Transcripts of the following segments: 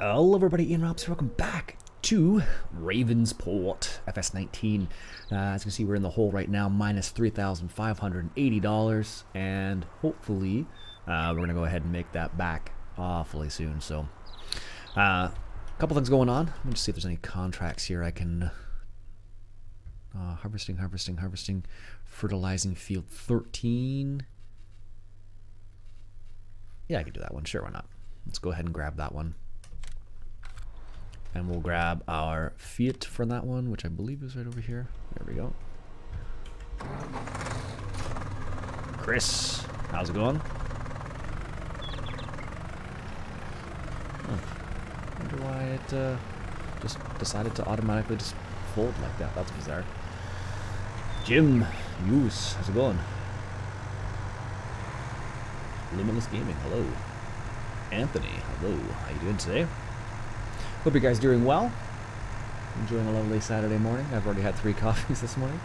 Hello everybody, Ian Robs, welcome back to Ravenport FS19. As you can see, we're in the hole right now, minus $3,580, and hopefully we're going to go ahead and make that back awfully soon. So, a couple things going on. Let me just see if there's any contracts here I can... harvesting, fertilizing field 13. Yeah, I could do that one, sure, why not? Let's go ahead and grab that one. And we'll grab our Fiat for that one, which I believe is right over here. There we go. Chris, how's it going? Huh. Wonder why it just decided to automatically just fold like that. That's bizarre. Jim, Yus, how's it going? Limitless Gaming, hello. Anthony, hello. How you doing today? Hope you guys are doing well. Enjoying a lovely Saturday morning. I've already had 3 coffees this morning.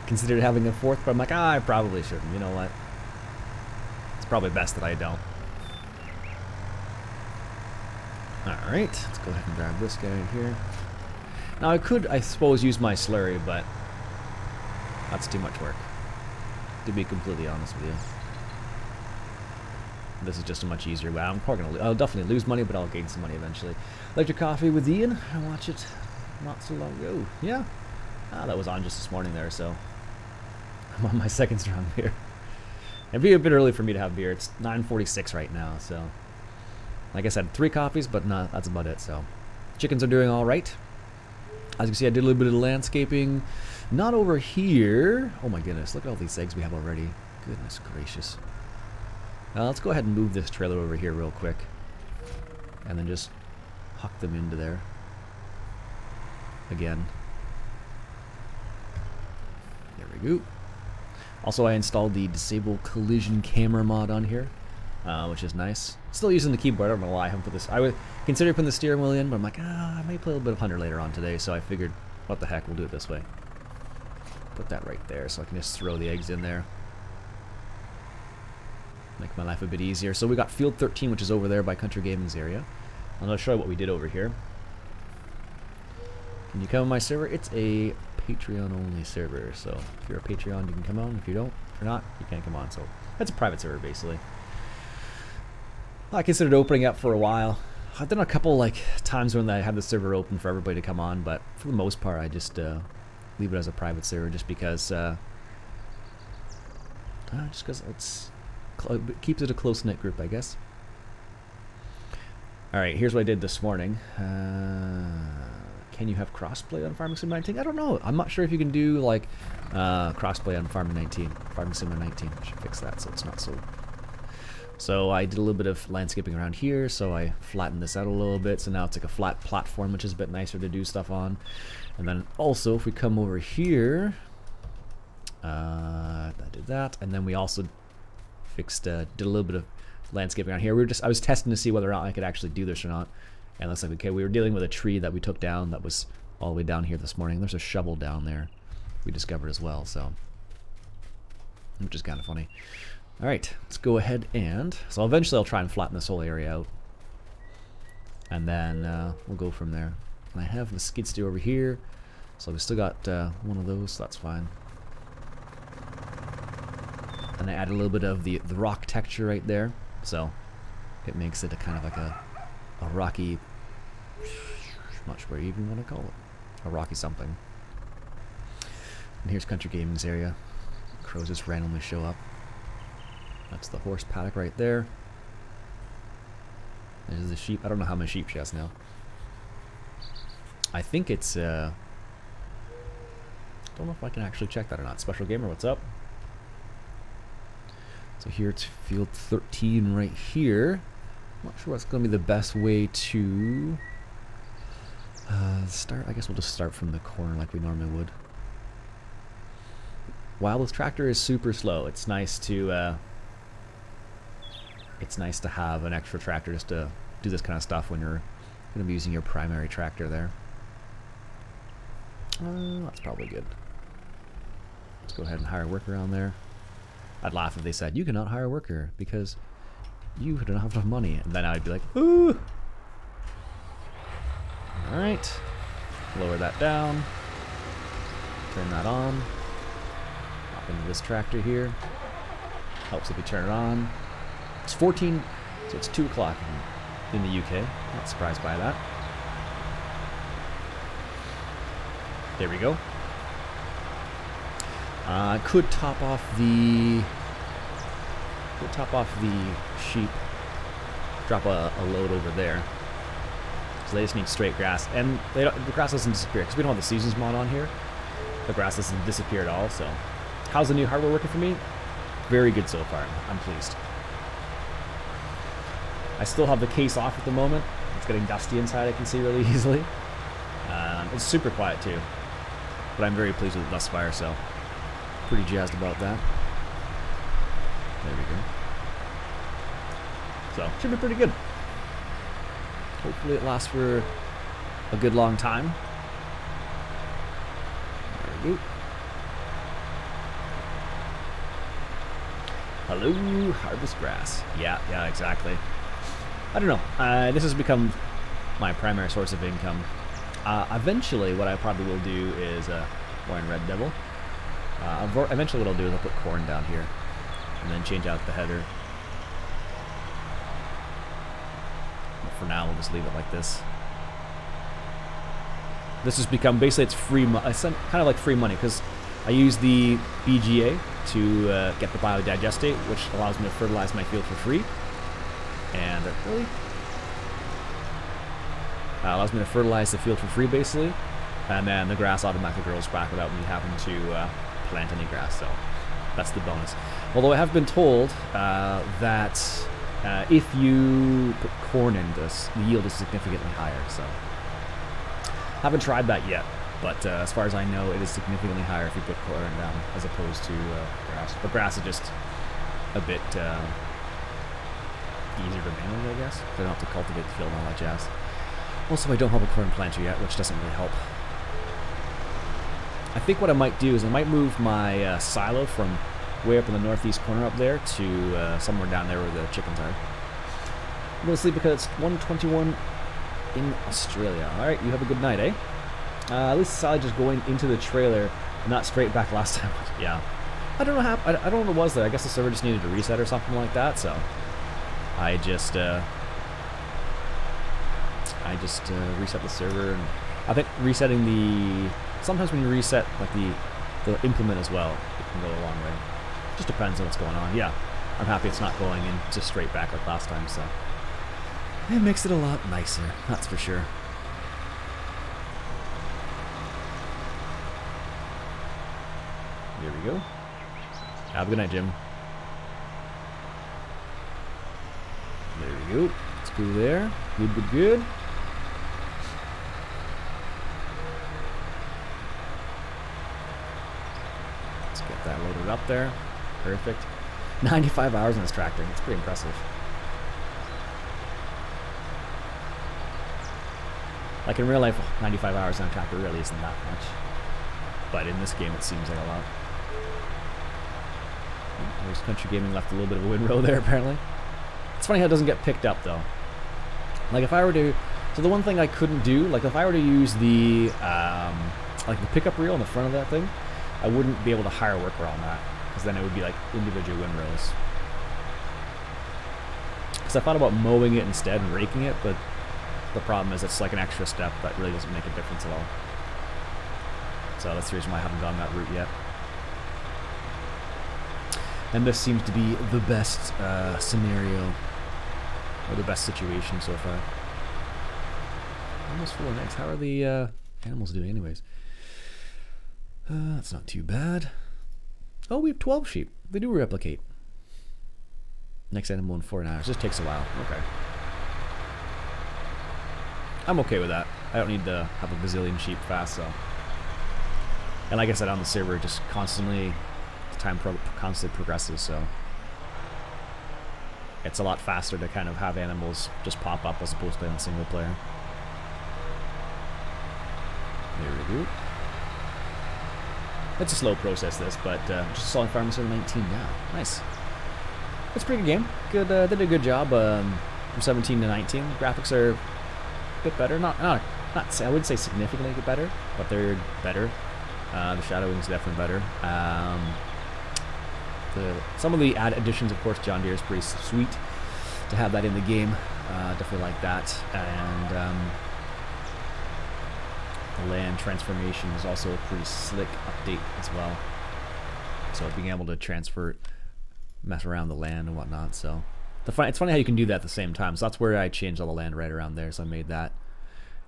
Considered having a 4th, but I'm like, I probably shouldn't. You know what? It's probably best that I don't. Alright, let's go ahead and grab this guy here. Now I could, I suppose, use my slurry, but that's too much work, to be completely honest with you. This is just a much easier way. I'm probably gonna, I'll definitely lose money, but I'll gain some money eventually. Electric Coffee with Ian. I watched it not so long ago. Yeah, that was on just this morning there. So I'm on my 2nd strong beer. It'd be a bit early for me to have beer. It's 9:46 right now. So like I said, 3 coffees, but no, that's about it. So chickens are doing all right. As you can see, I did a little bit of landscaping. Not over here. Oh my goodness! Look at all these eggs we have already. Goodness gracious. Let's go ahead and move this trailer over here real quick, and then just huck them into there again. There we go. Also, I installed the disable collision camera mod on here, which is nice. Still using the keyboard. I don't know why I haven't put this. I would consider putting the steering wheel in, but I'm like, I may play a little bit of Hunter later on today, so I figured, what the heck, we'll do it this way. Put that right there, so I can just throw the eggs in there. Make my life a bit easier. So we got Field 13, which is over there by Country Gaming's area. I'm going to show you what we did over here. Can you come on my server? It's a Patreon-only server. So if you're a Patreon, you can come on. If you don't, if you're not, you can't come on. So that's a private server, basically. I considered opening up for a while. I've done a couple like times when I had the server open for everybody to come on, but for the most part, I just leave it as a private server, just because it's... keeps it a close-knit group, I guess. Alright, here's what I did this morning. Can you have crossplay on Farming Sim 19? I don't know. I'm not sure if you can do like crossplay on Farming Sim 19. I should fix that so it's not so... So I did a little bit of landscaping around here, so I flattened this out a little bit, so now it's like a flat platform, which is a bit nicer to do stuff on. And then also, if we come over here, I did that, and then we also fixed, did a little bit of landscaping around here. I was testing to see whether or not I could actually do this or not. And it looks like, okay, we were dealing with a tree that we took down that was all the way down here this morning. There's a shovel down there we discovered as well, so, which is kind of funny. All right, let's go ahead and, so eventually I'll try and flatten this whole area out. And then we'll go from there. And I have the skid steer over here, so we still got one of those, so that's fine. And I add a little bit of the rock texture right there, so it makes it a kind of like a rocky, I'm not sure what you even want to call it, a rocky something. And here's Country Gaming's area. Crows just randomly show up. That's the horse paddock right there. There's the sheep. I don't know how many sheep she has now. I think it's don't know if I can actually check that or not. Special Gamer, what's up? So here it's Field 13 right here. I'm not sure what's going to be the best way to start. I guess we'll just start from the corner like we normally would. While this tractor is super slow, it's nice to have an extra tractor just to do this kind of stuff when you're going to be using your primary tractor there. That's probably good. Let's go ahead and hire a worker on there. I'd laugh if they said, you cannot hire a worker because you don't have enough money. And then I'd be like, ooh. Alright. Lower that down. Turn that on. Hop into this tractor here. Helps if you turn it on. It's 14, so it's 2 o'clock in the UK. Not surprised by that. There we go. Could top off the sheep. Drop a load over there. So they just need straight grass, and the grass doesn't disappear because we don't have the seasons mod on here. The grass doesn't disappear at all. So, how's the new hardware working for me? Very good so far. I'm pleased. I still have the case off at the moment. It's getting dusty inside, I can see really easily. It's super quiet too, but I'm very pleased with it thus far, so pretty jazzed about that. There we go. So, should be pretty good. Hopefully it lasts for a good long time. There we go. Hello, harvest grass. Yeah, exactly. I don't know. This has become my primary source of income. Eventually, what I probably will do is Warren Red Devil. Eventually, what I'll do is I'll put corn down here, and then change out the header. But for now, we'll just leave it like this. This has become basically it's free. It's kind of like free money because I use the EVGA to get the biodigestate, which allows me to fertilize my field for free. And really allows me to fertilize the field for free, basically. And then the grass automatically grows back without me having to plant any grass. So that's the bonus. Although I have been told that if you put corn in this, the yield is significantly higher. So haven't tried that yet. But as far as I know, it is significantly higher if you put corn down as opposed to grass. But grass is just a bit easier to manage, I guess. I don't have to cultivate the field and all that jazz. Also, I don't have a corn planter yet, which doesn't really help. I think what I might do is I might move my silo from way up in the northeast corner up there to somewhere down there where the chickens are. Mostly because it's 1:21 in Australia. Alright, you have a good night, eh? At least the silage is going into the trailer and not straight back last time. Yeah. I don't know how. I don't know what it was there. I guess the server just needed to reset or something like that, so I just reset the server, and I think resetting the sometimes when you reset like the implement as well, it can go a long way. Just depends on what's going on. Yeah, I'm happy it's not going in just straight back like last time, so it makes it a lot nicer. That's for sure. There we go. Have a good night, Jim. There we go. Let's go there. Good. Let's get that loaded up there. Perfect. 95 hours on this tractor. It's pretty impressive. Like in real life, 95 hours on a tractor really isn't that much. But in this game, it seems like a lot. There's Country Gaming left a little bit of a windrow there, apparently. It's funny how it doesn't get picked up, though. Like, if I were to... So the one thing I couldn't do, like, if I were to use the, like, the pickup reel on the front of that thing, I wouldn't be able to hire a worker on that, because then it would be, like, individual windrows. Because I thought about mowing it instead and raking it, but the problem is it's, like, an extra step that really doesn't make a difference at all. So that's the reason why I haven't gone that route yet. And this seems to be the best scenario, or the best situation so far. Almost full of eggs. How are the animals doing anyways? That's not too bad. Oh, we have 12 sheep. They do replicate. Next animal in 4 hours. Just takes a while. Okay. I'm okay with that. I don't need to have a bazillion sheep fast, so. And like I said, on the server, just constantly, time constantly progresses, so it's a lot faster to kind of have animals just pop up as opposed to on single player. There we go. It's a slow process, this, but just installing Farming Sim 19 now. Nice. It's a pretty good game. Good. They did a good job from 17 to 19. Graphics are a bit better. Not I wouldn't say significantly better, but they're better. The shadowing is definitely better. Some of the additions, of course, John Deere is pretty sweet to have that in the game. Definitely like that. And the land transformation is also a pretty slick update as well. So being able to transfer, mess around the land and whatnot. So it's funny how you can do that at the same time. So that's where I changed all the land right around there. So I made that.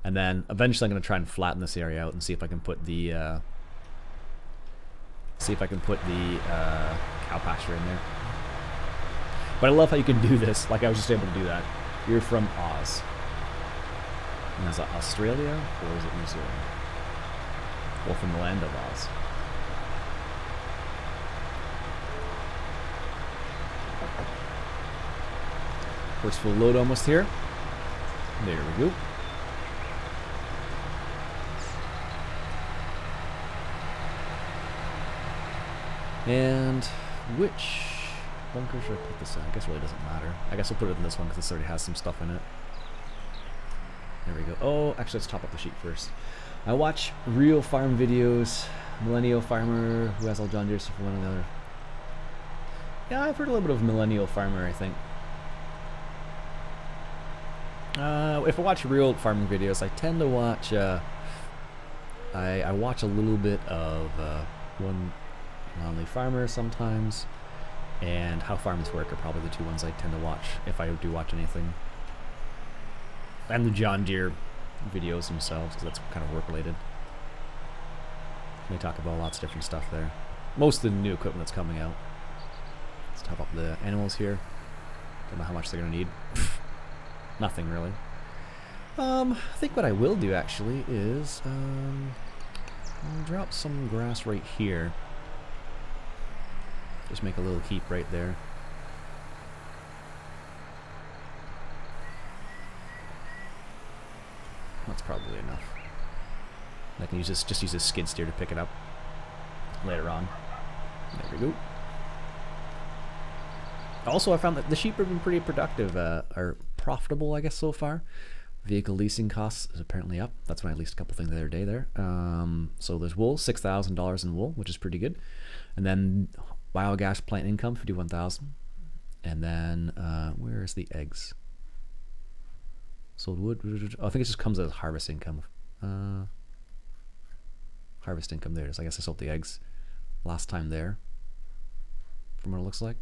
And then eventually I'm going to try and flatten this area out and see if I can put the cow pasture in there. But I love how you can do this. Like I was just able to do that. You're from Oz. And is that Australia or is it New Zealand? Or from the land of Oz? First full load almost here. There we go. And which bunker should I put this in? I guess it really doesn't matter. I guess I'll put it in this one because this already has some stuff in it. There we go. Oh, actually, let's top up the sheet first. I watch real farm videos. Millennial farmer who has all John Deere stuff from one another. Yeah, I've heard a little bit of millennial farmer, I think. If I watch real farming videos, I tend to watch. I watch a little bit of One Lonely Farmer sometimes, and How Farms Work are probably the two ones I tend to watch if I do watch anything. And the John Deere videos themselves, because that's kind of work related. They talk about lots of different stuff there. Most of the new equipment that's coming out. Let's top up the animals here. Don't know how much they're gonna need. Nothing really. I think what I will do actually is I'll drop some grass right here. Just make a little heap right there. That's probably enough. I can use this, just use this skid steer to pick it up later on. There we go. Also, I found that the sheep have been pretty productive, or profitable, I guess, so far. Vehicle leasing costs is apparently up. That's when I leased a couple things the other day there. So there's wool, $6,000 in wool, which is pretty good. And then biogas plant income, $51,000. And then where is the eggs? Sold wood. Oh, I think it just comes as harvest income. Harvest income there it is. I guess I sold the eggs last time there. From what it looks like.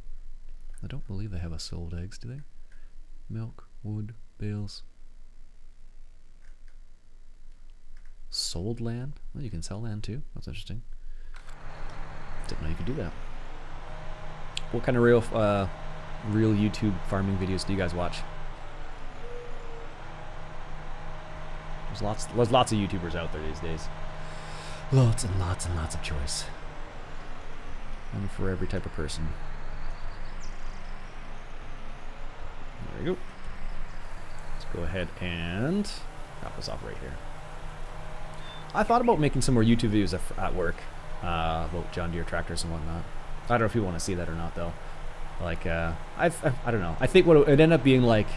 I don't believe they have a sold eggs, do they? Milk, wood, bales. Sold land? Well, you can sell land too. That's interesting. Didn't know you could do that. What kind of real YouTube farming videos do you guys watch? There's lots of YouTubers out there these days. Lots and lots and lots of choice. One for every type of person. There we go. Let's go ahead and drop this off right here. I thought about making some more YouTube videos at work about John Deere tractors and whatnot. I don't know if you want to see that or not, though. Like, I don't know. I think what it would end up being like,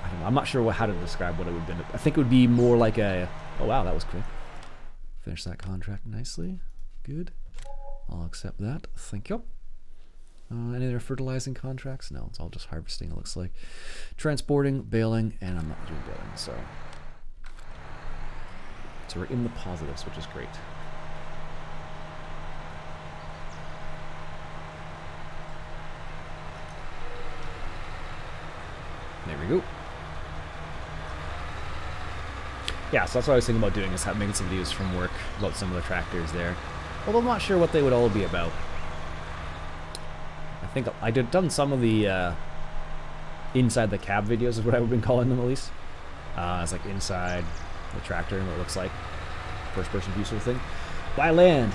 I don't know. I'm not sure how to describe what it would be. I think it would be more like a. Oh wow, that was quick. Finish that contract nicely. Good. I'll accept that. Thank you. Any other fertilizing contracts? No, it's all just harvesting, it looks like. Transporting, baling, and I'm not doing baling, so we're in the positives, which is great. There we go. Yeah, so that's what I was thinking about doing, is making some videos from work about some of the tractors there. Although I'm not sure what they would all be about. I think I done some of the inside the cab videos is what I've been calling them, at least. It's like inside the tractor and what it looks like. First person view sort of thing. Buy land.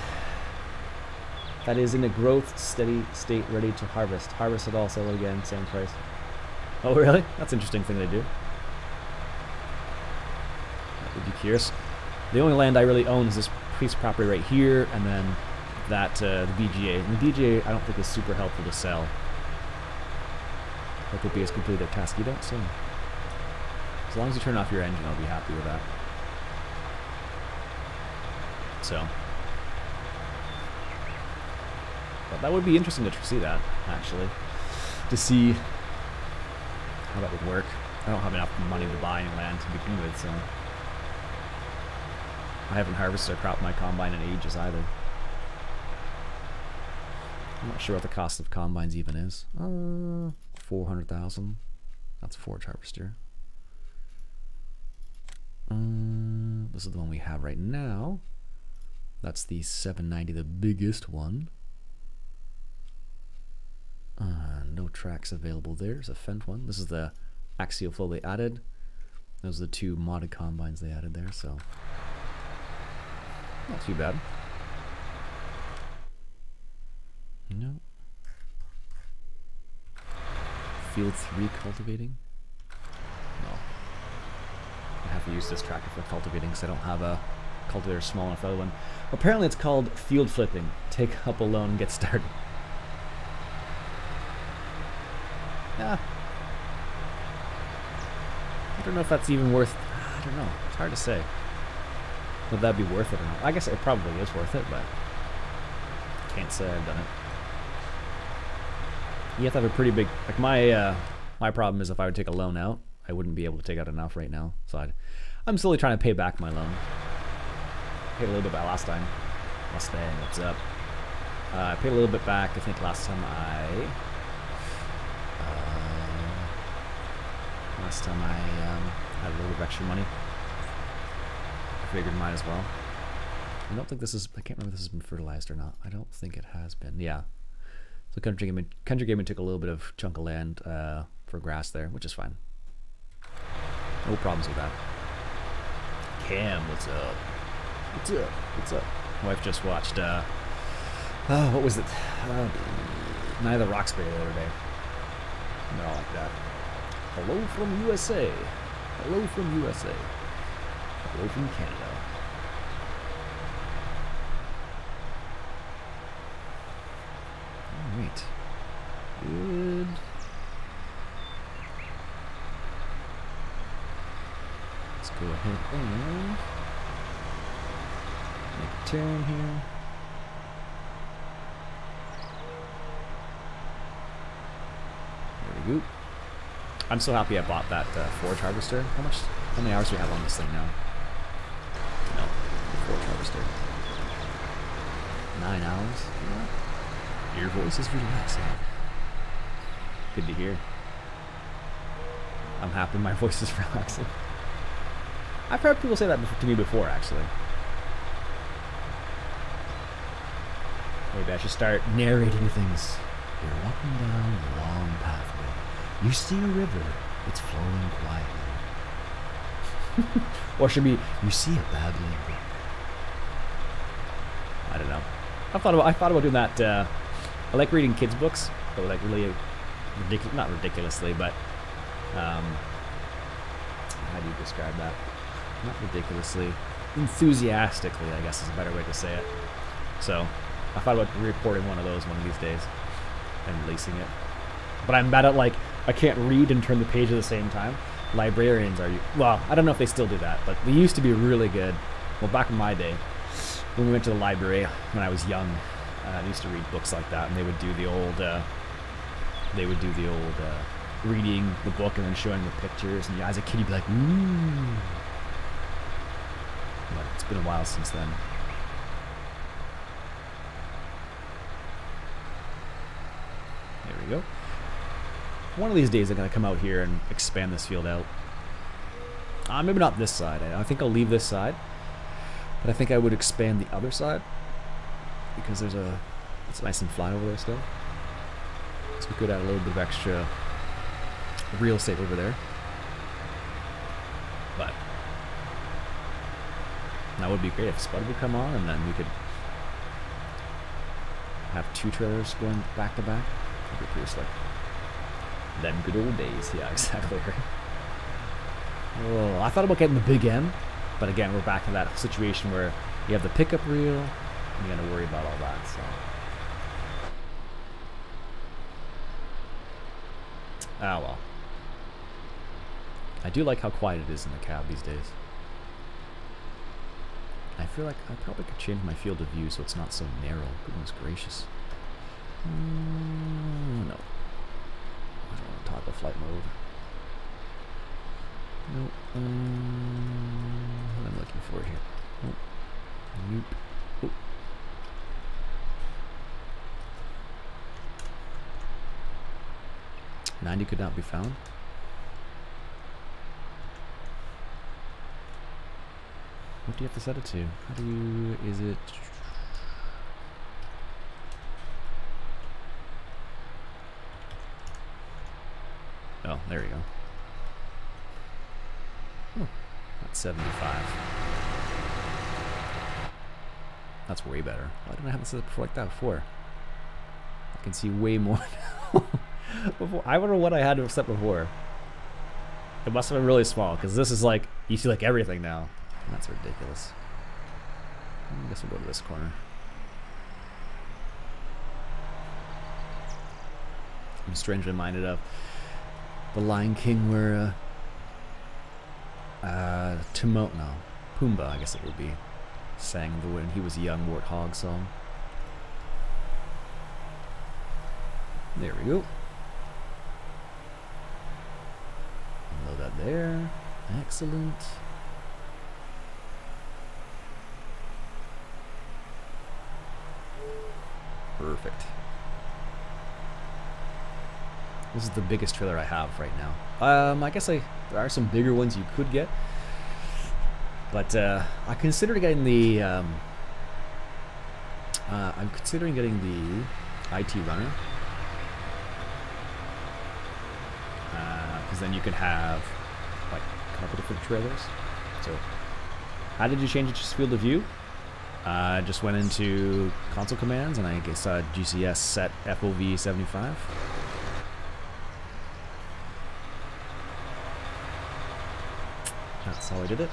That is in a growth, steady state, ready to harvest. Harvest it all, sell it again, same price. Oh really? That's an interesting thing to do. That would be curious. The only land I really own is this piece of property right here, and then that the VGA. And the VGA I don't think is super helpful to sell. Hope the has completed their task. You don't say. So As long as you turn off your engine, I'll be happy with that. So, but that would be interesting to see that, actually, to see how that would work. I don't have enough money to buy any land to begin with, so I haven't harvested a crop in my combine in ages either. I'm not sure what the cost of combines even is. 400,000. That's a forage harvester. This is the one we have right now. That's the 790, the biggest one. No tracks available there. There's a Fendt one. This is the axial flow they added. Those are the 2 modded combines they added there, so not too bad. No. Field 3 cultivating? No. I have to use this tractor for cultivating because I don't have a cultivator small enough for the other one. Apparently it's called field flipping. Take up a loan and get started. Yeah. I don't know if that's even worth... I don't know. It's hard to say. Would that be worth it or not? I guess it probably is worth it, but can't say I've done it. You have to have a pretty big... Like my problem is if I would take a loan out, I wouldn't be able to take out enough right now. So I'm slowly trying to pay back my loan. Paid a little bit back last time. Mustang, what's up? I paid a little bit back. I think last time I had a little bit of extra money. I figured might as well. I don't think this is... I can't remember if this has been fertilized or not. I don't think it has been. Yeah. So Country Gaming took a little bit of chunk of land for grass there, which is fine. No problems with that. Cam, what's up? What's up? What's up? My wife just watched, what was it? Night of the Roxbury the other day. No, like that. Hello from USA. Hello from USA. Hello from Canada. Alright. Good. Let's go ahead and make a turn here. There we go. I'm so happy I bought that forage harvester. How many hours do we have on this thing now? No, the forage harvester. 9 hours. Yeah. Your voice is relaxing. Good to hear. I'm happy my voice is relaxing. I've heard people say that to me before, actually. Maybe I should start narrating things. You're walking down a long pathway. You see a river. It's flowing quietly. Or should be, you see a babbling brook. I don't know. I thought about doing that. I like reading kids' books, but like really not ridiculously, but how do you describe that? Not ridiculously, enthusiastically, I guess is a better way to say it. So I thought about recording one of those one of these days and releasing it. But I'm bad at, like, I can't read and turn the page at the same time. Librarians are, well, I don't know if they still do that, but they used to be really good. Well, back in my day, when we went to the library when I was young, I used to read books like that, and they would do the old, reading the book and then showing the pictures, and as a kid you'd be like, ooh. But it's been a while since then. There we go. One of these days I'm going to come out here and expand this field out. Maybe not this side. I think I'll leave this side. But I think I would expand the other side. Because it's nice and flat over there still. So we could add a little bit of extra real estate over there. But that would be great if Spud would come on and then we could have 2 trailers going back to back. That'd be pretty slick. Them good old days. Yeah, exactly right. Oh, I thought about getting the big M, but again, we're back to that situation where you have the pickup reel, and you gotta worry about all that, so. Ah, well. I do like how quiet it is in the cab these days. I feel like I probably could change my field of view so it's not so narrow. Goodness gracious. No. I don't want to toggle flight mode. Nope. What am I looking for here? Nope. Nope. Oh. "90 could not be found." What do you have to set it to? How do you... Is it... Oh, there you go. Oh, that's 75. That's way better. Why didn't I have it set up like that before? I can see way more now. Before, I wonder what I had to set before. It must have been really small, because this is like, you see like everything now. That's ridiculous. I guess we'll go to this corner. I'm strangely reminded of The Lion King where Pumbaa, I guess it would be, sang the When He Was a Young Warthog song. There we go. Load that there. Excellent. Perfect. This is the biggest trailer I have right now. I guess there are some bigger ones you could get, but I considered getting the. I'm considering getting the IT runner, because then you can have like a couple different trailers. So, how did you change its field of view? Just went into console commands and I guess GCS set FOV 75. That's how I did it.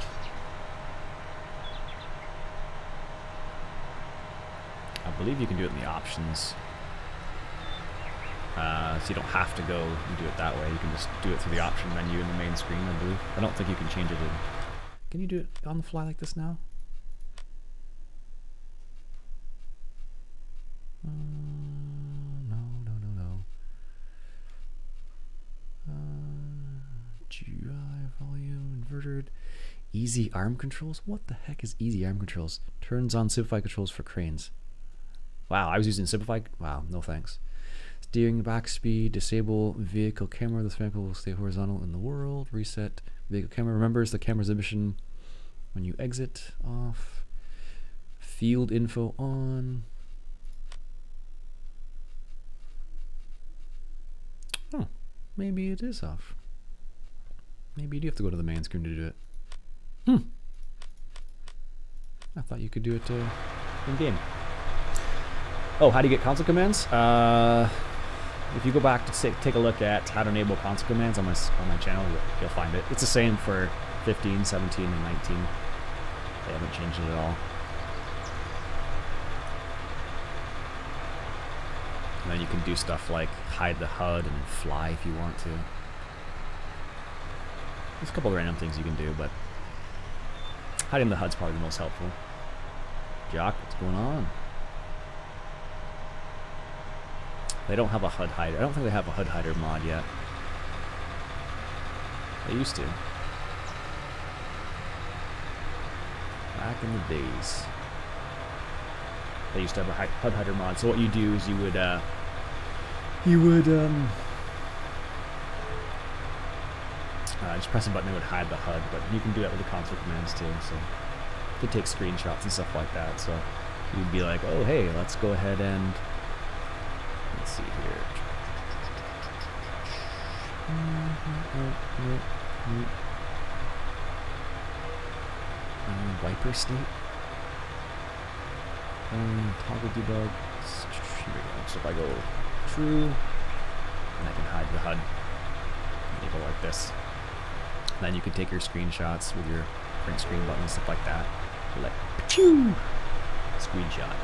I believe you can do it in the options. So you don't have to go and do it that way. You can just do it through the option menu in the main screen, I believe. I don't think you can change it in. Can you do it on the fly like this now? No. GUI, volume, inverted. Easy arm controls? What the heck is easy arm controls? Turns on simplify controls for cranes. Wow, I was using simplify. Wow, no thanks. Steering back speed, disable vehicle camera. This vehicle will stay horizontal in the world. Reset vehicle camera. Remembers the camera's emission when you exit. Off. Field info on. Oh, maybe it is off. Maybe you do have to go to the main screen to do it. I thought you could do it in game. Oh, how do you get console commands? If you go back to take a look at how to enable console commands on my channel, you'll find it. It's the same for 15, 17, and 19. They haven't changed it at all. And then you can do stuff like hide the HUD and fly if you want to. There's a couple of random things you can do, but hiding the HUD's probably the most helpful. Jock, what's going on? They don't have a HUD hider. I don't think they have a HUD hider mod yet. They used to. Back in the days. They used to have a HUD hider mod. So what you do is you would just press a button and it would hide the HUD, but you can do that with the console commands too. So you could take screenshots and stuff like that. So you'd be like, oh hey, let's go ahead and let's see here. Wiper state. Toggle debug. Here we go. So if I go true, and I can hide the HUD. You go like this. And then you can take your screenshots with your print screen button and stuff like that. You're like, pachoo! Screenshot.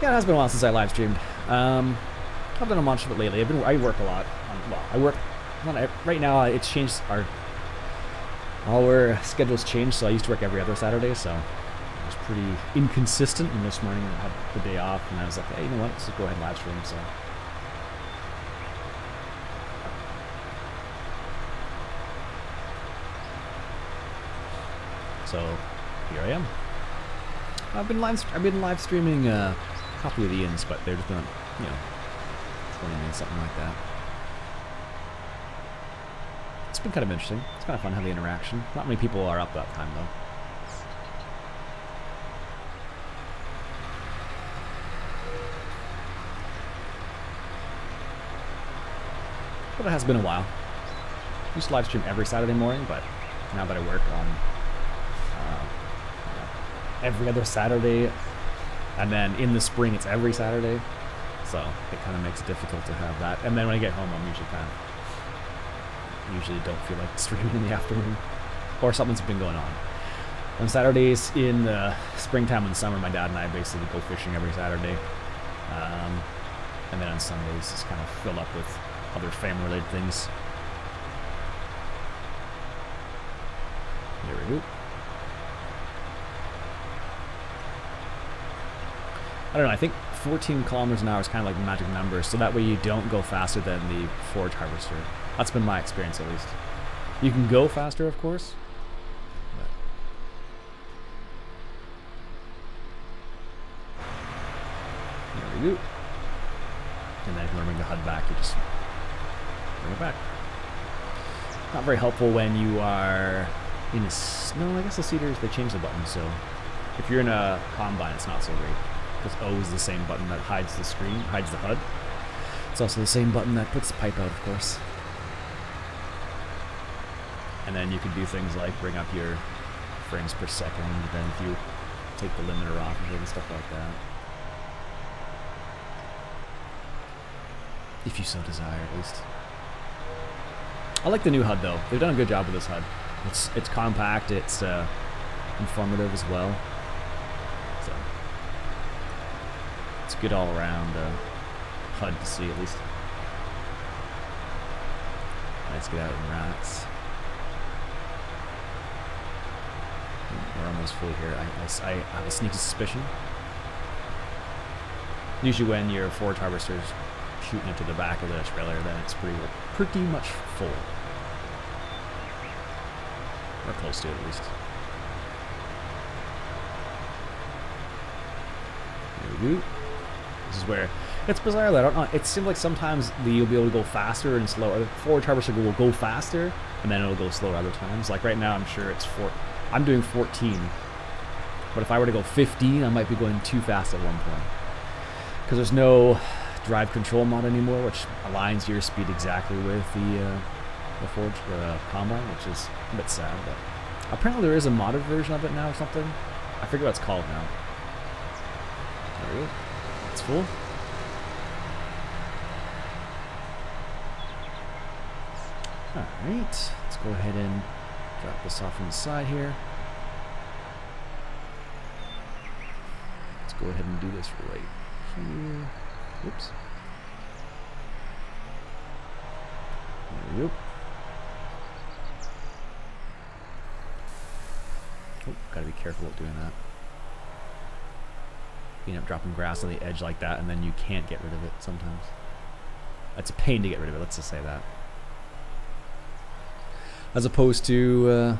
Yeah, it has been a while since I live streamed. I've done a bunch of it lately. I work a lot. I work right now it's changed. Our schedule's changed, so I used to work every other Saturday, so it was pretty inconsistent. And this morning I had the day off, and I was like, hey, you know what? Let's just go ahead and live stream. So here I am. I've been live streaming a couple of Ian's, but they're just been, 20 minutes, something like that. It's been kind of interesting. It's kind of fun having the interaction. Not many people are up that time though. But it has been a while. I used to live stream every Saturday morning, but now that I work on every other Saturday, and then in the spring it's every Saturday, so it kind of makes it difficult to have that. And then when I get home, I'm usually don't feel like streaming in the afternoon, or something's been going on. On Saturdays in the springtime and summer, my dad and I basically go fishing every Saturday, and then on Sundays it's kind of filled up with other family-related things. There we go. I don't know, I think 14 kilometers an hour is kind of like the magic number, so that way you don't go faster than the forage harvester. That's been my experience, at least. You can go faster, of course. But there we go. And then if you want to bring the HUD back, you just bring it back. Not very helpful when you are in a... No, I guess the Cedars, they changed the button, so... If you're in a Combine, it's not so great. Because O is the same button that hides the screen, hides the HUD. It's also the same button that puts the pipe out, of course. And then you can do things like bring up your frames per second, then if you take the limiter off and stuff like that. If you so desire, at least. I like the new HUD though. They've done a good job with this HUD. It's compact, it's informative as well. So it's good all around HUD to see, at least. Let's get out in rats. We're almost fully here. I have a sneaky suspicion. Usually when your forage harvester's shooting into the back of the trailer, then it's pretty much full. Or close to it, at least. There we go. This is where it's bizarre. I don't know. It seems like sometimes you'll be able to go faster and slower. The forage harvester will go faster, and then it'll go slower other times. Like right now, I'm sure it's I'm doing 14, but if I were to go 15, I might be going too fast at one point because there's no drive control mod anymore, which aligns your speed exactly with the forge Combine, which is a bit sad. But apparently there is a modded version of it now or something. I forget what it's called now. There we go. It's full. Alright, let's go ahead and drop this off on the side here. Let's go ahead and do this right here. Oops. There we go. Oh, gotta be careful with doing that. You end up dropping grass on the edge like that, and then you can't get rid of it sometimes. It's a pain to get rid of it, let's just say that. As opposed to,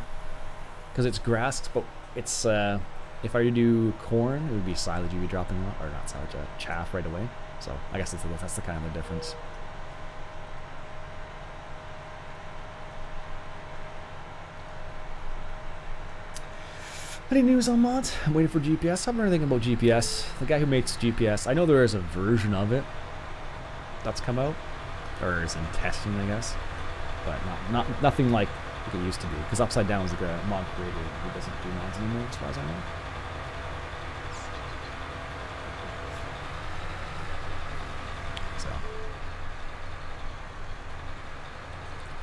because it's grass, but it's, if I were to do corn, it would be silage you'd be dropping off, or not silage, chaff right away. So I guess that's the kind of the difference. Any news on mods? I'm waiting for GPS. I haven't heard anything about GPS. The guy who makes GPS, I know there is a version of it that's come out, or is in testing, I guess, but nothing like it used to be. Because Upside Down was like a mod creator who doesn't do mods anymore, as far as I know.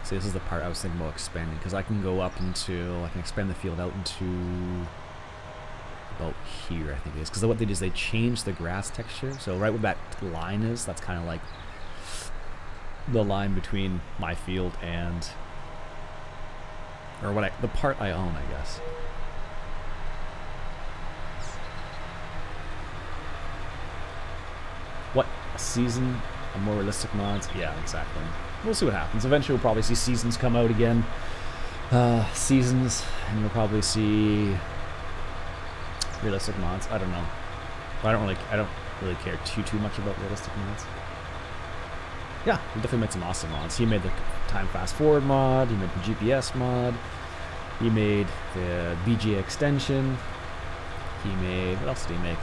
So this is the part I was thinking about expanding, because I can go up until, I can expand the field out into about here, I think it is. Because what they did is they changed the grass texture. So right where that line is, that's kind of like, the line between my field and, or the part I own, I guess. What, a season of more realistic mods? Yeah, exactly. We'll see what happens. Eventually we'll probably see seasons come out again. Seasons, and we'll probably see realistic mods. I don't know. I don't really care too much about realistic mods. Yeah, he definitely made some awesome mods. He made the time fast forward mod, he made the GPS mod, he made the EVGA extension, he made, what else did he make?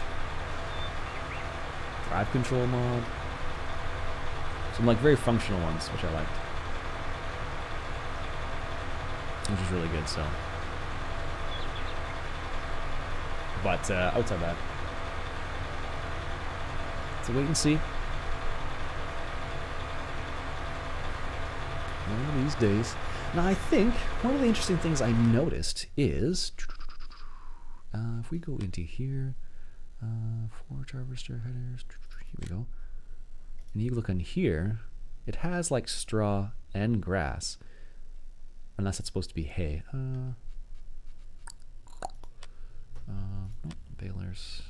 Drive control mod. Some like very functional ones, which I liked. Which is really good, so. But outside that, so wait and see. One of these days. Now I think one of the interesting things I noticed is, if we go into here, forge harvester headers, here we go. And you look on here, it has like straw and grass, unless it's supposed to be hay. Balers.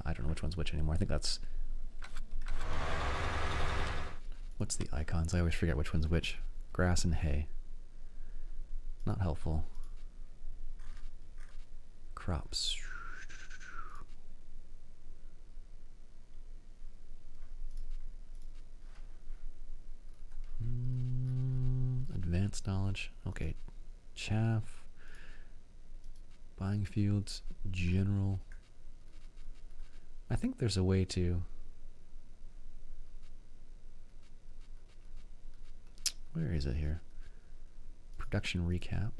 I don't know which one's which anymore. I think that's... What's the icons? I always forget which one's which. Grass and hay. Not helpful. Crops. Advanced knowledge. Okay. Chaff. Buying fields. General. I think there's a way to... Where is it here? Production recap.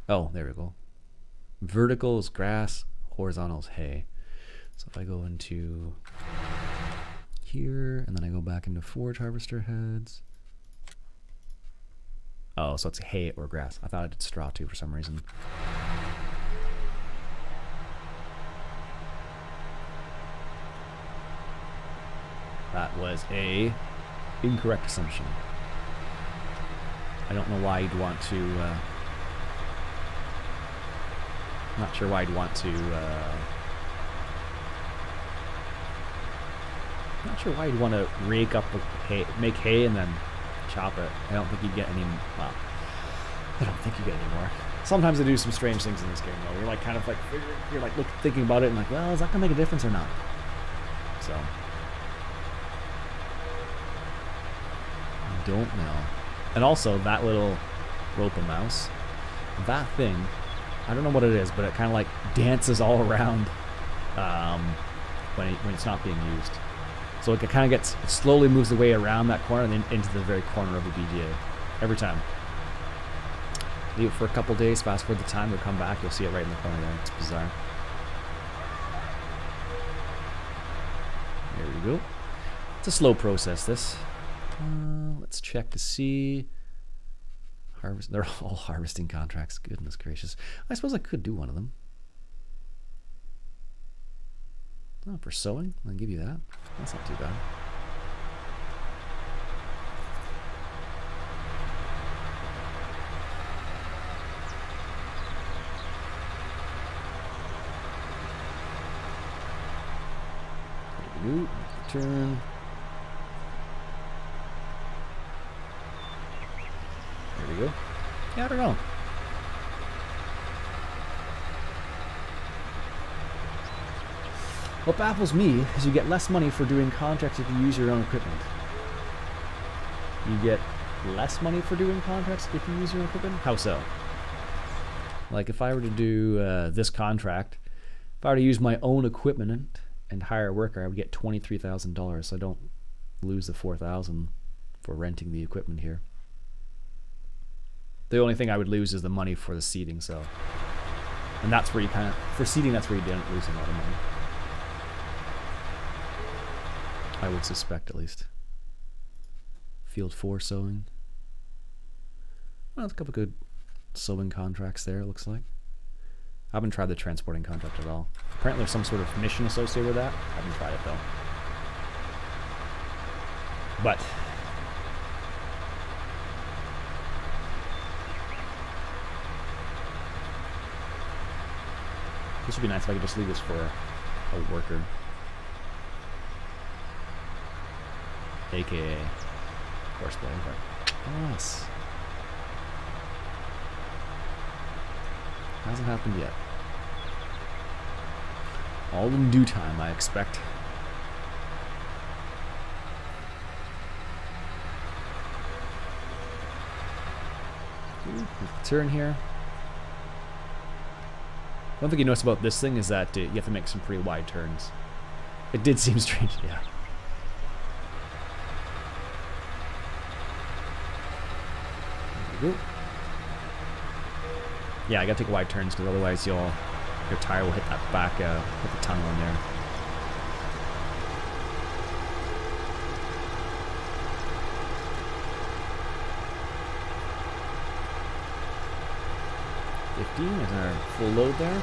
Oh, there we go. Vertical is grass, horizontal is hay. So if I go into here, and then I go back into forage harvester heads. Oh, so it's hay or grass. I thought I did straw too for some reason. That was a incorrect assumption. I don't know why you'd want to, not sure why you'd want to, not sure why you'd want to rake up hay, make hay and then chop it. I don't think you'd get any, well, I don't think you get any more. Sometimes they do some strange things in this game though. You're like kind of like, you're like thinking about it and like, well, is that gonna make a difference or not? So. Don't know. And also that little rope a mouse, that thing, I don't know what it is, but it kind of like dances all around when it's not being used. So it kind of gets, it slowly moves the way around that corner and then into the very corner of the BGA every time. Leave it for a couple days, fast forward the time, you'll come back, you'll see it right in the corner there. It's bizarre. There we go. It's a slow process, this. Let's check to see. Harvest. They're all harvesting contracts. Goodness gracious. I suppose I could do one of them. Oh, for sowing? I'll give you that. That's not too bad. There we go. Turn. There we go. Yeah, I don't know. What baffles me is you get less money for doing contracts if you use your own equipment. You get less money for doing contracts if you use your own equipment? How so? Like if I were to do this contract, if I were to use my own equipment and hire a worker, I would get $23,000. So I don't lose the $4,000 for renting the equipment here. The only thing I would lose is the money for the seeding, so. And that's where you kind of, for seeding, that's where you didn't lose a lot of money. I would suspect, at least. Field 4 sowing. Well, there's a couple good sowing contracts there, it looks like. I haven't tried the transporting contract at all. Apparently there's some sort of mission associated with that. I haven't tried it though. But this would be nice if I could just leave this for a worker. AKA course play, but yes. Hasn't happened yet. All in due time, I expect. Turn here. One thing you notice about this thing is that you have to make some pretty wide turns. It did seem strange, yeah. There we go. Yeah, I gotta take wide turns because otherwise your tire will hit that back, hit the tunnel in there. Is our full load there.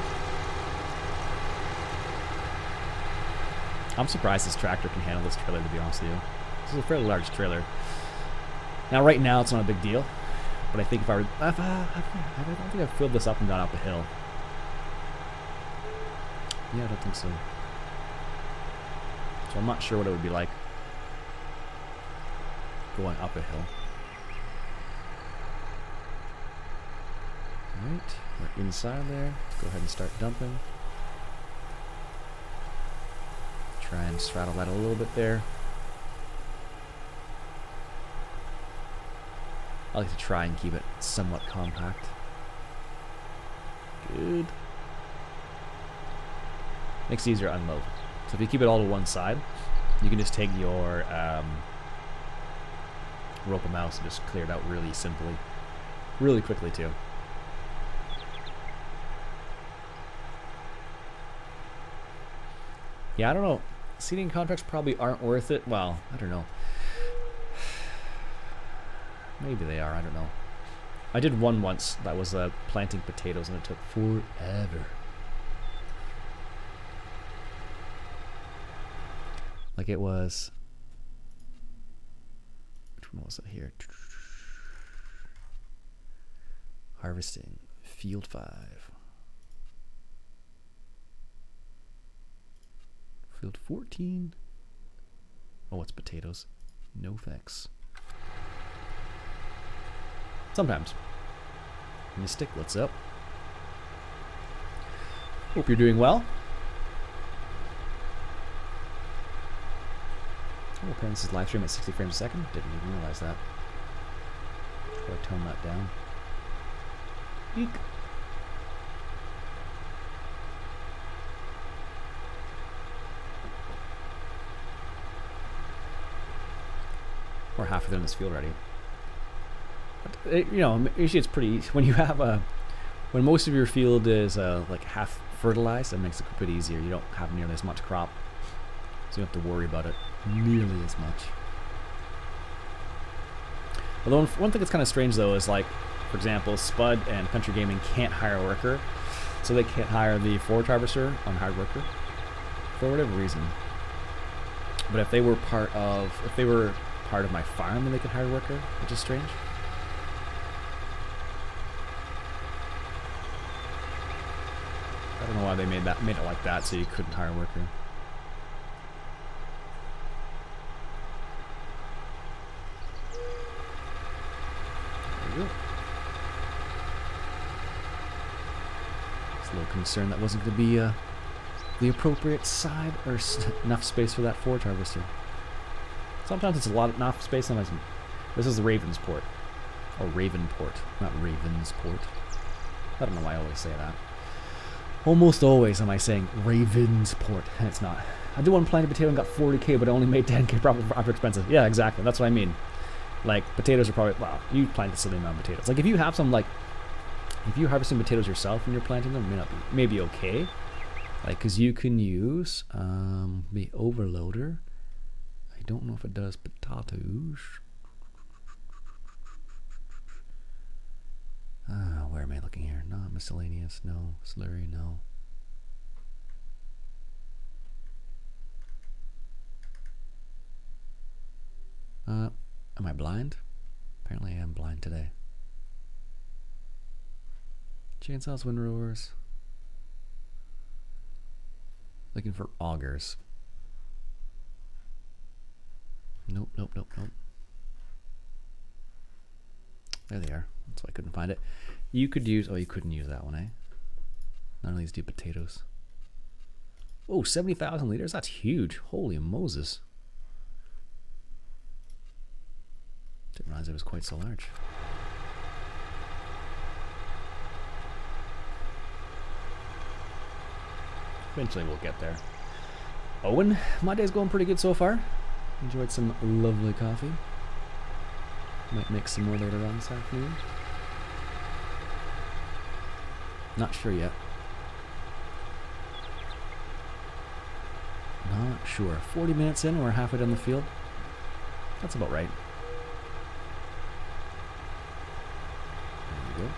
I'm surprised this tractor can handle this trailer, to be honest with you. This is a fairly large trailer. Now, right now, it's not a big deal, but I think if I don't think I've filled this up and gone up a hill. Yeah, I don't think so. So I'm not sure what it would be like going up a hill. Alright, we're inside there. Go ahead and start dumping. Try and straddle that a little bit there. I like to try and keep it somewhat compact. Good. Makes it easier to unload. So if you keep it all to one side, you can just take your rope and mouse and just clear it out really simply. Really quickly too. Yeah, I don't know. Seeding contracts probably aren't worth it. Well, I don't know. Maybe they are. I don't know. I did one once that was planting potatoes and it took forever. Like it was... Which one was it here? Harvesting. Field 5. Field 14. Oh, it's potatoes. No thanks. Sometimes. Mystic, what's up? Hope you're doing well. Oh, apparently this is live stream at 60 frames a second. Didn't even realize that. Should I tone that down? Eek. We're halfway done this field already. But it, you know, usually it's pretty easy. When you have when most of your field is like half fertilized, that makes it a bit easier. You don't have nearly as much crop, so you don't have to worry about it nearly as much. Although one thing that's kind of strange though is like, for example, Spud and Country Gaming can't hire a worker, so they can't hire the forage harvester on hard worker for whatever reason. But if they were part of my farm, then they could hire a worker, which is strange. I don't know why they made it like that, so you couldn't hire a worker. There you go. Just a little concerned that wasn't going to be the appropriate side or enough space for that forage harvester. Sometimes it's enough space, sometimes this is the Ravenport. Or Ravenport, not Ravensport. I don't know why I always say that. Almost always am I saying Ravensport, and it's not. I did one planted potato and got 40k, but I only made 10k profit after expenses. Yeah, exactly, that's what I mean. Like, potatoes are probably, well, you planted a silly amount of potatoes. Like, if you have some, like, if you're harvesting potatoes yourself and you're planting them, it may not be, maybe okay. Like, because you can use the overloader. I don't know if it does potatoes. Where am I looking here? Not miscellaneous, no. Slurry, no. Am I blind? Apparently I am blind today. Chainsaws, windrowers. Looking for augers. Nope, nope, nope, nope. There they are. That's why I couldn't find it. You could use, oh, you couldn't use that one, eh? None of these do potatoes. Oh, 70,000 liters? That's huge. Holy Moses. Didn't realize it was quite so large. Eventually we'll get there. Owen, my day's going pretty good so far. Enjoyed some lovely coffee. Might make some more later on this afternoon. Not sure yet. Not sure. 40 minutes in, we're halfway down the field. That's about right. There we go.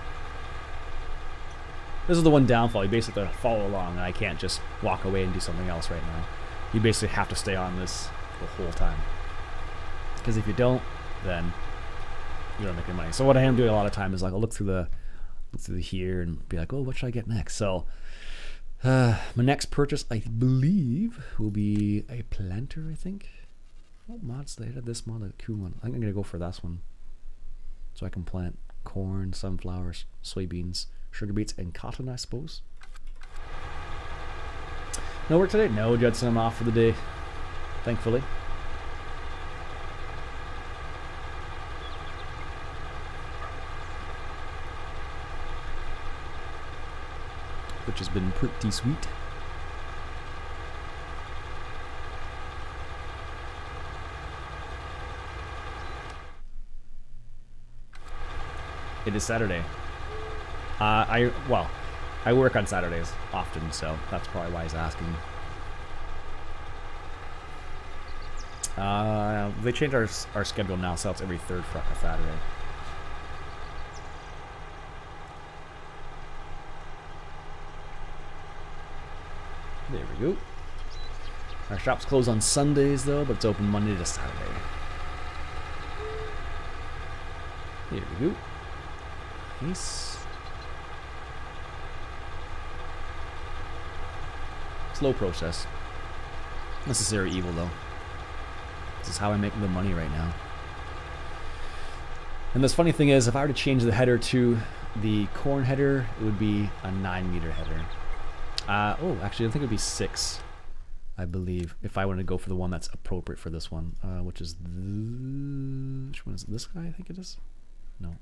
This is the one downfall. You basically have to follow along, and I can't just walk away and do something else right now. You basically have to stay on this the whole time. Because if you don't, then you don't make any money. So what I am doing a lot of time is like I'll look through the here and be like, oh, what should I get next? So my next purchase, I believe, will be a planter. I think. What mods they had? This mod, a cool one. I think I'm gonna go for this one, so I can plant corn, sunflowers, soybeans, sugar beets, and cotton, I suppose. No work today? No, Judson, I'm off for the day, thankfully. Which has been pretty sweet. It is Saturday. I work on Saturdays often, so that's probably why he's asking. They changed our schedule now, so it's every third Saturday. There we go. Our shop's closed on Sundays though, but it's open Monday to Saturday. There we go. Nice. Slow process. Necessary evil though. This is how I make the money right now. And this funny thing is, if I were to change the header to the corn header, it would be a 9-meter header. Oh, actually, I think it would be 6, I believe, if I wanted to go for the one that's appropriate for this one, which is which one is it? This guy? I think it is. No.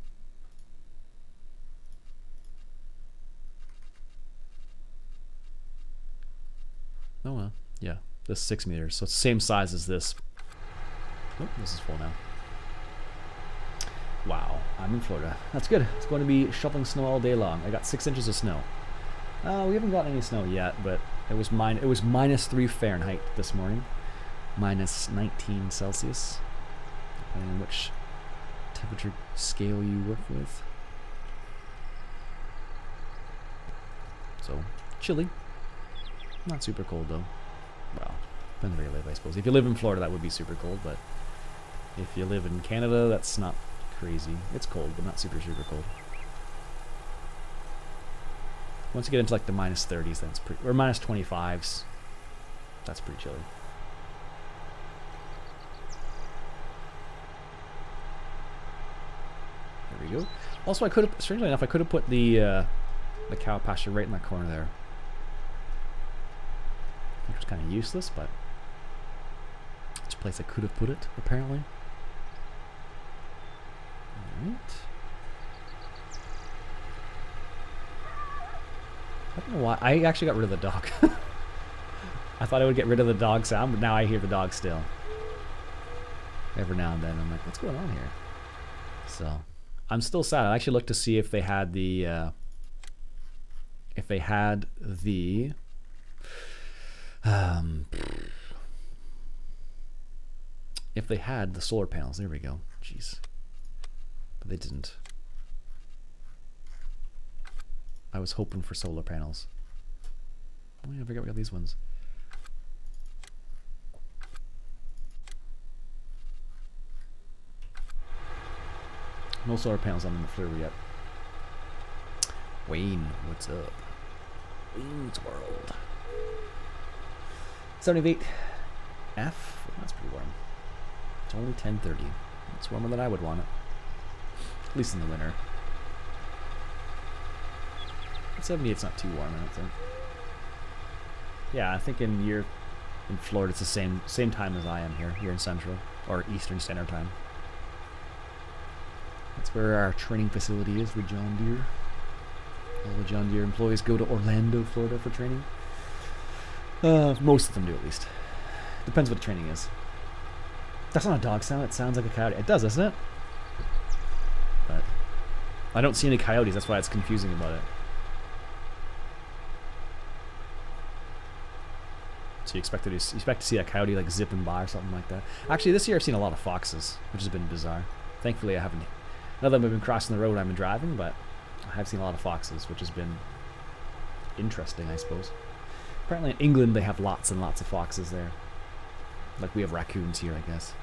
Oh well, yeah, this 6 meters, so it's the same size as this. Oh, this is full now. Wow, I'm in Florida. That's good. It's going to be shoveling snow all day long. I got 6 inches of snow. We haven't gotten any snow yet, but it was -3 Fahrenheit this morning, -19 Celsius, depending on which temperature scale you work with. So chilly, not super cold though. Well, depends where you live, I suppose. If you live in Florida, that would be super cold, but if you live in Canada, that's not crazy. It's cold, but not super cold. Once you get into like the -30s, then it's pretty, or -25s, that's pretty chilly. There we go. Also, I could have, strangely enough, I could have put the cow pasture right in that corner there, which was kind of useless, but it's a place I could have put it, apparently. All right. I don't know why. I actually got rid of the dog. I thought I would get rid of the dog sound, but now I hear the dog still. Every now and then I'm like, what's going on here? So I'm still sad. I actually looked to see if they had the solar panels. There we go. Jeez. But they didn't. I was hoping for solar panels. Oh yeah, I forgot we got these ones. No solar panels on the Fleur yet. Wayne, what's up? Wayne's World. 78 F. That's pretty warm. It's only 10:30. It's warmer than I would want it. At least in the winter. 78's not too warm, I don't think. Yeah, I think in Florida it's the same time as I am here in Central or Eastern Standard Time. That's where our training facility is with John Deere. All the John Deere employees go to Orlando, Florida for training. Most of them do, at least. Depends what the training is. That's not a dog sound. It sounds like a coyote. It does, doesn't it? But I don't see any coyotes. That's why it's confusing about it. So you expect to see a coyote like zipping by or something like that. Actually, this year I've seen a lot of foxes, which has been bizarre. Thankfully, I haven't. None of them have been crossing the road I've been driving, but I have seen a lot of foxes, which has been interesting, I suppose. Apparently in England they have lots and lots of foxes there. Like we have raccoons here, I guess.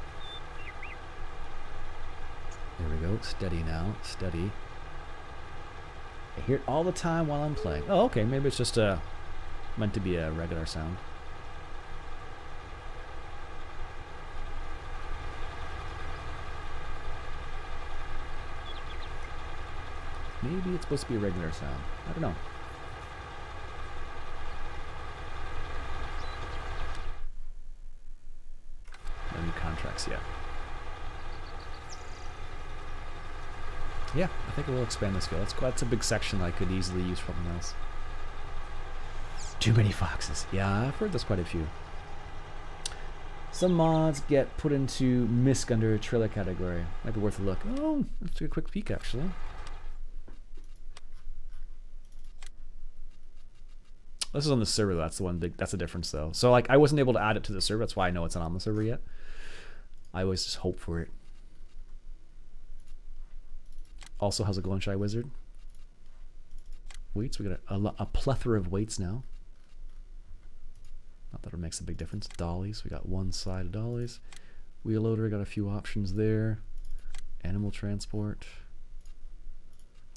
There we go. Steady now. Steady. I hear it all the time while I'm playing. Oh, okay. Maybe it's just meant to be a regular sound. Maybe it's supposed to be a regular sound. I don't know. No new contracts yet. Yeah, I think it will expand the skill. That's a big section I could easily use for something else. Too many foxes. Yeah, I've heard there's quite a few. Some mods get put into MISC under a trailer category. Might be worth a look. Oh, let's take a quick peek actually. This is on the server. That's the one big. That's the difference, though. So, like, I wasn't able to add it to the server. That's why I know it's not on the server yet. I always just hope for it. Also has a Glow and Shy Wizard. Weights. We got a plethora of weights now. Not that it makes a big difference. Dollies. We got one side of dollies. Wheel loader. Got a few options there. Animal transport.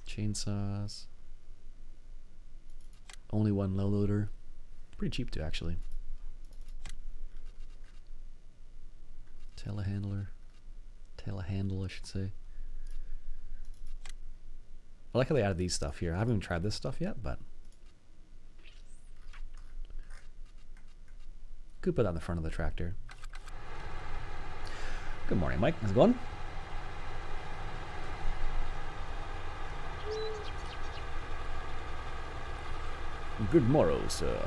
Chainsaws. Only one low loader. Pretty cheap too, actually. Telehandler. Telehandle, I should say. I like how they added these stuff here. I haven't even tried this stuff yet, but could put that on the front of the tractor. Good morning, Mike. How's it going? Good morrow, sir.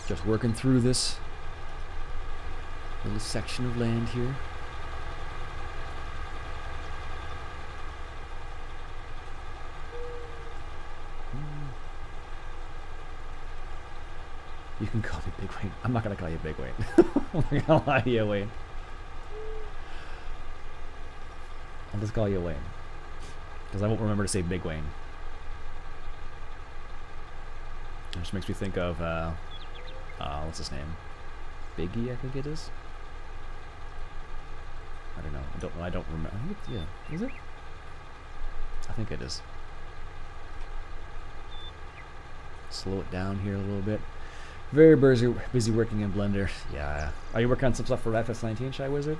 Just working through this little section of land here. You can call me Big Wayne. I'm not gonna call you Big Wayne. I'm not gonna lie to you, Wayne. I'll just call you Wayne. Because I won't remember to say Big Wayne. It just makes me think of, what's his name? Biggie, I think it is. I don't know. I don't remember. Yeah, is it? I think it is. Slow it down here a little bit. Very busy working in Blender. Yeah. Are you working on some stuff for FS19, Shy Wizard?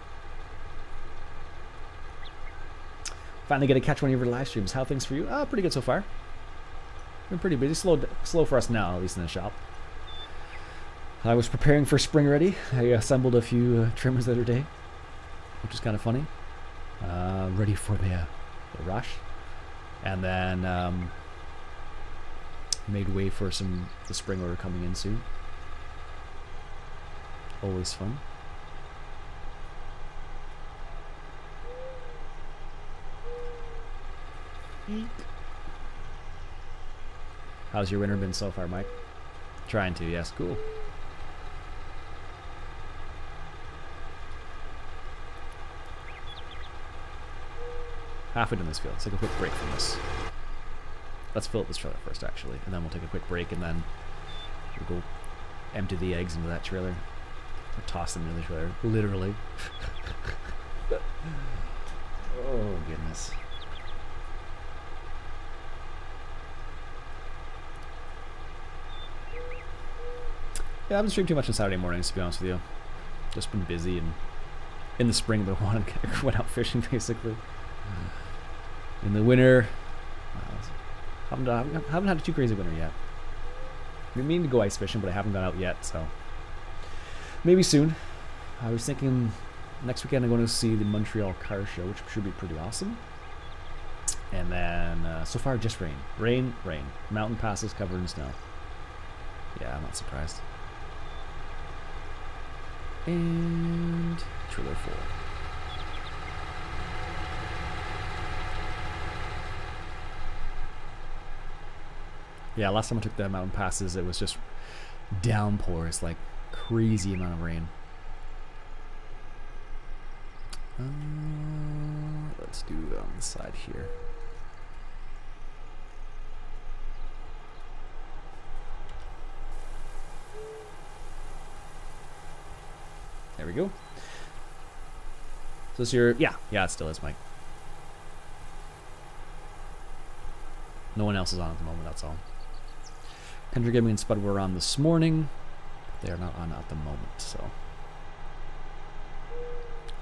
Finally get to catch one of your live streams. How are things for you? Pretty good so far. Been pretty busy. Slow for us now, at least in the shop. I was preparing for spring ready. I assembled a few trimmers the other day, which is kind of funny. Ready for the rush. And then made way for the spring order coming in soon. Always fun. Eek. How's your winter been so far, Mike? Trying to, yes. Cool. Halfway done this field. Let's take a quick break from this. Let's fill up this trailer first, actually, and then we'll take a quick break, and then we'll go empty the eggs into that trailer. Or toss them into the trailer. Literally. Oh, goodness. Yeah, I haven't streamed too much on Saturday mornings, to be honest with you. Just been busy, and in the spring, but went out fishing, basically. In the winter, haven't had a too crazy winter yet. I mean to go ice fishing, but I haven't gone out yet, so maybe soon. I was thinking next weekend I'm going to see the Montreal car show, which should be pretty awesome. And then so far just rain. Rain, rain. Mountain passes covered in snow. Yeah, I'm not surprised. And trailer full. Yeah, last time I took the mountain passes, it was just downpours, like crazy amount of rain. Let's do it on the side here. There we go. So this your, yeah, it still is, Mike. No one else is on at the moment, that's all. Country Gaming and Spud were on this morning. They are not on at the moment, so.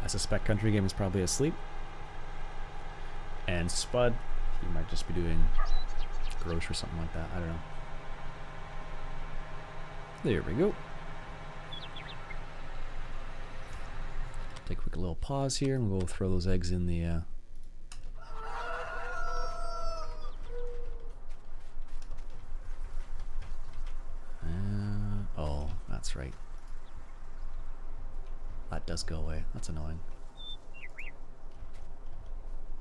I suspect Country Gaming is probably asleep. And Spud, he might just be doing grocery or something like that, I don't know. There we go. Take a quick little pause here, and we'll throw those eggs in the oh, that's right. That does go away. That's annoying.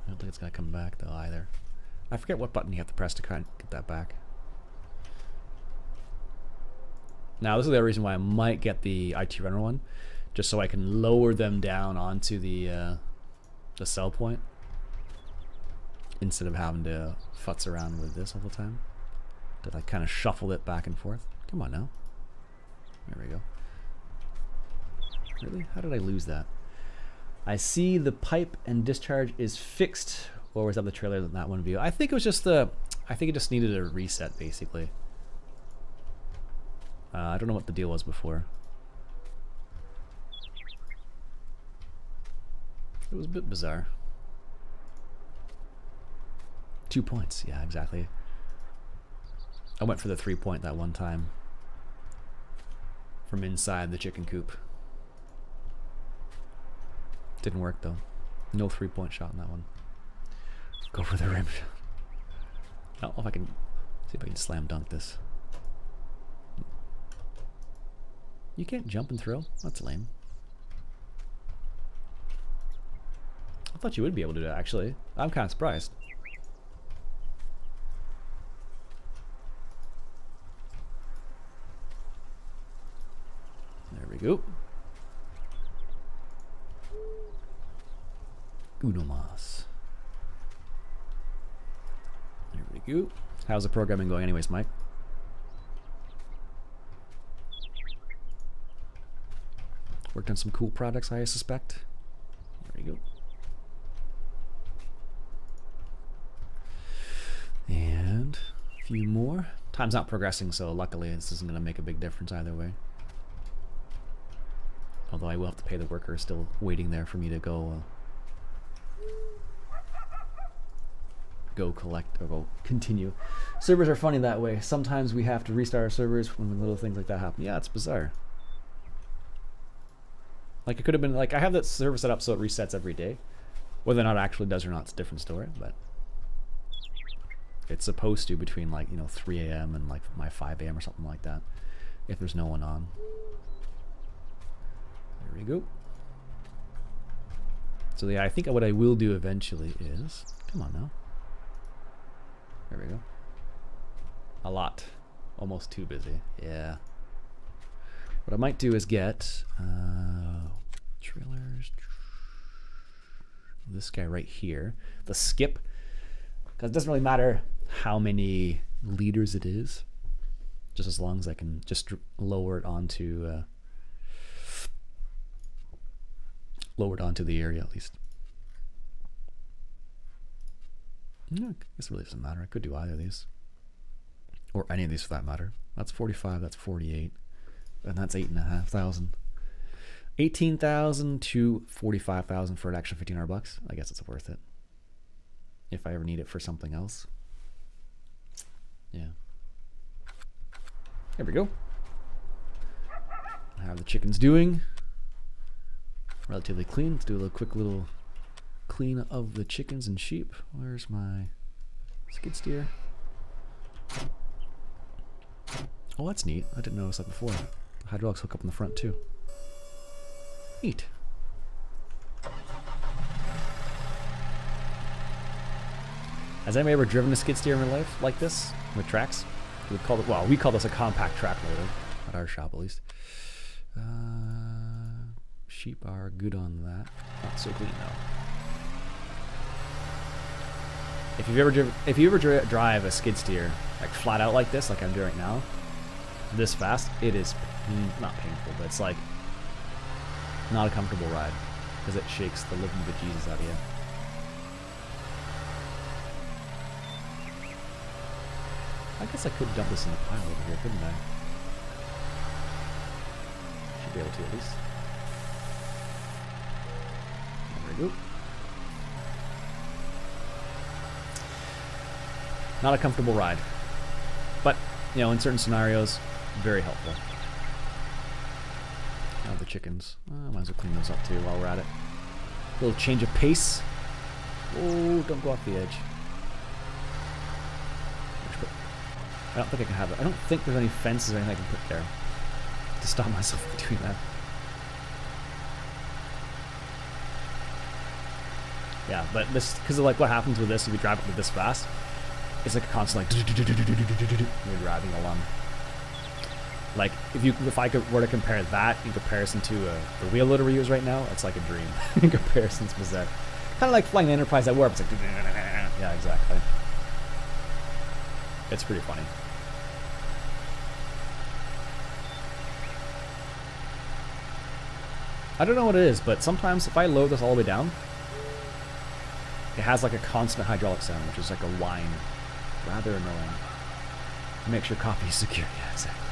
I don't think it's gonna come back though either. I forget what button you have to press to kind of get that back. Now this is the other reason why I might get the IT Runner one, just so I can lower them down onto the sell point instead of having to futz around with this all the time. Did I kind of shuffle it back and forth? Come on now. There we go. Really? How did I lose that? I see the pipe and discharge is fixed. Or was that the trailer in that one view? I think it was just the, I think it just needed a reset basically. I don't know what the deal was before. It was a bit bizarre. 2 points, yeah, exactly. I went for the 3-point that one time from inside the chicken coop. Didn't work though. No 3-point shot in that one. Go for the rim shot. I don't know if I can see if I can slam dunk this. You can't jump and throw? That's lame. I thought you would be able to do that actually. I'm kind of surprised. There we go. Uno mas. There we go. How's the programming going anyways, Mike? Worked on some cool products, I suspect. There you go. And a few more. Time's not progressing, so luckily this isn't going to make a big difference either way. Although I will have to pay the worker still waiting there for me to go go collect or go continue. Servers are funny that way. Sometimes we have to restart our servers when little things like that happen. Yeah, it's bizarre. Like it could have been like I have that server set up so it resets every day. Whether or not it actually does or not, it's a different story, but it's supposed to between like, 3 a.m. and like my 5 a.m. or something like that. If there's no one on. There we go. So yeah, I think what I will do eventually is, come on now. There we go. A lot. Almost too busy. Yeah. What I might do is get trailers. this guy right here, the skip, because it doesn't really matter how many liters it is, just as long as I can just lower it onto the area at least. No, I guess it really doesn't matter. I could do either of these, or any of these for that matter. That's 45, that's 48, and that's 8,500. 18,000 to 45,000 for an extra $1,500. I guess it's worth it if I ever need it for something else. Yeah. There we go. How are the chickens doing? Relatively clean. Let's do a little quick little clean of the chickens and sheep. Where's my skid steer? Oh, that's neat. I didn't notice that before. The hydraulics hook up in the front too. Neat. Has anybody ever driven a skid steer in their life like this with tracks? We call it, well, we call this a compact track loader at our shop at least. Sheep are good on that. Not so clean though. If you ever drive a skid steer like flat out like this, like I'm doing right now, this fast, it is not painful, but it's like not a comfortable ride because it shakes the living bejesus out of you. I guess I could dump this in the pile over here, couldn't I? Should be able to at least. There we go. Not a comfortable ride, but you know, in certain scenarios, very helpful. Now the chickens. Might as well clean those up too while we're at it. A little change of pace. Oh, don't go off the edge. I don't think I can have it. I don't think there's any fences or anything I can put there to stop myself from doing that. Yeah, but this, because of like what happens with this, if you drive it with this fast, it's like a constant like you're driving along. Like if I were to compare that in comparison to the wheel loader we use right now, it's like a dream in comparison. It's bizarre. Kind of like flying the Enterprise at warp. It's like yeah, exactly. It's pretty funny. I don't know what it is, but sometimes if I load this all the way down, it has like a constant hydraulic sound, which is like a whine. Rather annoying. Make sure coffee is secure. Yeah, exactly.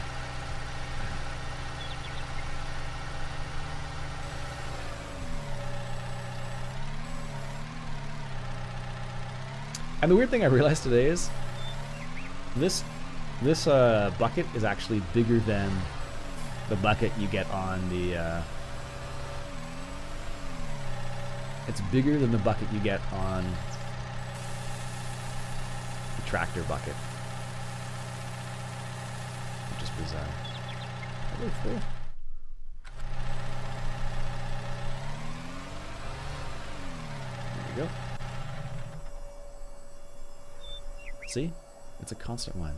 And the weird thing I realized today is this bucket is actually bigger than the bucket you get on the it's bigger than the bucket you get on the tractor bucket, which is bizarre. Really full. There we go. See? It's a constant whine.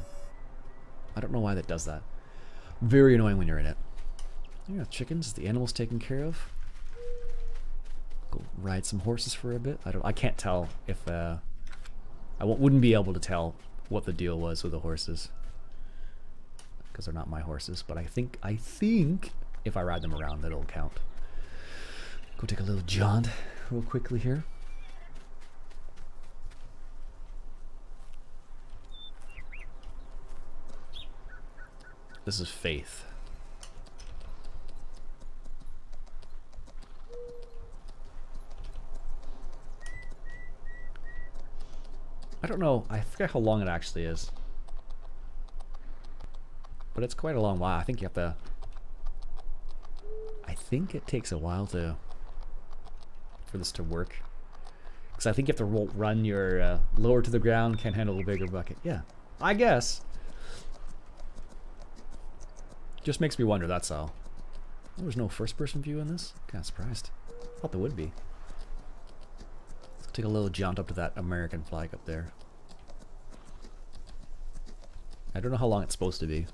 I don't know why that does that. Very annoying when you're in it. Yeah, chickens, the animals taken care of. Go ride some horses for a bit. I can't tell if I wouldn't be able to tell what the deal was with the horses because they're not my horses. But I think if I ride them around, that'll count. Go take a little jaunt real quickly here. This is Faith. I don't know, I forget how long it actually is. But it's quite a long while. I think you have to... I think it takes a while for this to work. Because I think you have to run your lower to the ground, can't handle a bigger bucket. Yeah, I guess. Just makes me wonder, that's all. Oh, there's no first-person view in this? Kind of surprised. Thought there would be. Let's take a little jaunt up to that American flag up there. I don't know how long it's supposed to be.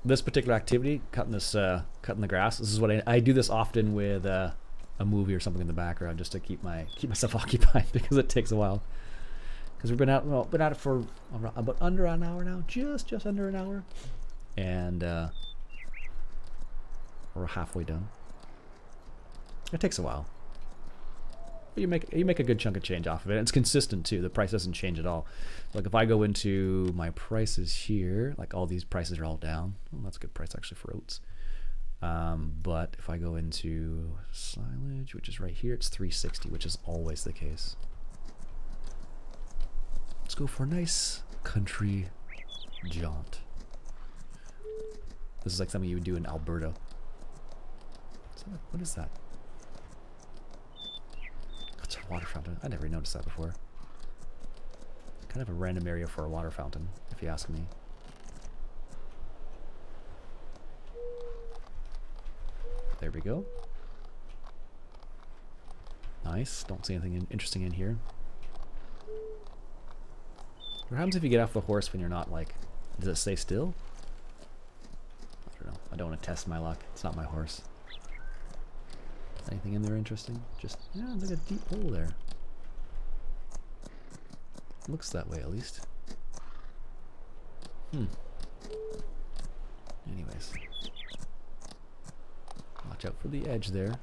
This particular activity, cutting the grass. This is what I do this often with a movie or something in the background just to keep myself occupied because it takes a while. Because we've been at it for about under an hour now, just under an hour, and we're halfway done. It takes a while. But you make a good chunk of change off of it. And it's consistent too. The price doesn't change at all. Like if I go into my prices here, like all these prices are all down. Well, that's a good price actually for oats. But if I go into silage, which is right here, it's 360, which is always the case. Let's go for a nice country jaunt. This is like something you would do in Alberta. What is that? It's a water fountain. I never noticed that before. Kind of a random area for a water fountain, if you ask me. There we go. Nice. Don't see anything interesting in here. What happens if you get off the horse when you're not like... Does it stay still? I don't know. I don't want to test my luck. It's not my horse. Anything in there interesting? Just, yeah, there's like a deep hole there. Looks that way at least. Anyways. Watch out for the edge there.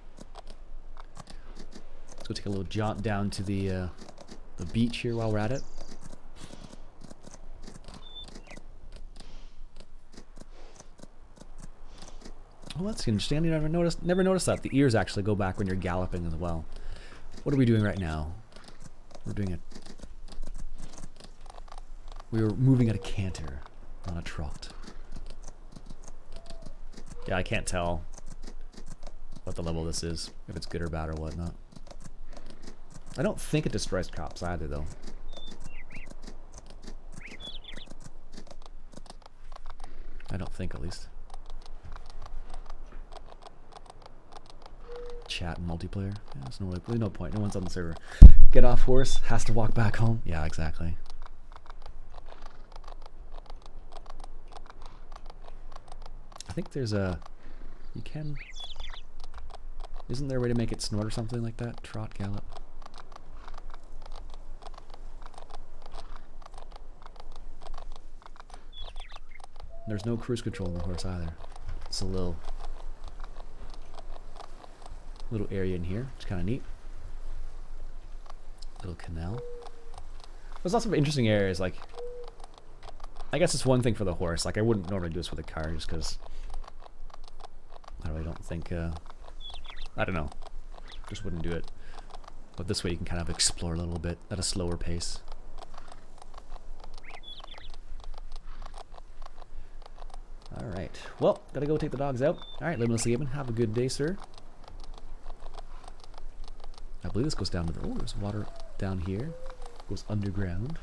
Let's go take a little jaunt down to the beach here while we're at it. Oh, that's interesting. I never noticed that. The ears actually go back when you're galloping as well. What are we doing right now? We're moving at a canter, not a trot. Yeah, I can't tell what the level this is, if it's good or bad or whatnot. I don't think it destroys crops either, though. I don't think, at least. Chat and multiplayer. Yeah, there's really no point. No one's on the server. Get off horse, has to walk back home. Yeah, exactly. I think there's a... You can... Isn't there a way to make it snort or something like that? Trot, gallop. There's no cruise control on the horse either. It's a little area in here. It's kind of neat. Little canal. There's lots of interesting areas. Like, I guess it's one thing for the horse. Like, I wouldn't normally do this with a car just because I really don't think. I don't know. Just wouldn't do it. But this way you can kind of explore a little bit at a slower pace. Alright. Well, gotta go take the dogs out. Alright, Limitless Gaming. Have a good day, sir. I believe this goes down to the... Oh, there's water down here. Goes underground.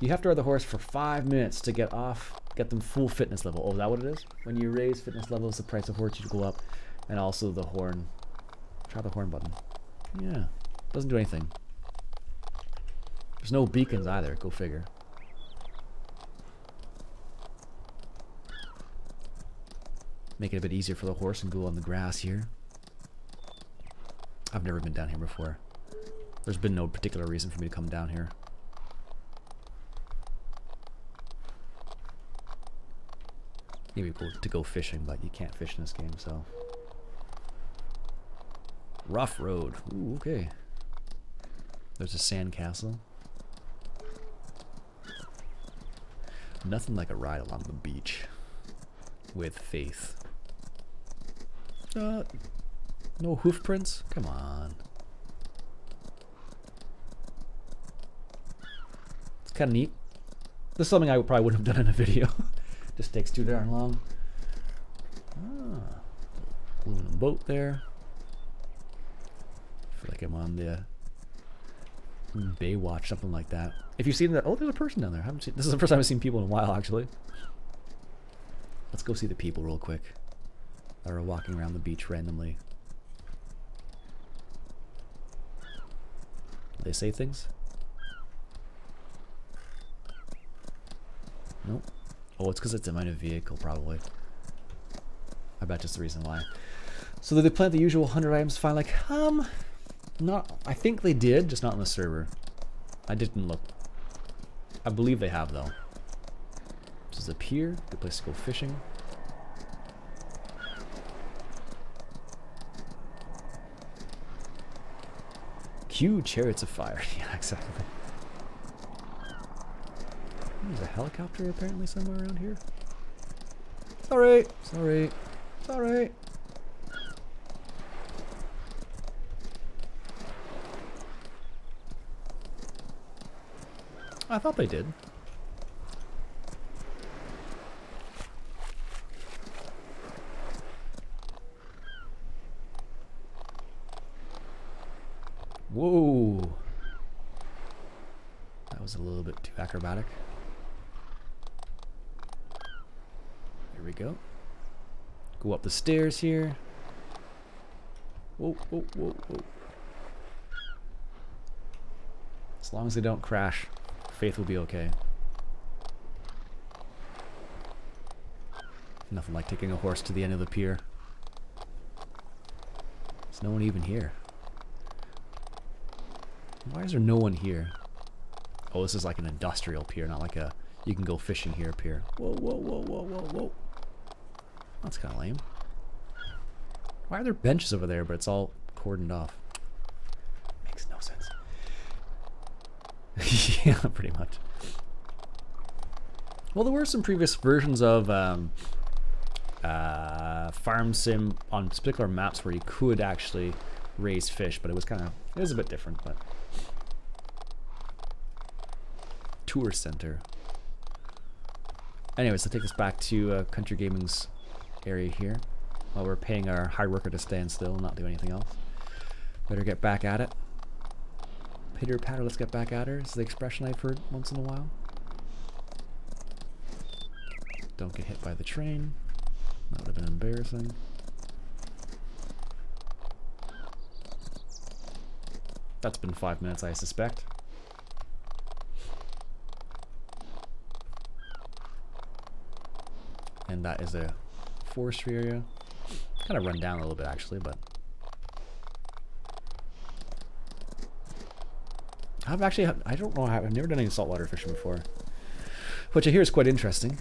You have to ride the horse for 5 minutes to get them full fitness level. Oh, is that what it is? When you raise fitness levels, the price of horse should go up. And also the horn. Try the horn button. Yeah. Doesn't do anything. There's no beacons either. Go figure. Make it a bit easier for the horse and go on the grass here. I've never been down here before. There's been no particular reason for me to come down here. Maybe cool to go fishing, but you can't fish in this game, so. Rough road. Ooh, okay. There's a sand castle. Nothing like a ride along the beach with faith. No hoof prints? Come on. It's kind of neat. This is something I probably wouldn't have done in a video. Just takes too darn long. Ah, aluminum boat there. I feel like I'm on the Baywatch, something like that. If you've seen that, oh, there's a person down there. I haven't seen. This is the first time I've seen people in a while, actually. Let's go see the people real quick that are walking around the beach randomly. Do they say things? Nope. Oh, it's because it's in my new vehicle, probably. I bet that's the reason why. So did they plant the usual 100 items file? Like, not. I think they did, just not on the server. I didn't look. I believe they have though. This is a pier. Good place to go fishing. Q Chariots of Fire. Yeah, exactly. There's a helicopter apparently somewhere around here. It's alright. It's alright. It's alright. I thought they did. Whoa. That was a little bit too acrobatic. Here we go. Go up the stairs here. Whoa, whoa, whoa, whoa. As long as they don't crash, Faith will be okay. Nothing like taking a horse to the end of the pier. There's no one even here. Why is there no one here? Oh, this is like an industrial pier, not like a you can go fishing here pier. Whoa, whoa, whoa, whoa, whoa, whoa. That's kind of lame. Why are there benches over there, but it's all cordoned off? Makes no sense. Yeah, pretty much. Well, there were some previous versions of Farm Sim on particular maps where you could actually raise fish, but it was a bit different. But tour center. Anyways, I'll take this back to Country Gaming's area here while we're paying our hard worker to stand still and not do anything else. Better get back at it. Pitter patter, let's get back at her. It's the expression I've heard once in a while. Don't get hit by the train. That would have been embarrassing. That's been 5 minutes, I suspect. And that is a forestry area. Kind of run down a little bit actually, but I don't know, I've never done any saltwater fishing before, which I hear is quite interesting.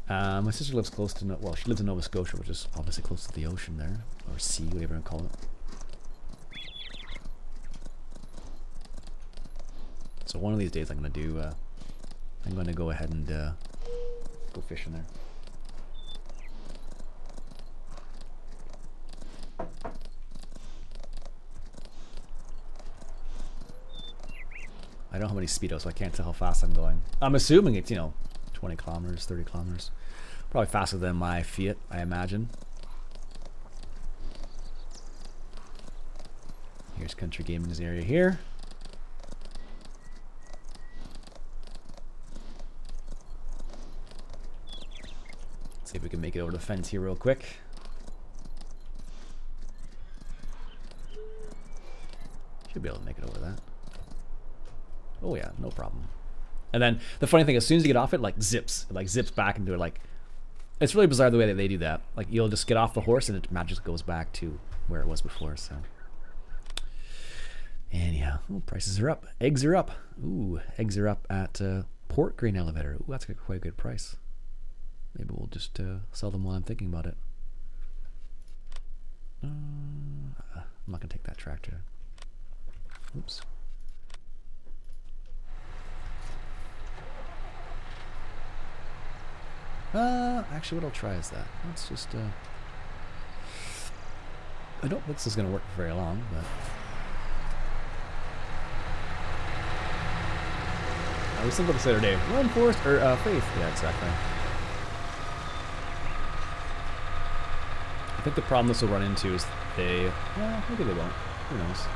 My sister lives close to, well, she lives in Nova Scotia, which is obviously close to the ocean there, or sea, whatever you call it. So one of these days I'm going to go ahead and go fishing there. I don't have any speedo, so I can't tell how fast I'm going. I'm assuming it's, 20 kilometers, 30 kilometers. Probably faster than my Fiat, I imagine. Here's Country Gaming's area here. Let's see if we can make it over the fence here real quick. Should be able to make it over that. Oh yeah, no problem. And then the funny thing, as soon as you get off it, it zips back into it. It's really bizarre the way that they do that. Like, you'll just get off the horse and it magically goes back to where it was before. So, anyhow, prices are up. Eggs are up. Ooh, eggs are up at Port Grain Elevator. Ooh, that's quite a good price. Maybe we'll just sell them while I'm thinking about it. I'm not gonna take that tractor. Oops. Actually, what I'll try is that. Let's just, I don't think this is going to work for very long, but I was thinking about this the other day. Run, Forest, or Faith. Yeah, exactly. I think the problem this will run into is maybe they won't. Who knows?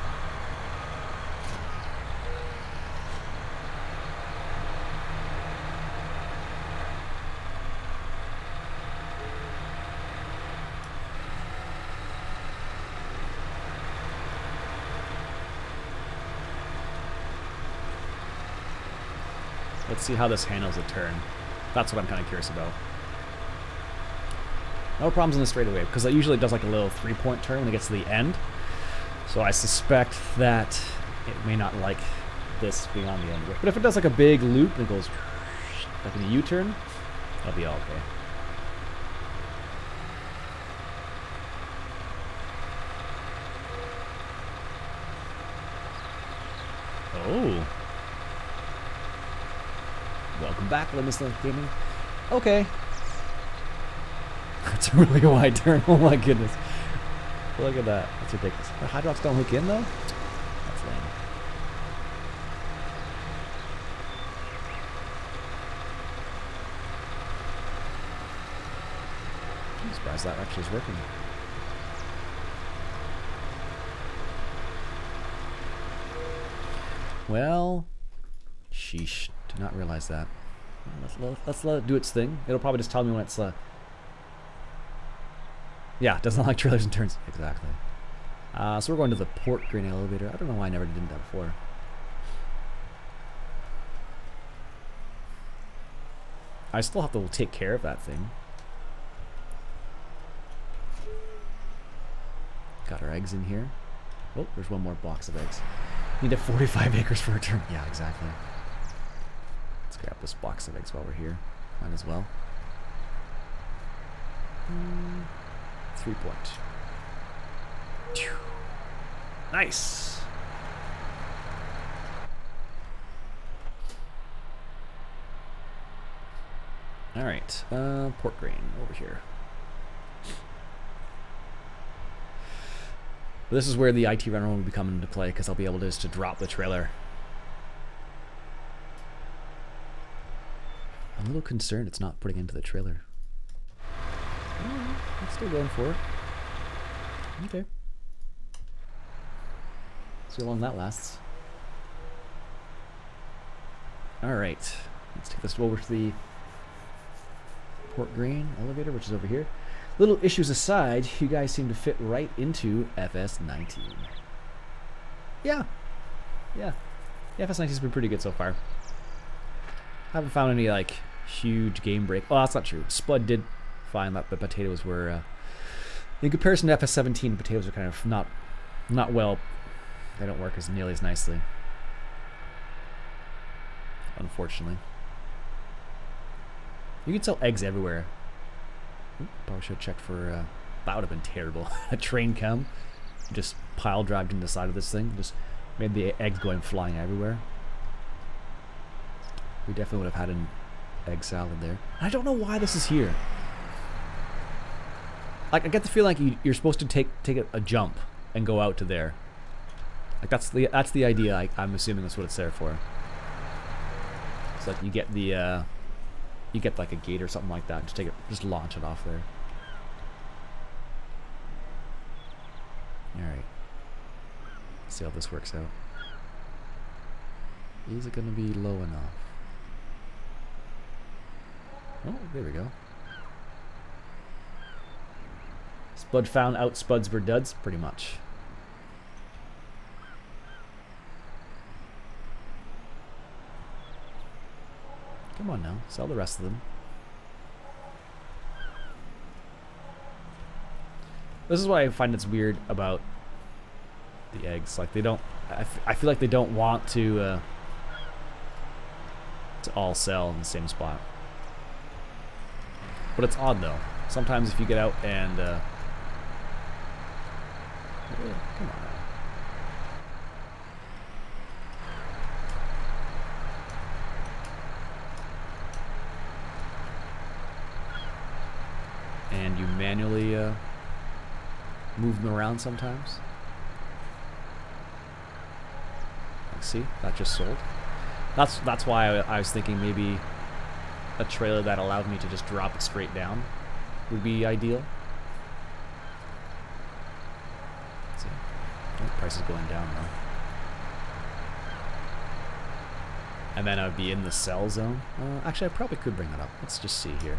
Let's see how this handles a turn. That's what I'm kind of curious about. No problems in the straightaway, because it usually does like a little 3-point turn when it gets to the end. So I suspect that it may not like this being on the end of it. But if it does like a big loop and it goes like in a U-turn, that'll be all okay. Oh. Welcome back, Limitless Gaming. Okay. That's a really wide turn. Oh my goodness. Look at that. That's ridiculous. The hydraulics don't hook in though? That's lame. I'm surprised that actually is working. Well, sheesh. Did not realize that. Let's let it do its thing. It'll probably just tell me when it's yeah, doesn't like trailers and turns. Exactly. So we're going to the port grain elevator. I don't know why I never did that before. I still have to take care of that thing. Got our eggs in here. Oh, there's one more box of eggs. Need to have 45 acres for a turn. Yeah, exactly. Let's grab this box of eggs while we're here. Might as well. 3-point. Nice. All right, port grain over here. This is where the IT runner will be coming into play, because I'll be able to just to drop the trailer. I'm a little concerned it's not putting into the trailer. I'm still going for it. Okay. See how long that lasts. Alright. Let's take this over to the port grain elevator, which is over here. Little issues aside, you guys seem to fit right into FS19. Yeah. Yeah. The FS19's been pretty good so far. Haven't found any, like, huge game break. Oh, that's not true. Spud did find that the potatoes were, in comparison to FS17, the potatoes are kind of not well. They don't work as nearly as nicely. Unfortunately. You can sell eggs everywhere. Ooh, probably should have checked for, that would have been terrible. A train come, just pile drived into the side of this thing, just made the eggs going flying everywhere. We definitely would have had an egg salad there. I don't know why this is here. Like, I get the feeling like you're supposed to take a jump and go out to there. Like that's the idea. I'm assuming that's what it's there for. It's like you get the you get like a gate or something like that. Just launch it off there. All right. See how this works out. Is it going to be low enough? Oh, there we go. Spud found out spuds were duds, pretty much. Come on now, sell the rest of them. This is why I find it's weird about the eggs. Like they don't, I feel like they don't want to all sell in the same spot. But it's odd though. Sometimes if you get out and come on. And you manually move them around sometimes. Like, see, that just sold. That's why I was thinking maybe a trailer that allowed me to just drop it straight down would be ideal. Let's see. Oh, price is going down now. And then I would be in the sell zone. Actually, I probably could bring that up. Let's just see here.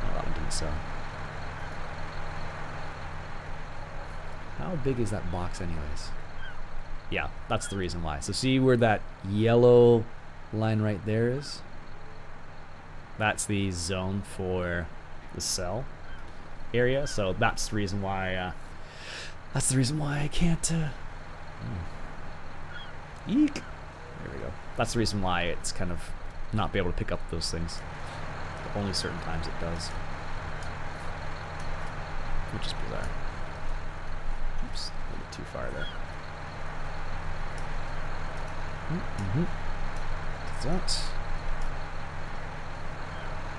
Oh, that one didn't sell. How big is that box anyways? Yeah, that's the reason why. So see where that yellow line right there is? That's the zone for cell area, so that's the reason why. That's the reason why I can't. Eek. There we go. That's the reason why it's kind of not be able to pick up those things. But only certain times it does, which is bizarre. Oops, a little bit too far there. That.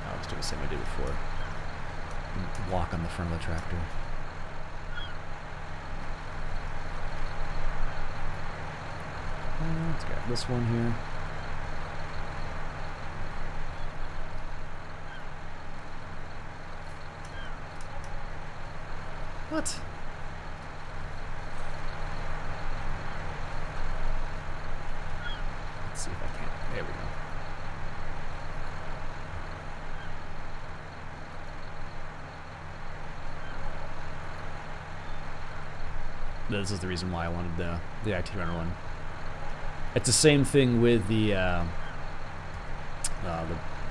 I'll just do the same I did before. Walk on the front of the tractor. Let's get this one here. What? Let's see if I can. There we go. This is the reason why I wanted the IT runner one. It's the same thing with the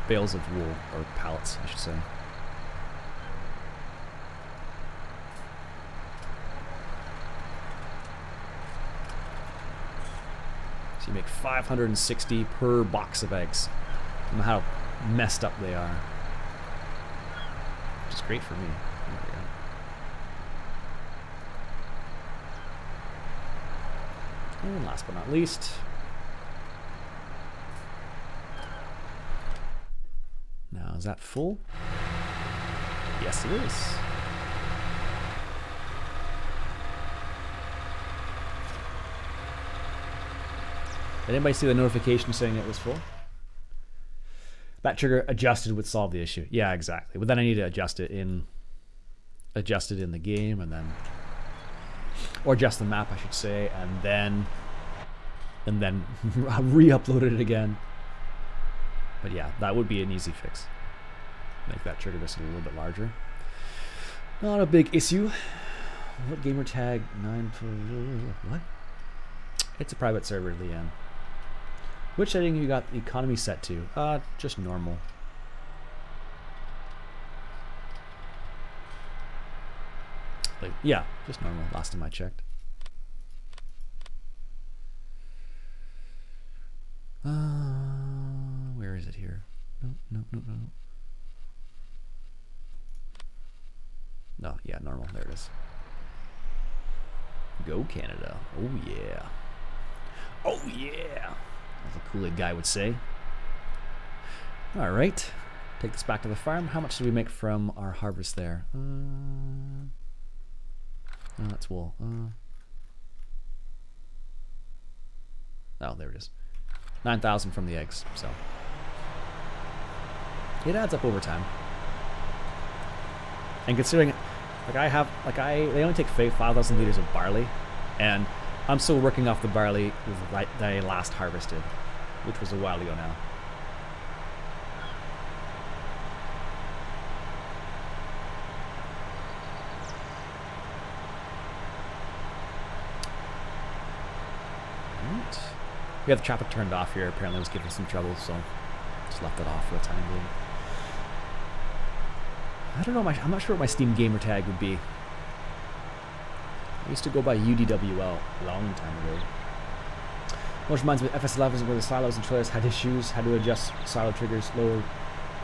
bales of wool, or pallets, I should say. So you make 560 per box of eggs. I don't know how messed up they are, which is great for me. There we go. And last but not least, now is that full? Yes, it is. Did anybody see the notification saying it was full? That trigger adjusted would solve the issue. Yeah, exactly. But then I need to adjust it in the game, and then, or adjust the map, I should say, and then re-upload it again. But yeah, that would be an easy fix. Make that trigger just a little bit larger. Not a big issue. What gamer tag 9 for what? It's a private server, Leanne. Which setting you got the economy set to? Just normal. Like, yeah, just normal. Last time I checked. Where is it here? No. No, yeah, normal. There it is. Go Canada. Oh yeah. Oh yeah. As a Kool-Aid guy would say. All right. Take this back to the farm. How much did we make from our harvest there? Oh, that's wool. Oh, there it is. 9,000 from the eggs. So it adds up over time. And considering, they only take 5,000 liters of barley, and I'm still working off the barley that I last harvested, which was a while ago now. Right. We have the traffic turned off here. Apparently it was giving some trouble, so just left it off for the time being. I don't know, I'm not sure what my Steam gamer tag would be. I used to go by UDWL a long time ago. Which reminds me of FS11s where the silos and trailers had issues, had to adjust silo triggers lower,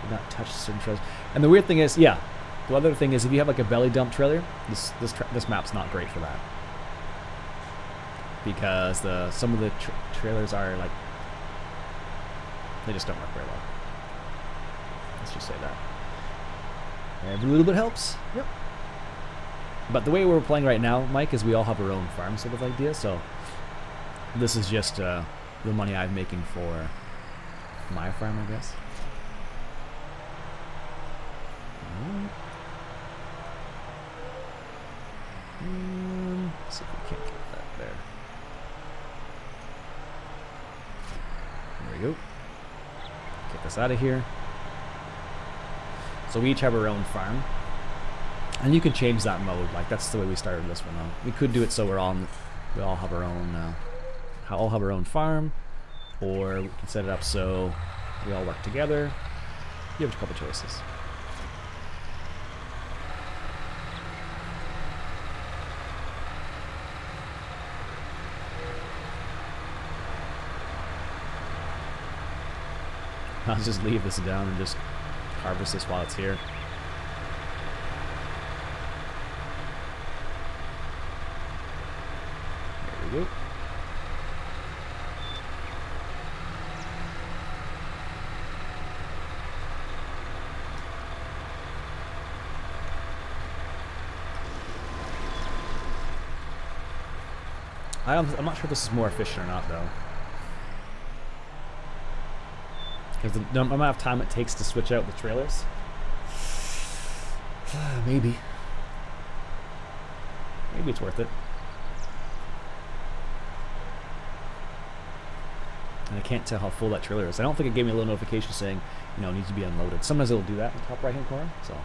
did not touch certain trailers. And the weird thing is, yeah, the other thing is if you have like a belly dump trailer, this map's not great for that. Because some of the trailers are like, they just don't work very well. Let's just say that. Every little bit helps. Yep. But the way we're playing right now, Mike, is we all have our own farm sort of idea. So this is just the money I'm making for my farm, I guess. Let's see if we can't get that there. There we go. Get this out of here. So we each have our own farm, and you can change that mode. Like that's the way we started this one out. We could do it so we all have our own farm, or we can set it up so we all work together. You have a couple choices. I'll just leave this down and just harvest this while it's here. There we go. I'm not sure if this is more efficient or not, though. Because the amount of time it takes to switch out the trailers. Maybe. Maybe it's worth it. And I can't tell how full that trailer is. I don't think it gave me a little notification saying, you know, it needs to be unloaded. Sometimes it'll do that in the top right-hand corner, so.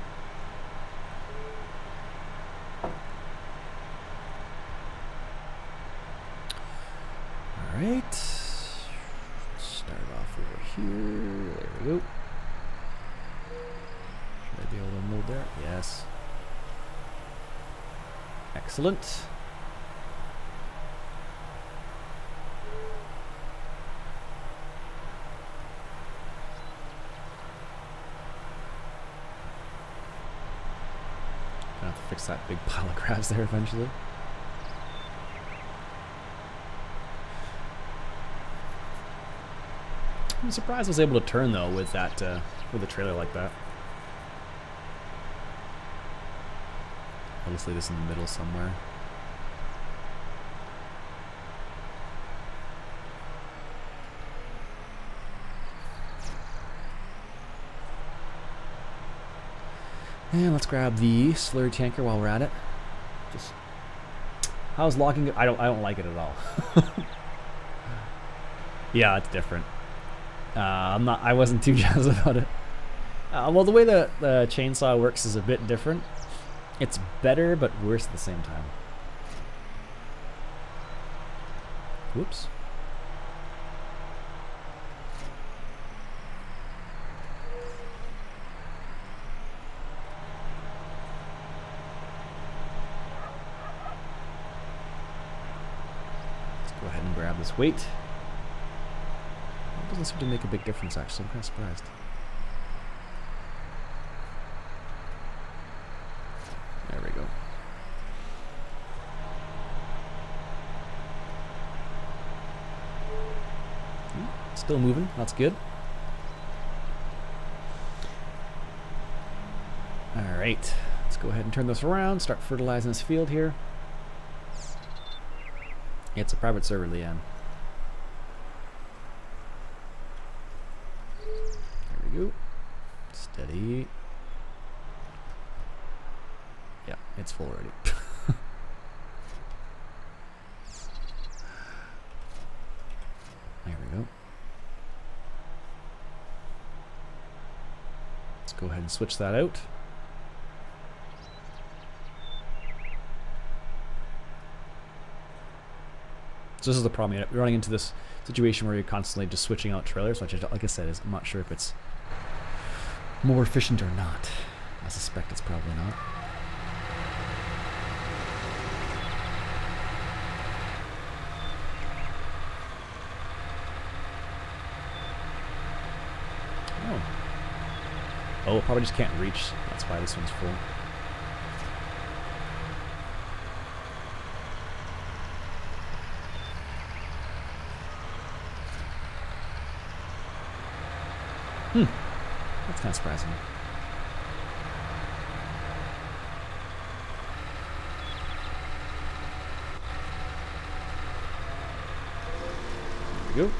Alright. Start off over here. There we go. Should I be able to unload there? Yes. Excellent. Gonna have to fix that big pile of grass there eventually. I'm surprised I was able to turn though with that with a trailer like that. I'll just leave this in the middle somewhere. And let's grab the slurry tanker while we're at it. Just how's logging it? I don't like it at all. Yeah, it's different. I wasn't too jazzed about it. Well, the way the chainsaw works is a bit different. It's better, but worse at the same time. Whoops. Let's go ahead and grab this weight. It doesn't seem to make a big difference, actually. I'm kind of surprised. There we go. Still moving. That's good. Alright. Let's go ahead and turn this around. Start fertilizing this field here. It's a private server, Leanne. Go. Steady. Yeah, it's full already. There we go. Let's go ahead and switch that out. So this is the problem. You're running into this situation where you're constantly just switching out trailers, which, like I said, I'm not sure if it's more efficient or not. I suspect it's probably not. Oh, it probably just can't reach. That's why this one's full. That's kind of surprising. There we go.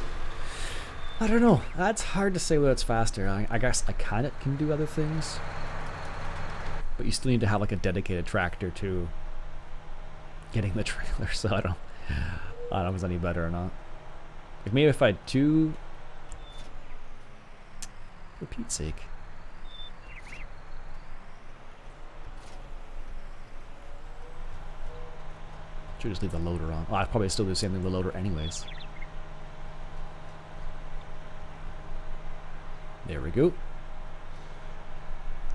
I don't know. That's hard to say whether it's faster. I guess I kind of can do other things, but you still need to have like a dedicated tractor to getting the trailer. So I don't know if it's any better or not. Like maybe if I had two. For Pete's sake. Should just leave the loader on. Well, I'd probably still do the same thing with the loader anyways. There we go.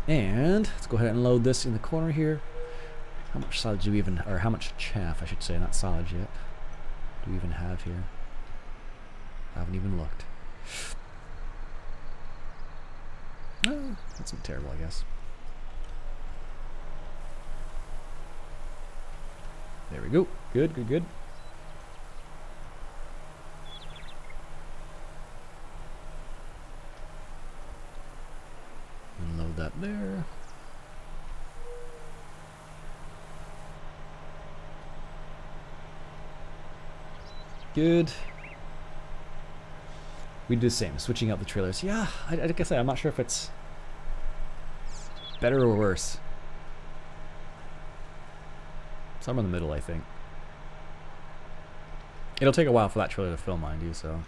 And let's go ahead and load this in the corner here. How much silage do we even, or how much chaff I should say, not silage yet, do we even have here? I haven't even looked. Oh, that's not terrible, I guess. There we go. Good, good, good. Unload that there. Good. We do the same, switching out the trailers. Yeah, like I said, I'm not sure if it's better or worse. Somewhere in the middle, I think. It'll take a while for that trailer to fill, mind you, so.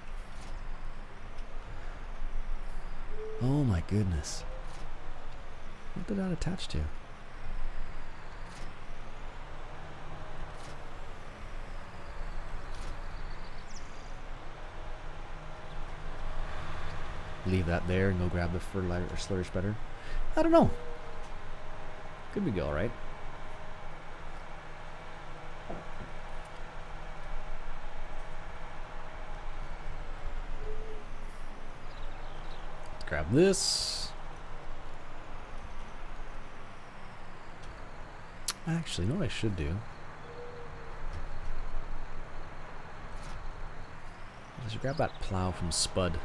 Oh my goodness. What did that attach to? Leave that there and go grab the fertilizer or slurry spreader. I don't know. Could be alright. Let's grab this. Actually, you know what I should do? I should grab that plow from Spud.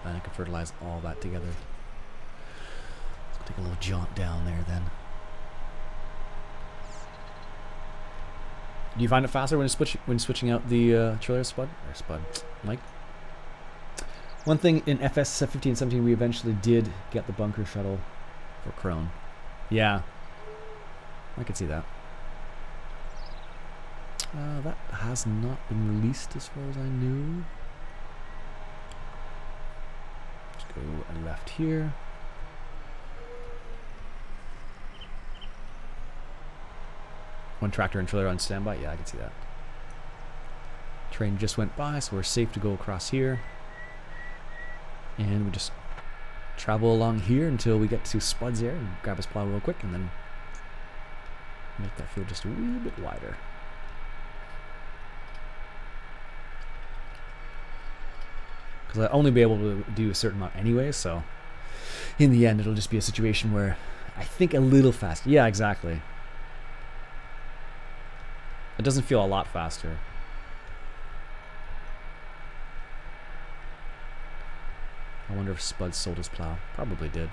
And I can fertilize all that together. Let's take a little jaunt down there then. Do you find it faster when switching out the trailer, Spud? Or Spud, Mike? One thing in FS 15 and 17, we eventually did get the bunker shuttle for Crone. Yeah, I could see that. That has not been released as far as I know. Go left here. One tractor and trailer on standby. Yeah, I can see that. Train just went by, so we're safe to go across here. And we just travel along here until we get to Spud's area and grab his plow real quick and then make that field just a wee bit wider. Because I'll only be able to do a certain amount anyway, so in the end it'll just be a situation where I think a little faster. Yeah, exactly. It doesn't feel a lot faster. I wonder if Spud sold his plow. Probably did.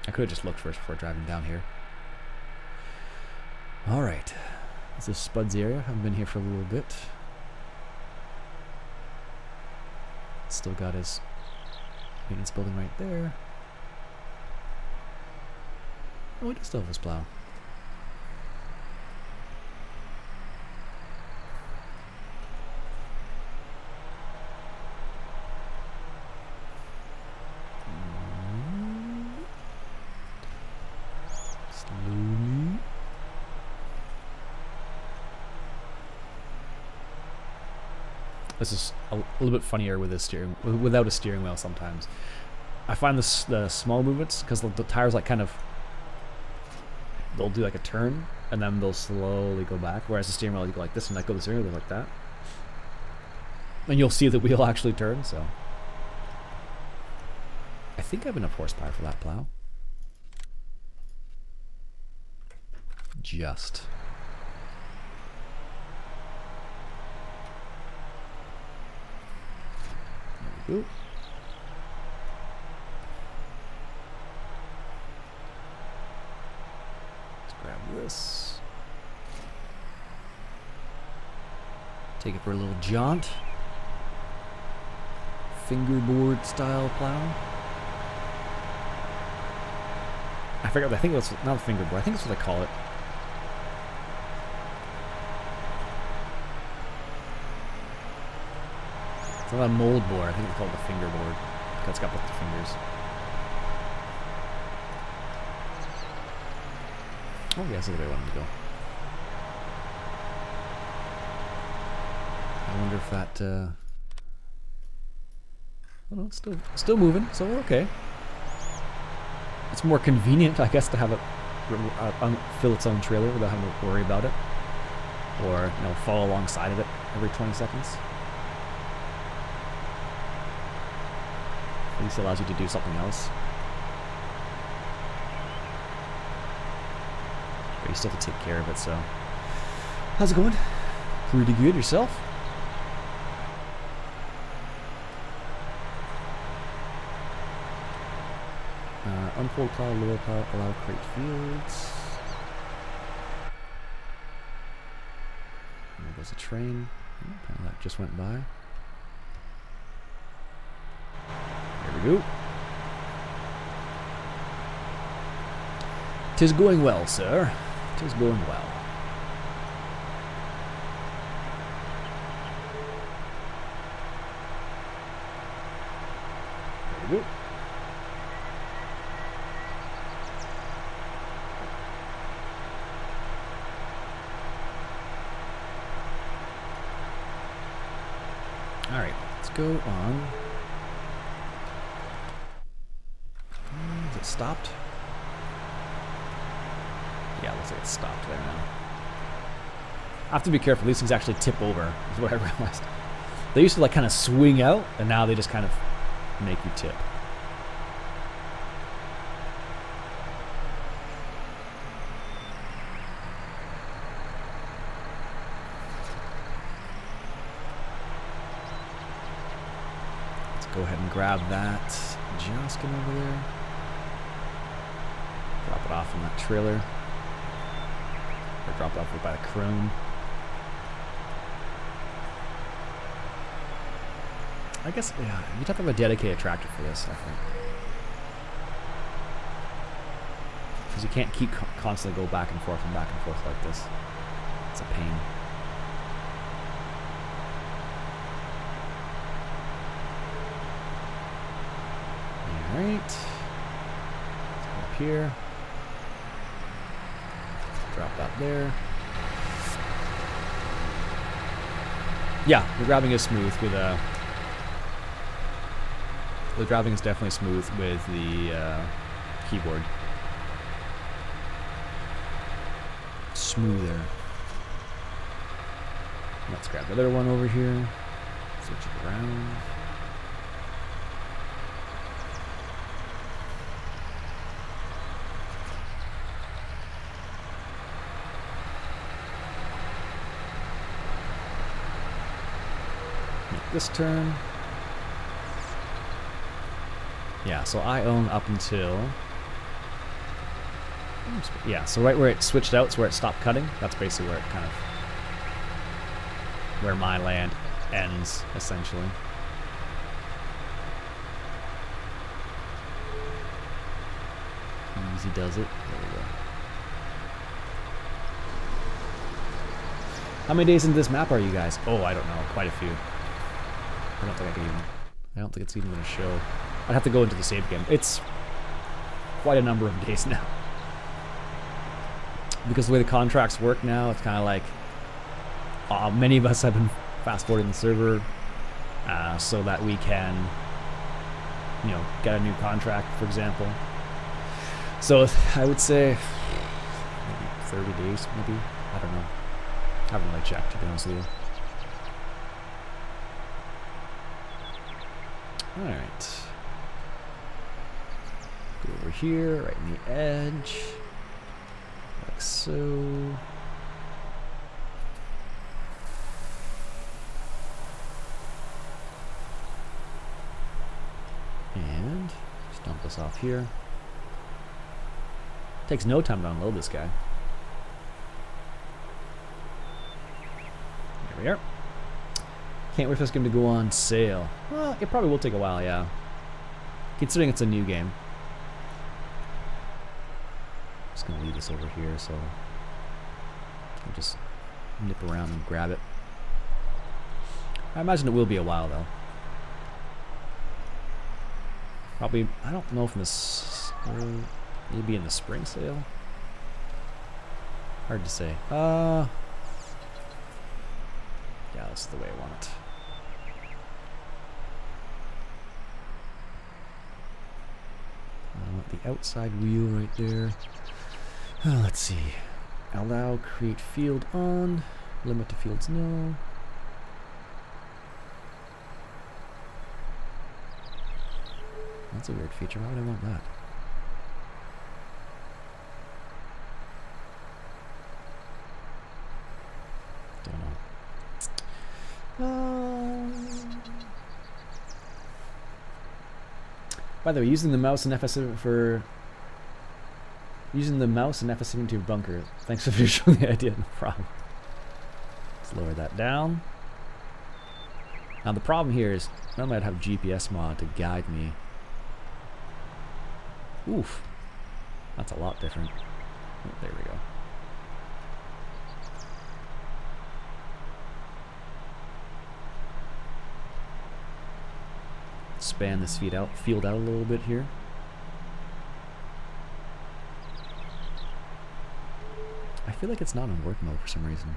I could have just looked first before driving down here. Alright. This is Spud's area. I've been here for a little bit. Still got his maintenance building right there. Oh, he does still have his plow. Slowly. This is a little bit funnier with without a steering wheel sometimes. I find the small movements, because the tires like kind of, they'll do like a turn and then they'll slowly go back, whereas the steering wheel you go like this and like go the steering wheel like that. And you'll see the wheel actually turn, so. I think I have enough horsepower for that plow. Just. There we go. Let's grab this. Take it for a little jaunt. Fingerboard style plow. I forgot, I think it was not a fingerboard, I think that's what they call it. It's not a mold board, I think it's called the fingerboard. It's got both the fingers. Oh yeah, that's the way I wanted to go. I wonder if that, oh no, it's still moving, so we're okay. It's more convenient, I guess, to have it fill its own trailer without having to worry about it, or follow alongside of it every 20 seconds. least allows you to do something else. But you still have to take care of it, so. How's it going? Pretty good. Yourself? Unfold plow, lower plow, allow create fields. There goes a train. Apparently that just went by. There we go. "'Tis going well, sir. 'Tis going well." There we go. Alright, let's go on. Is it stopped? Yeah, looks like it's stopped there now. I have to be careful, these things actually tip over, is what I realized. They used to like kind of swing out, and now they just kind of make you tip. Go ahead and grab that Joskin over there. Drop it off in that trailer. Or drop it off by the chrome. I guess, yeah, you'd have to have a dedicated tractor for this, I think. Because you can't keep constantly go back and forth like this. It's a pain. Alright, let's go up here, drop that there. Yeah, the grabbing is smooth with the grabbing is definitely smooth with the keyboard. Smoother. Let's grab the other one over here, switch it around. This turn. Yeah, so I own up until... Yeah, so right where it switched out, so where it stopped cutting, that's basically where it kind of... where my land ends, essentially. Easy does it. There we go. How many days into this map are you guys? Oh, I don't know. Quite a few. I don't think I can even... I don't think it's even going to show. I'd have to go into the save game. It's quite a number of days now. Because the way the contracts work now, it's kind of like... many of us have been fast-forwarding the server so that we can, you know, get a new contract, for example. So I would say maybe 30 days, maybe. I don't know. I haven't really checked, to be honest with you. Alright. Go over here, right in the edge. Like so. And just dump this off here. Takes no time to unload this guy. There we are. Can't wait for this game to go on sale. Well, it probably will take a while, yeah. Considering it's a new game. Just gonna leave this over here, so I'll just nip around and grab it. I imagine it will be a while, though. Probably, I don't know if in this, maybe in the spring sale. Hard to say. Yeah, this is the way I want it. I want the outside wheel right there. Let's see. Allow create field on. Limit to fields no. That's a weird feature. Why would I want that? Don't know. By the way, using the mouse and FS72 bunker. Thanks for showing the idea. No problem. Let's lower that down. Now the problem here is normally I'd have GPS mod to guide me. Oof. That's a lot different. Oh, there we go. Span this field out a little bit here. I feel like it's not in work mode for some reason.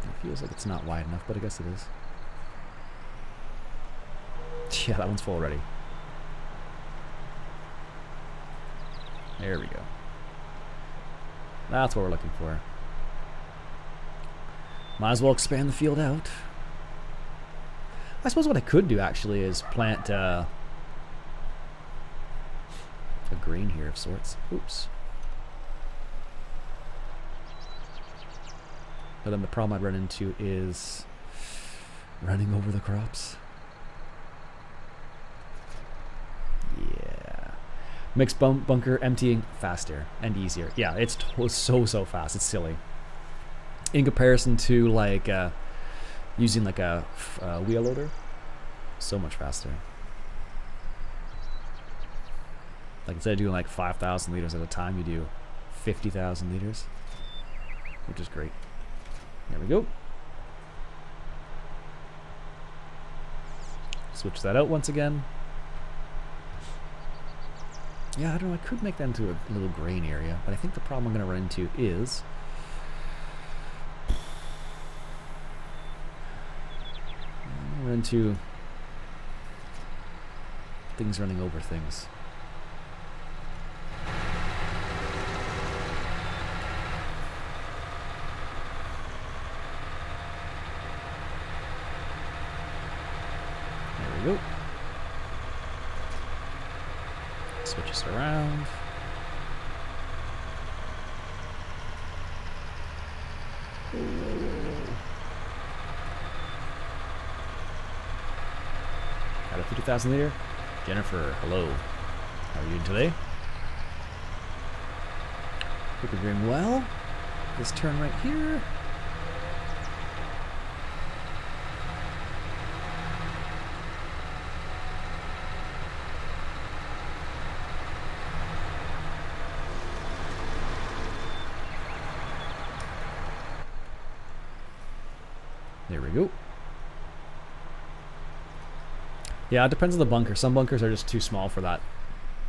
It feels like it's not wide enough, but I guess it is. Yeah, that one's full already. There we go. That's what we're looking for. Might as well expand the field out. I suppose what I could do actually is plant a green here of sorts. Oops. But then the problem I'd run into is running over the crops. Yeah. Mixed bunker emptying faster and easier. Yeah, it's so fast. It's silly. In comparison to like using like a wheel loader, so much faster. Like instead of doing like 5,000 liters at a time, you do 50,000 liters, which is great. There we go. Switch that out once again. Yeah, I don't know, I could make that into a little grain area, but I think the problem I'm going to run into is run into things running over things. There we go. Switch this around. Got a 50,000 liter. Jennifer, hello. How are you doing today? Hope you're doing well. This turn right here. There we go. Yeah, it depends on the bunker. Some bunkers are just too small for that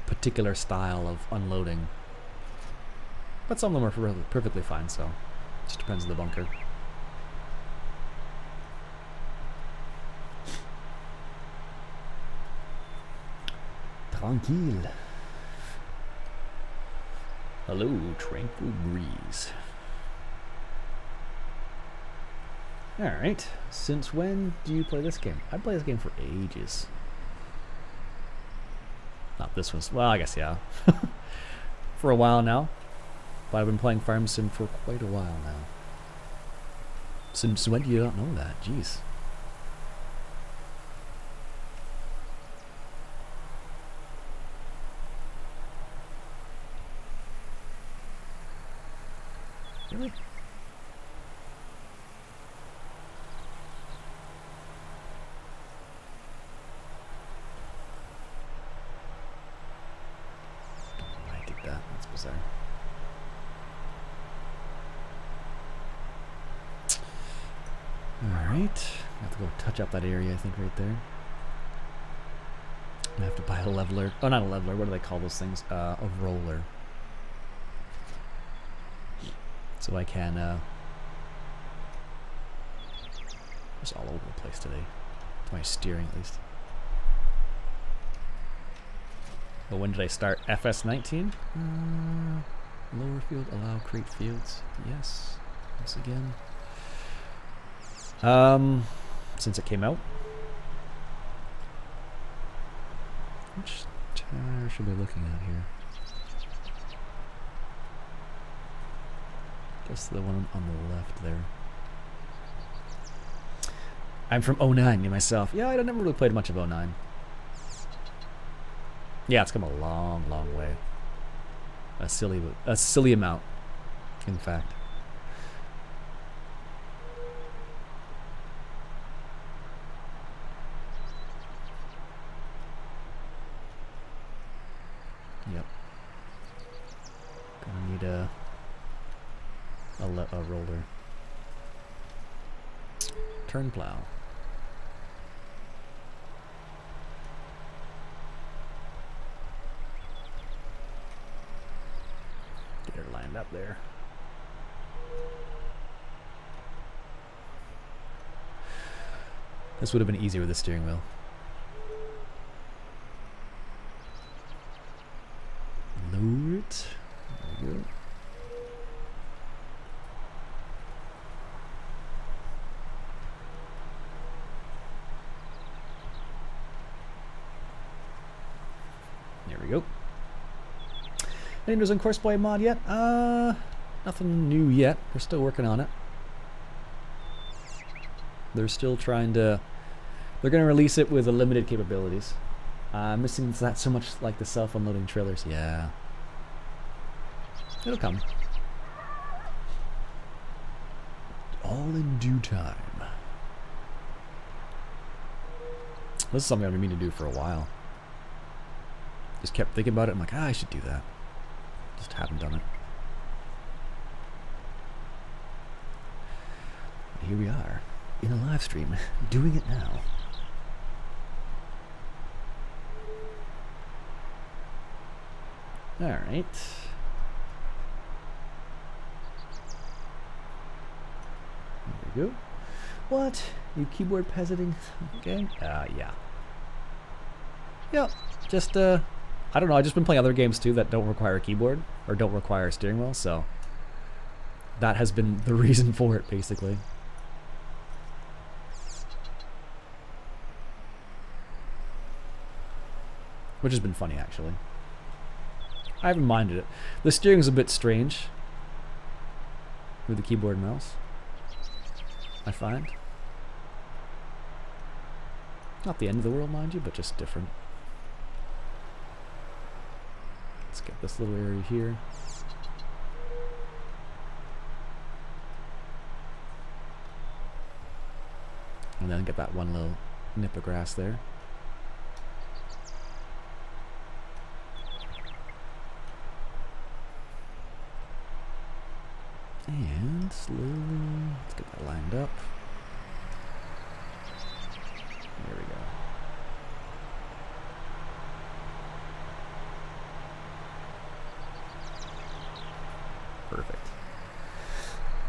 particular style of unloading. But some of them are perfectly fine, so it just depends on the bunker. Tranquille. Hello, tranquil breeze. Alright, since when do you play this game? I play this game for ages. Not this one, well I guess yeah. For a while now. But I've been playing Farm Sim for quite a while now. Since when do you not know that? Jeez. Really? That's bizarre. Alright. I have to go touch up that area, I think, right there. I have to buy a leveler. Oh, not a leveler. What do they call those things? A roller. So I can, just all over the place today. To my steering, at least. But when did I start? FS19? Lower field, allow create fields. Yes. Once again. Since it came out. Which tire should we be looking at here? Guess the one on the left there. I'm from 09 myself. Yeah, I never really played much of 09. Yeah, it's come a long, long way. A silly amount, in fact. Yep. Gonna need a roller. Turn plow. Get her lined up there. This would have been easier with the steering wheel. Lower it. There we go. There we go. Any news on Courseplay mod yet? Nothing new yet. We're still working on it. They're still trying to... They're going to release it with limited capabilities. Missing that so much like the self-unloading trailers. Yeah. It'll come. All in due time. This is something I've been meaning to do for a while. Just kept thinking about it. I'm like, I should do that. Just haven't done it. Here we are, in a live stream, doing it now. Alright. There we go. What? You keyboard peasing again? Yeah. Yep. Just, I don't know, I've just been playing other games too that don't require a keyboard, or don't require a steering wheel, so that has been the reason for it, basically. Which has been funny, actually. I haven't minded it. The steering's a bit strange with the keyboard and mouse, I find. Not the end of the world, mind you, but just different. Let's get this little area here. And then get that one little nip of grass there. And slowly, let's get that lined up. There we go. Perfect.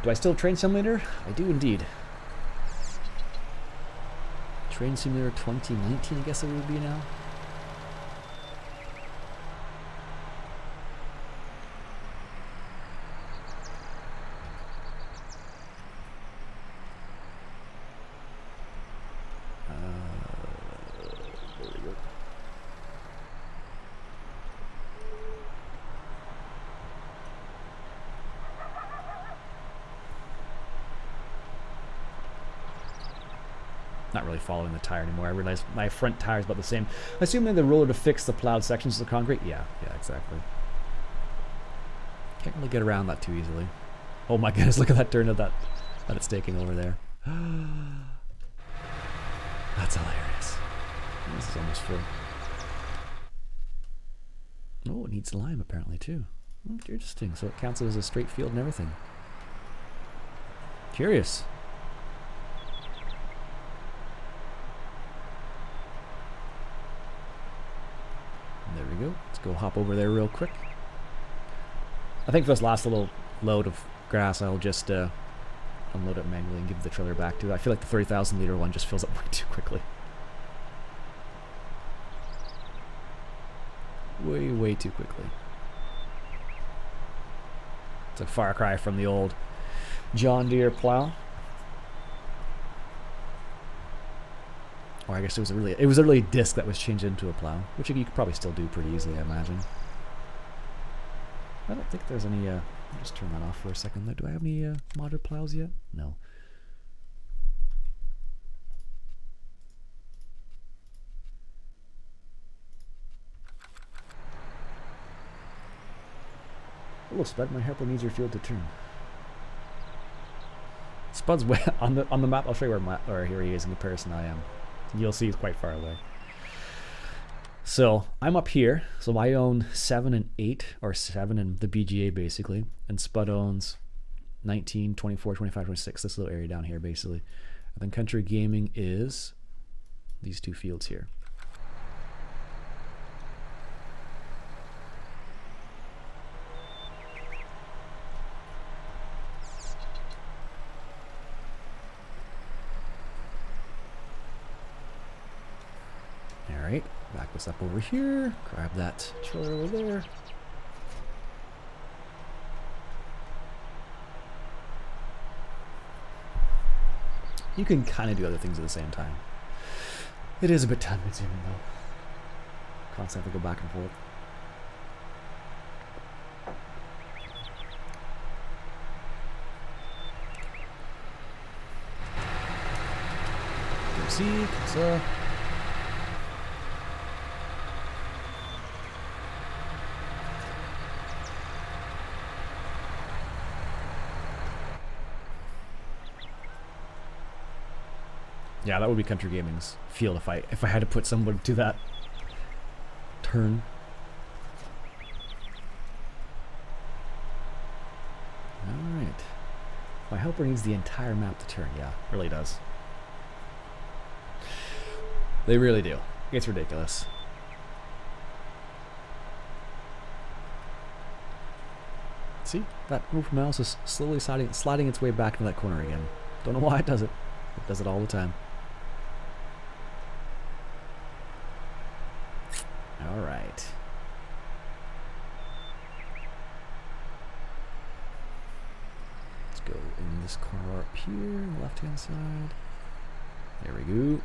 Do I still have Train Simulator? I do indeed. Train Simulator 2019, I guess it would be now. There we go. Not really following the tire anymore. I realize my front tire is about the same. I assume they have the roller to fix the plowed sections of the concrete. Yeah, exactly. Can't really get around that too easily. Oh my goodness, look at that turn of that it's taking over there. That's hilarious. This is almost full. Oh, it needs lime apparently too. Interesting. So it counts as a straight field and everything. Curious. There we go. Let's go hop over there real quick. I think for this last little load of grass, I'll just unload it manually and give the trailer back to it. I feel like the 30,000 liter one just fills up way too quickly. Way too quickly. It's a far cry from the old John Deere plow. Or I guess it was a really disc that was changed into a plow, which you could probably still do pretty easily, I imagine. I don't think there's any, I'll just turn that off for a second. Do I have any modded plows yet? No. Hello, Spud. My helper needs your field to turn. Spud's way on the map. I'll show you where here he is in comparison I am. You'll see he's quite far away. So I'm up here. So I own 7 and 8, or 7 and the BGA basically, and Spud owns 19, 24, 25, 26. This little area down here basically. And then Country Gaming is these 2 fields here. Alright, back this up over here, grab that trailer over there. You can kind of do other things at the same time. It is a bit time consuming though. Constantly go back and forth. See, yeah, that would be Country Gaming's field if I had to put someone to that turn. Alright. My helper needs the entire map to turn. Yeah, really does. They really do. It's ridiculous. See? That move mouse is slowly sliding its way back into that corner again. Don't know why it does it. It does it all the time. Alright. Let's go in this corner up here, on the left hand side. There we go.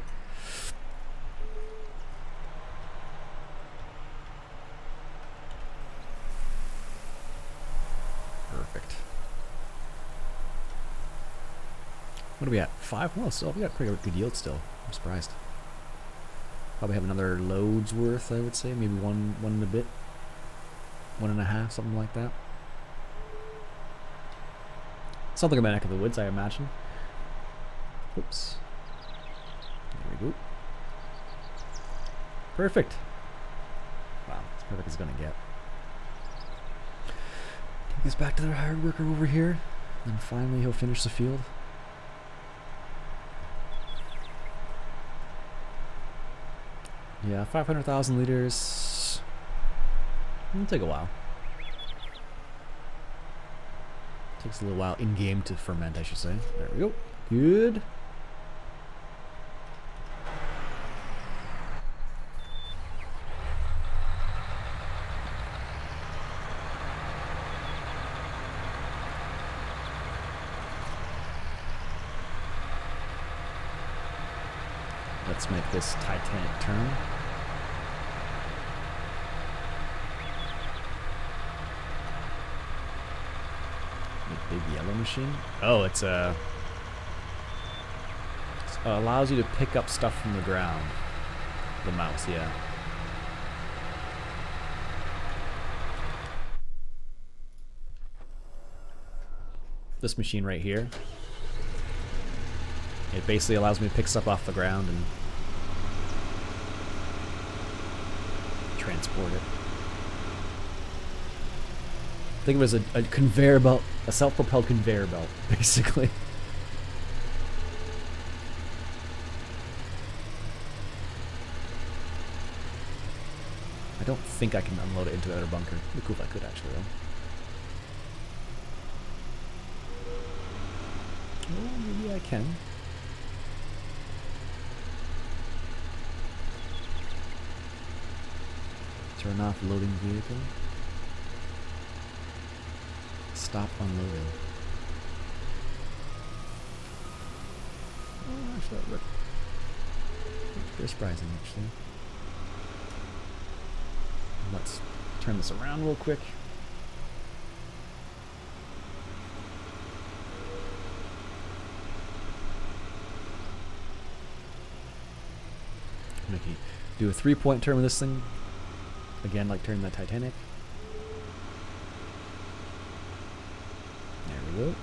Perfect. What are we at? 5? Well, still, we got pretty good yield still. I'm surprised. Probably have another load's worth, I would say. Maybe one and a bit. 1.5, something like that. Something in my neck of the woods, I imagine. Oops. There we go. Perfect. Wow, as perfect as it's gonna get. Take this back to the hired worker over here. And finally he'll finish the field. Yeah, 500,000 liters. It'll take a while. Takes a little while in game to ferment, I should say. There we go. Good. Let's make this Titanic turn. The big yellow machine. Oh, it's allows you to pick up stuff from the ground. The mouse, yeah. This machine right here. It basically allows me to pick stuff off the ground and transport it. Think of it as a conveyor belt, a self-propelled conveyor belt, basically. I don't think I can unload it into the other bunker. It'd be cool if I could, actually, though. Well, maybe I can. Turn off loading vehicle. Stop unloading. Oh, actually that worked. Very surprising, actually. Let's turn this around real quick. Okay. Do a 3-point turn with this thing. Again, like turning the Titanic. There we go.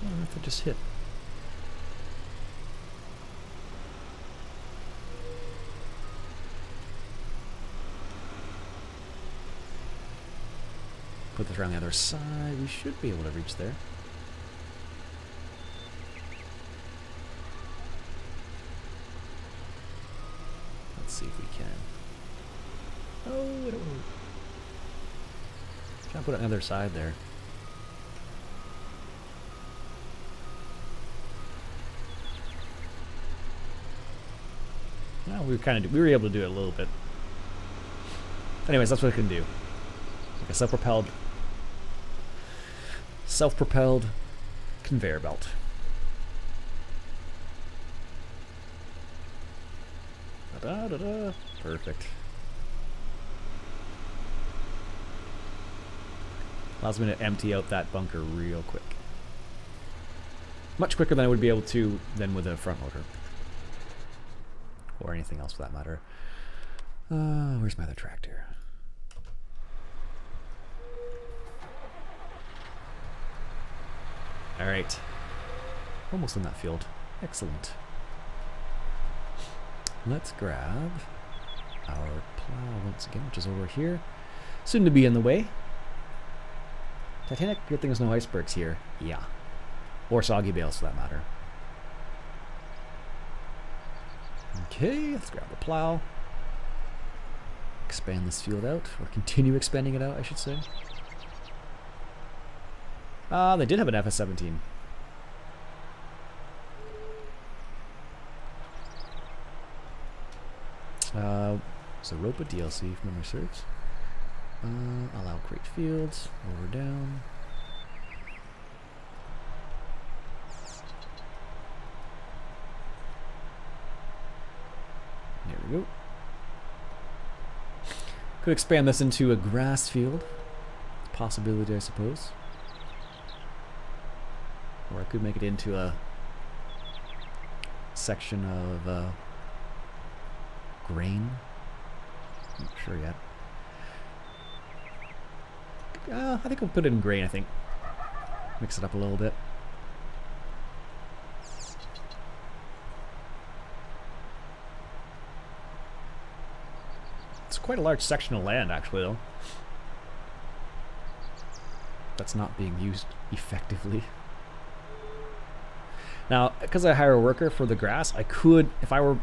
I don't know if it just hit. Put this around the other side. We should be able to reach there. Let's see if we can. Oh, I don't know. Try to put it on the other side there. Well, we were able to do it a little bit. Anyways, that's what it can do. Like a self-propelled conveyor belt. Da-da-da-da. Perfect. Allows me to empty out that bunker real quick. Much quicker than I would be able to than with a front loader. Or anything else for that matter. Where's my other tractor? Alright. Almost in that field. Excellent. Let's grab our plow once again, which is over here. Soon to be in the way. Titanic, good thing there's no icebergs here. Yeah. Or soggy bales for that matter. Okay, let's grab the plow. Expand this field out, or continue expanding it out, I should say. They did have an FS17. So Ropa DLC, if memory serves. Allow crate fields, lower down. There we go. Could expand this into a grass field. Possibility, I suppose. Or I could make it into a section of grain. Not sure yet. I think I'll put it in grain, I think. Mix it up a little bit. It's quite a large section of land, actually, though. That's not being used effectively. Now, because I hire a worker for the grass, I could, if I were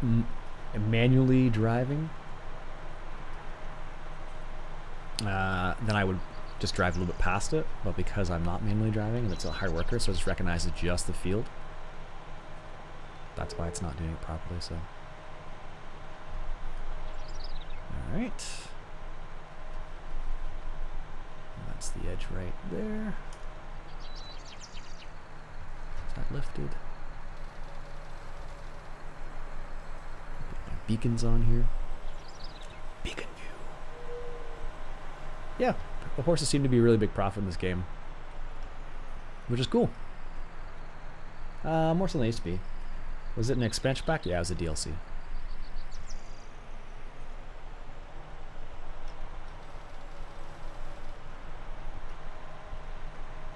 manually driving, then I would just drive a little bit past it. But because I'm not manually driving and it's a hire worker, so it just recognizes just the field. That's why it's not doing it properly. So, all right, that's the edge right there. Is that lifted? Beacons on here. Beacon view. Yeah, the horses seem to be a really big profit in this game, which is cool. More so than they used to be. Was it an expansion pack? Yeah, it was a DLC.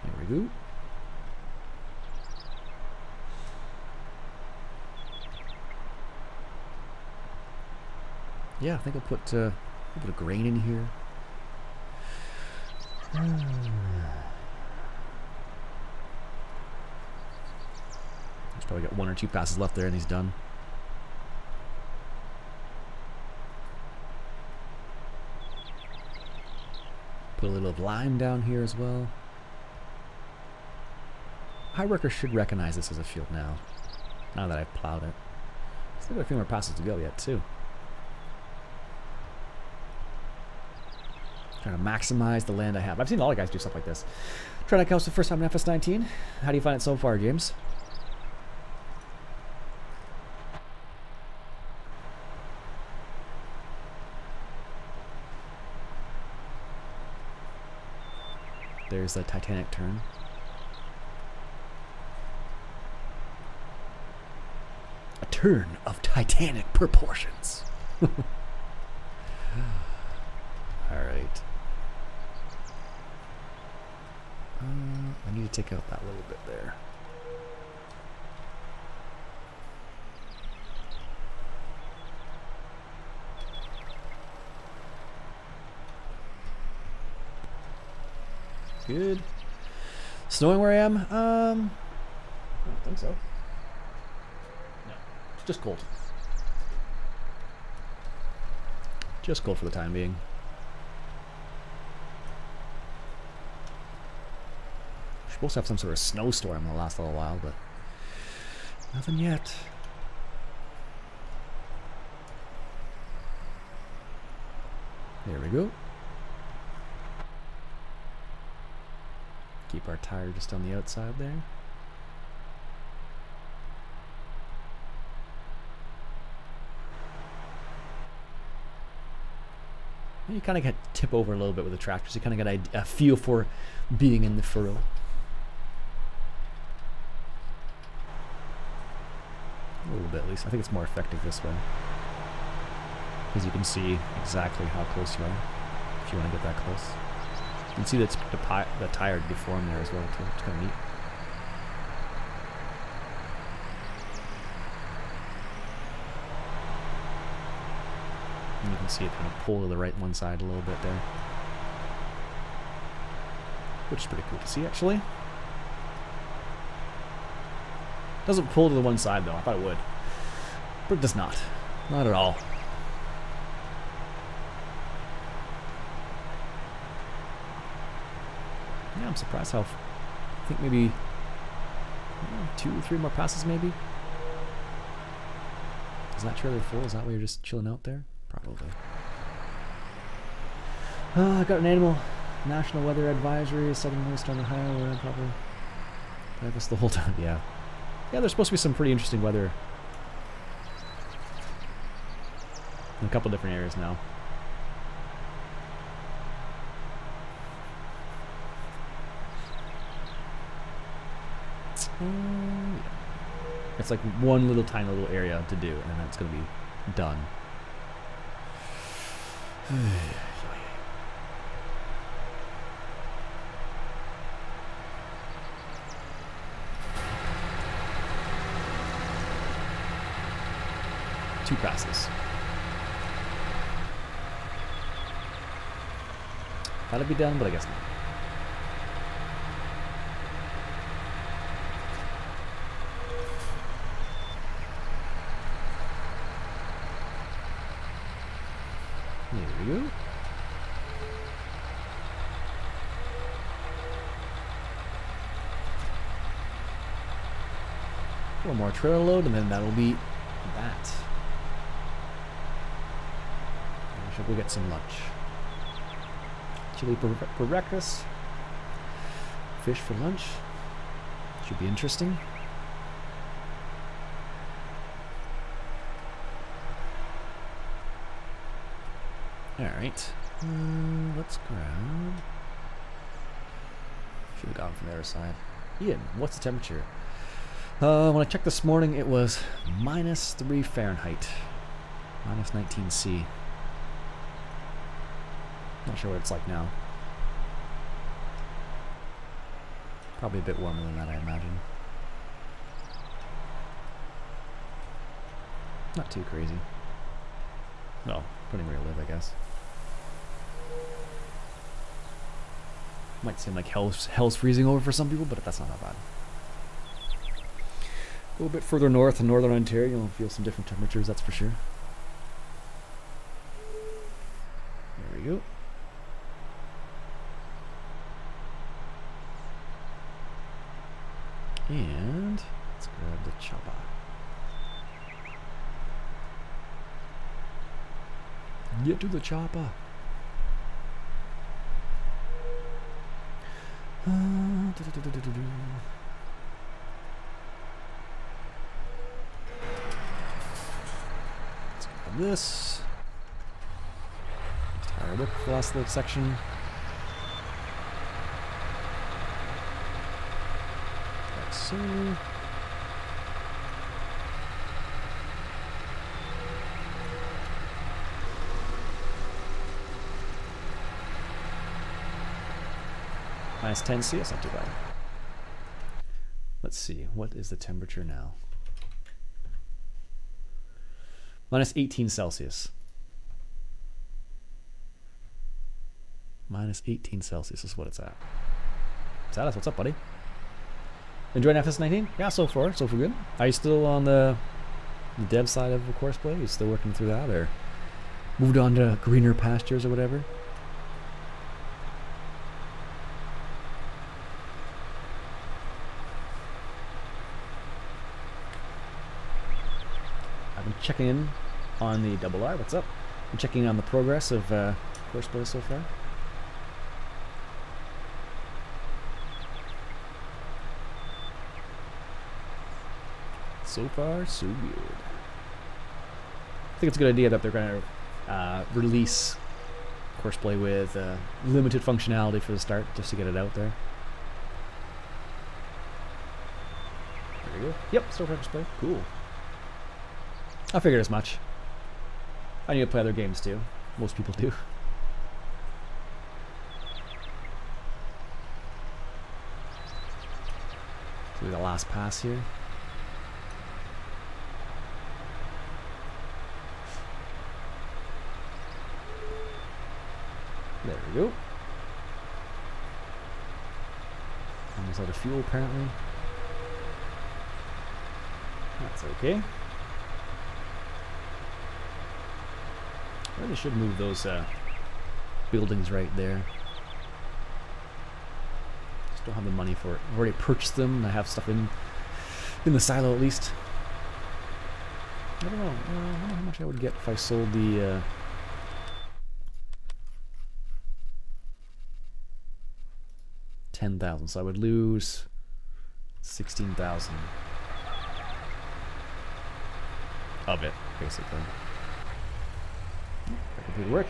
There we go. Yeah, I think I'll put a bit of grain in here. He's probably got 1 or 2 passes left there and he's done. Put a little of lime down here as well. High workers should recognize this as a field now that I've plowed it. Still got a few more passes to go yet too. Trying to maximize the land I have. I've seen a lot of guys do stuff like this. Trying to house the first time in FS19. How do you find it so far, James? There's the Titanic turn. A turn of Titanic proportions. Alright. I need to take out that little bit there. Good. Snowing where I am? I don't think so. No. Just cold. Just cold for the time being. We're supposed to have some sort of snowstorm in the last little while, but nothing yet. There we go. Keep our tire just on the outside there. You kind of get tip over a little bit with the tractors. You kind of get a feel for being in the furrow. A little bit at least. I think it's more effective this way, because you can see exactly how close you are if you want to get that close. You can see that the tire deformed there as well too. It's kind of neat. And you can see it kind of pull to the right one side a little bit there, which is pretty cool to see actually. Doesn't pull to the one side though. I thought it would, but it does not. Not at all. Yeah, I'm surprised how. I think maybe 2 or 3 more passes maybe. Is that trailer full? Is that why you're just chilling out there? Probably. I got an animal. National Weather Advisory, southernmost Ohio, where I'm probably this the whole time. Yeah. Yeah, there's supposed to be some pretty interesting weather in a couple different areas now. It's like one little tiny little area to do, and that's going to be done. Two passes. Thought it'd be done, but I guess not. There we go. One more trailer load, and then that'll be that. I should go get some lunch. Chili for breakfast. Fish for lunch. Should be interesting. Alright. Let's grab. Should have gone from the other side. Ian, what's the temperature? When I checked this morning, it was -3 Fahrenheit. -19 C. Not sure what it's like now. Probably a bit warmer than that, I imagine. Not too crazy. No, putting where you live, I guess. Might seem like hell's freezing over for some people, but that's not that bad. A little bit further north in northern Ontario, you'll feel some different temperatures, that's for sure. There we go. And let's grab the chopper. Get to the chopper. Let's grab this. Just hire it up for the last little section. Like so. Minus 10 C, that's not too bad. Let's see, what is the temperature now? Minus 18 Celsius. Minus 18 Celsius is what it's at. Salas, what's up, buddy? Enjoying FS19? Yeah, so far good. Are you still on the dev side of the course play? Are you still working through that, or moved on to greener pastures or whatever? I've been checking in on the double R. What's up? I'm checking on the progress of course play so far. So far, so good. I think it's a good idea that they're going to release course play with limited functionality for the start, just to get it out there. There we go. Yep, still course play. Cool. I figured as much. I need to play other games too. Most people do. Do the last pass here. There we go. Almost out of fuel apparently. That's okay. Really should move those buildings right there. Just don't have the money for it. I've already purchased them and I have stuff in the silo at least. I don't know. I don't know how much I would get if I sold the 10,000. So I would lose 16,000 of it, basically. Computer work.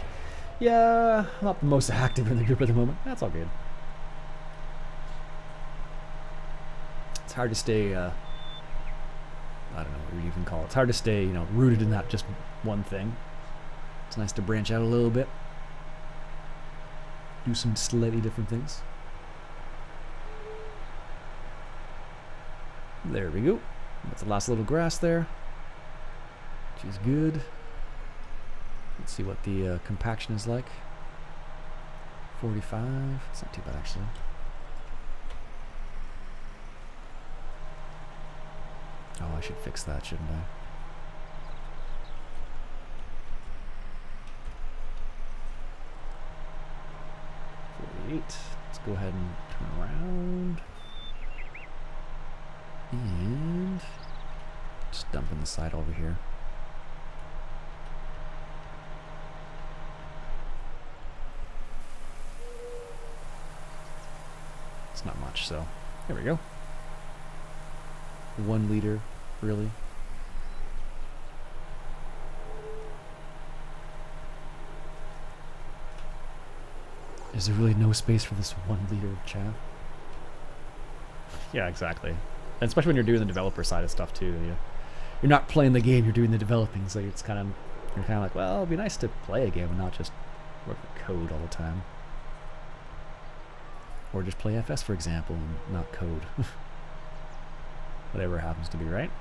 Yeah, not the most active in the group at the moment. That's all good. It's hard to stay, I don't know what you'd even call it. It's hard to stay, you know, rooted in that just one thing. It's nice to branch out a little bit. Do some slightly different things. There we go. That's the last little grass there, which is good. Let's see what the compaction is like. 45. It's not too bad actually. Oh, I should fix that, shouldn't I? Let's go ahead and turn around. And just dump in the side over here. It's not much, so there we go. 1 liter, really. Is there really no space for this 1 liter of chaff? Yeah, exactly. And especially when you're doing the developer side of stuff too. You're not playing the game, you're doing the developing, so it's kind of, you're kind of like, well, it'd be nice to play a game and not just work with code all the time. Or just play FS, for example, and not code. Whatever happens to be, right?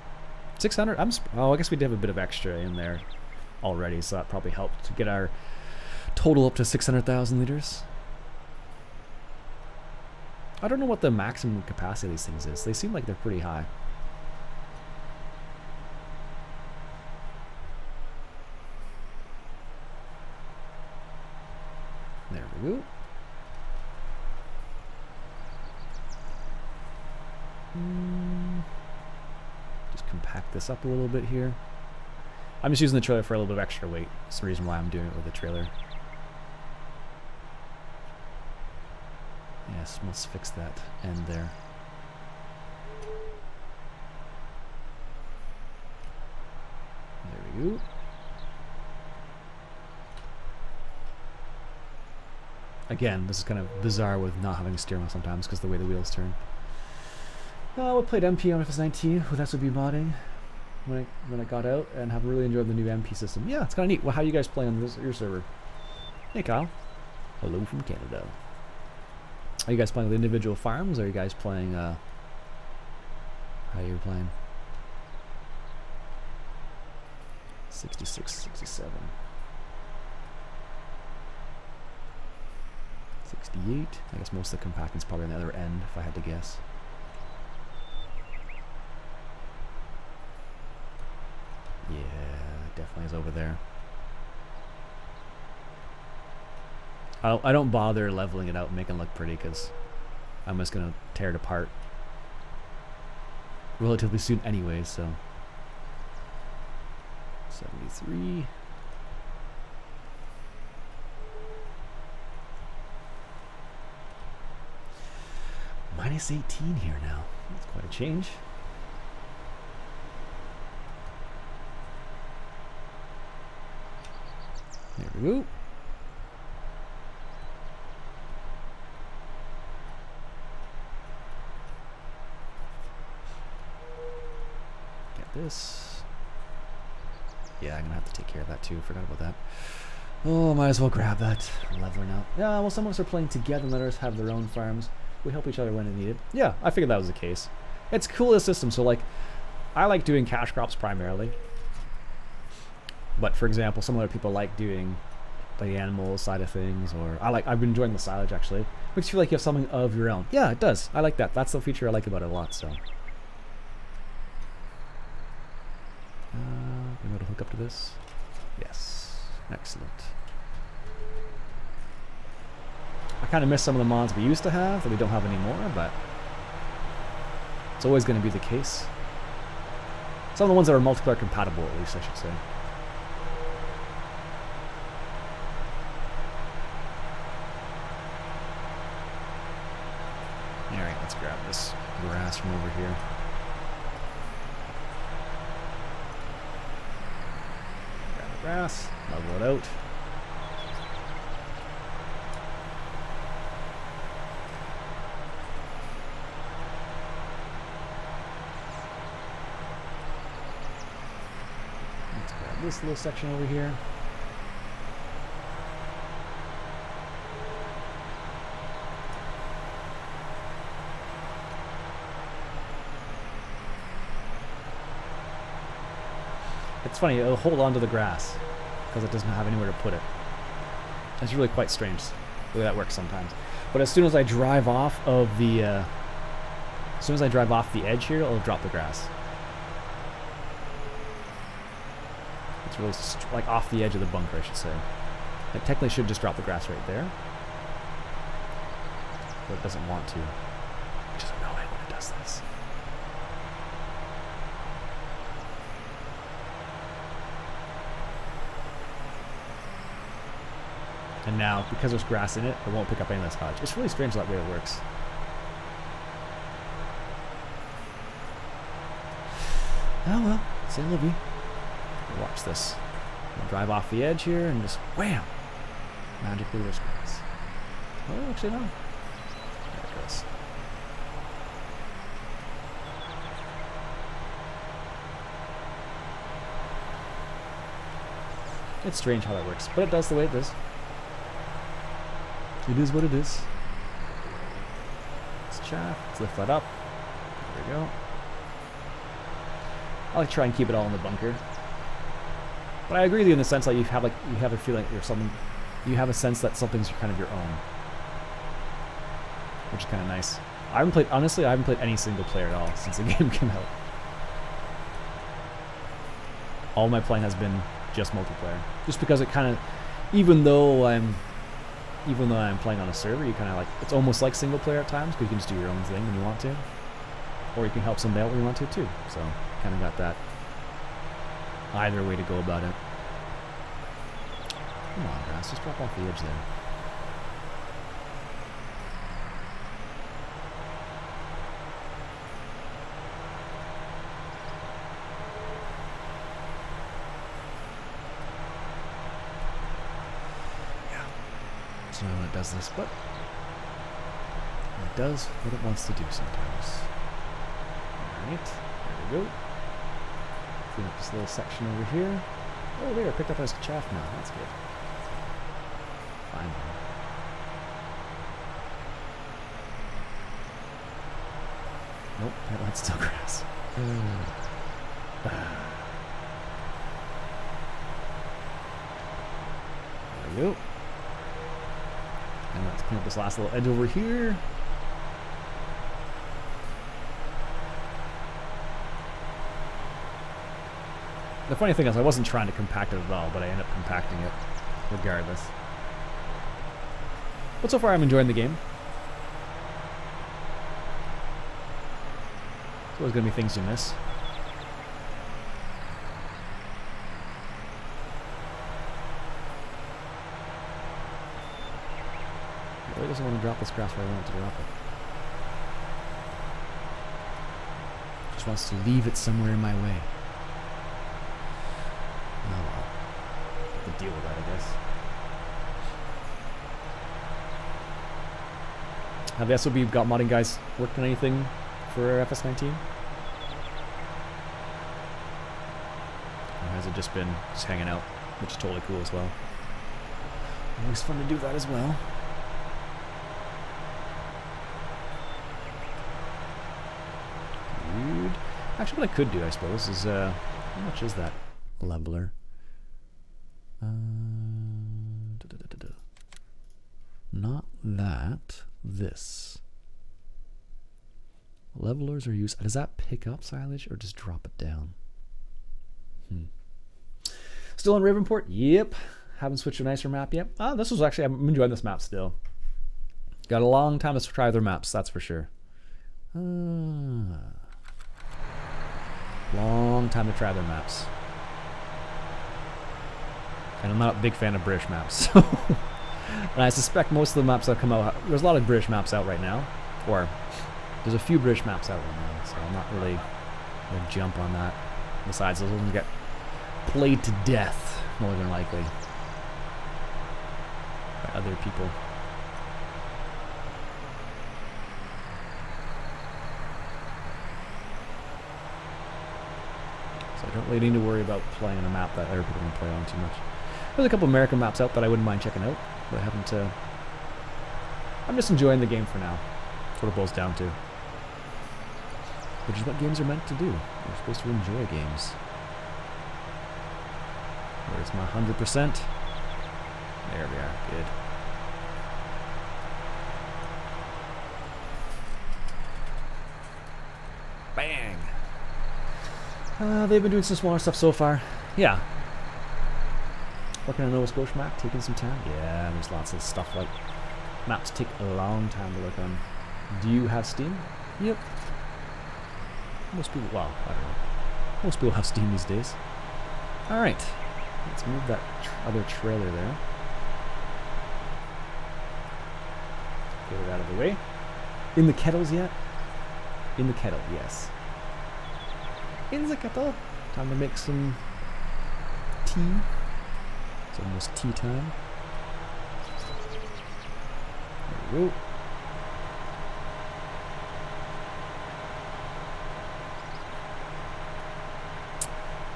600, oh, I guess we did have a bit of extra in there already, so that probably helped to get our total up to 600,000 liters. I don't know what the maximum capacity of these things is. They seem like they're pretty high. There we go. Just compact this up a little bit here. I'm just using the trailer for a little bit of extra weight. That's the reason why I'm doing it with the trailer. Yeah, Must fix that end there. There we go. Again, this is kind of bizarre with not having a steering wheel sometimes because the way the wheels turn. We played MP on FS19 with SOB modding when I got out and have really enjoyed the new MP system. Yeah, it's kind of neat. Well, how are you guys playing on your server? Hey, Kyle. Hello from Canada. Are you guys playing with individual farms, or are you guys playing, how are you playing? 66, 67. 68. I guess most of the compacting's probably on the other end, if I had to guess. Yeah, definitely is over there. I don't bother leveling it out and making it look pretty because I'm just gonna tear it apart relatively soon anyway. So 73. Minus 18 here now. That's quite a change. There we go. Get this. Yeah, I'm gonna have to take care of that too. Forgot about that. Oh, might as well grab that leveler now. Yeah, well, some of us are playing together and others have their own farms. We help each other when needed. Yeah, I figured that was the case. It's cool, this system. So, like, I like doing cash crops primarily. But, for example, some other people like doing the animal side of things. Or I've been enjoying the silage, actually. Makes you feel like you have something of your own. Yeah, it does. I like that. That's the feature I like about it a lot, so. I'm able to hook up to this. Yes. Excellent. I kind of miss some of the mods we used to have that we don't have anymore, but it's always going to be the case. Some of the ones that are multiplayer compatible, at least, I should say. Alright, let's grab this grass from over here. Grab the grass, level it out. This little section over here. It's funny, it'll hold on to the grass because it doesn't have anywhere to put it. It's really quite strange the way that works sometimes. But as soon as I drive off of the edge here, it'll drop the grass. Really like off the edge of the bunker, I should say. It technically should just drop the grass right there, but it doesn't want to, which is annoying when it does this. And now, because there's grass in it, it won't pick up any of this hodge. It's really strange that way it works. Oh well, c'est la vie. Watch this. I'll drive off the edge here and just wham! Magically there's grass. Oh, actually no. There it goes. It's strange how that works, but it does the way it does. It is what it is. Let's chaff. Let's lift that up. There we go. I like to try and keep it all in the bunker. But I agree with you in the sense that you have a feeling you're something, you have a sense that something's kind of your own, which is kind of nice. Honestly, I haven't played any single player at all since the game came out. All my playing has been just multiplayer, just because it kind of, even though I'm playing on a server, you kind of like, it's almost like single player at times because you can just do your own thing when you want to, or you can help somebody out when you want to too. So kind of got that. Either way to go about it. Come on, grass, just drop off the edge there. to know when it does this, but it does what it wants to do sometimes. Alright, there we go. Clean up this little section over here. Oh, there, I picked up his chaff now. That's good. Fine. Nope, that's still grass. There we go. And let's clean up this last little edge over here. The funny thing is I wasn't trying to compact it at all, but I ended up compacting it regardless. But so far I'm enjoying the game. There's always going to be things you miss. It really doesn't want to drop this grass where I want it to drop it. Just wants to leave it somewhere in my way. Oh well. Have to deal with that, I guess. Have the SOB got modding guys worked on anything for FS19? Or has it just been just hanging out, which is totally cool as well. Always fun to do that as well. Dude. Actually, what I could do, I suppose, is how much is that leveler? Not that. This. Levelers are used. Does that pick up silage or just drop it down? Still on Ravenport? Yep. Haven't switched to a nicer map yet. Ah, this was actually, I'm enjoying this map still. Got a long time to try other maps, that's for sure. Long time to try other maps. And I'm not a big fan of British maps, so. And I suspect most of the maps that come out, there's a lot of British maps out right now, or there's a few British maps out right now, so I'm not really going to jump on that. Besides, those will get played to death, more than likely, by other people. So I don't really need to worry about playing a map that other people can play on too much. There's a couple American maps out that I wouldn't mind checking out, but I haven't. I'm just enjoying the game for now. That's what it boils down to. Which is what games are meant to do. You're supposed to enjoy games. Where's my 100%? There we are. Good. Bang! They've been doing some smaller stuff so far. Yeah. Working on Nova Scotia map, taking some time. Yeah, there's lots of stuff like maps take a long time to work on. Do you have Steam? Yep. Most people, well, I don't know. Most people have Steam these days. Alright. Let's move that other trailer there. Get it out of the way. In the kettles yet? In the kettle, yes. In the kettle. Time to make some tea. It's almost tea time. There we go.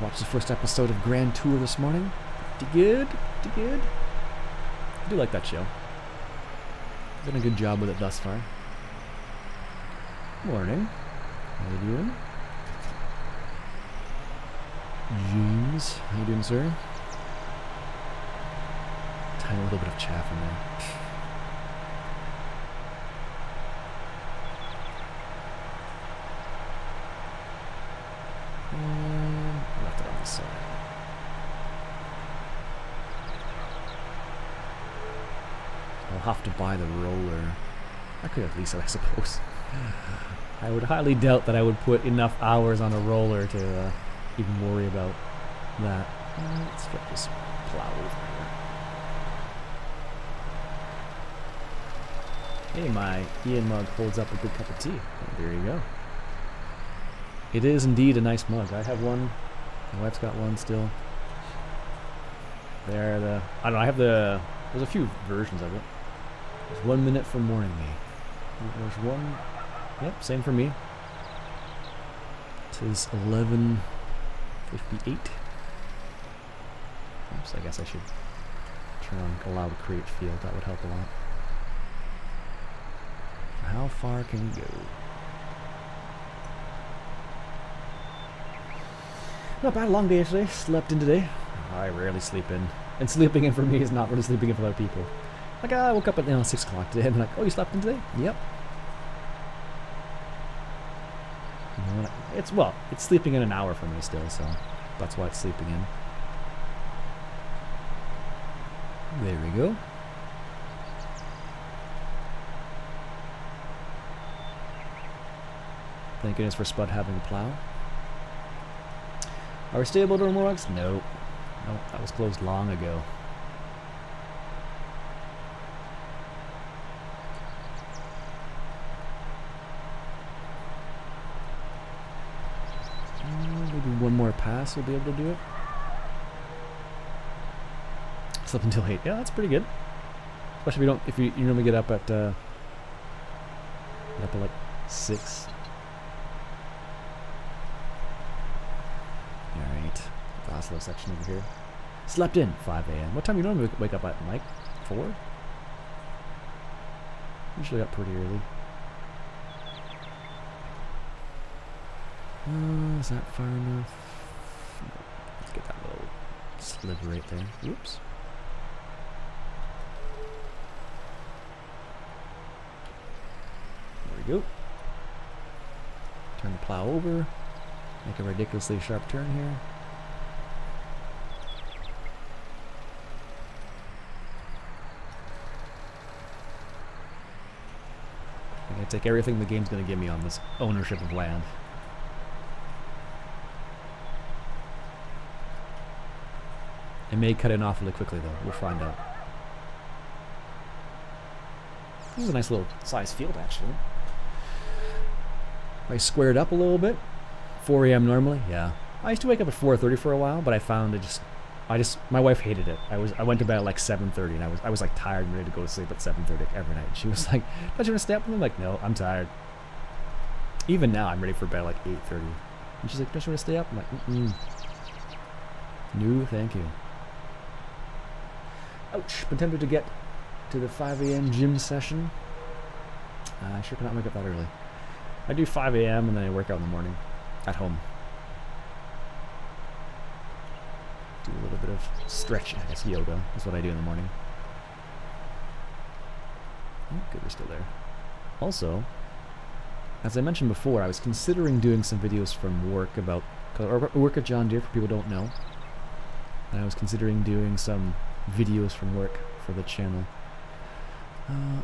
Watched the first episode of Grand Tour this morning. Pretty good, pretty good. I do like that show. Done a good job with it thus far. Morning. How you doing? James, how you doing, sir? Tiny little bit of chaff in there. Left it on the side. I'll have to buy the roller. I could at least, I suppose. I would highly doubt that I would put enough hours on a roller to even worry about that. Let's get this plow over here. Hey, my Ian mug holds up a good cup of tea. There you go. It is indeed a nice mug. I have one. My wife's got one still. I don't know, I have there's a few versions of it. Just 1 minute from morning me. There's one. Yep, same for me. It is 11:58. Oops, I guess I should turn on allow to create field. That would help a lot. How far can we go? Not bad, long day yesterday. Slept in today. I rarely sleep in. And sleeping in for me is not really sleeping in for other people. Like, I woke up at 6 o'clock today and I'm like, oh, you slept in today? Yep. It's sleeping in an hour for me still, so that's why it's sleeping in. There we go. Thank goodness for Spud having a plow. Are we stable to Morgs? Nope. Nope, that was closed long ago. Maybe one more pass we'll be able to do it. Slept until 8. Yeah, that's pretty good. Especially if you normally get up at like 6. Alright. Last little section over here. Slept in 5 a.m. What time do you normally wake up at, Mike? 4? Usually up pretty early. Is that far enough? Let's get that little sliver right there. Whoops. There we go. Turn the plow over. Make a ridiculously sharp turn here. I'm going to take everything the game's going to give me on this ownership of land. It may cut in awfully quickly though, we'll find out. This is a nice little size field actually. If I squared up a little bit, 4 a.m. normally, yeah. I used to wake up at 4:30 for a while, but I found my wife hated it. I went to bed at like 7:30 and I was like tired and ready to go to sleep at 7:30 every night. She was like, don't you want to stay up? And I'm like, no, I'm tired. Even now I'm ready for bed at like 8:30. And she's like, don't you want to stay up? I'm like, no, thank you. Ouch, been tempted to get to the 5 a.m. gym session. I sure cannot wake up that early. I do 5 a.m. and then I work out in the morning at home. Do a little bit of stretch, I guess yoga is what I do in the morning. Oh, good, we're still there. Also, as I mentioned before, I was considering doing some videos from work about, or work at John Deere for people who don't know. And I was considering doing some videos from work for the channel.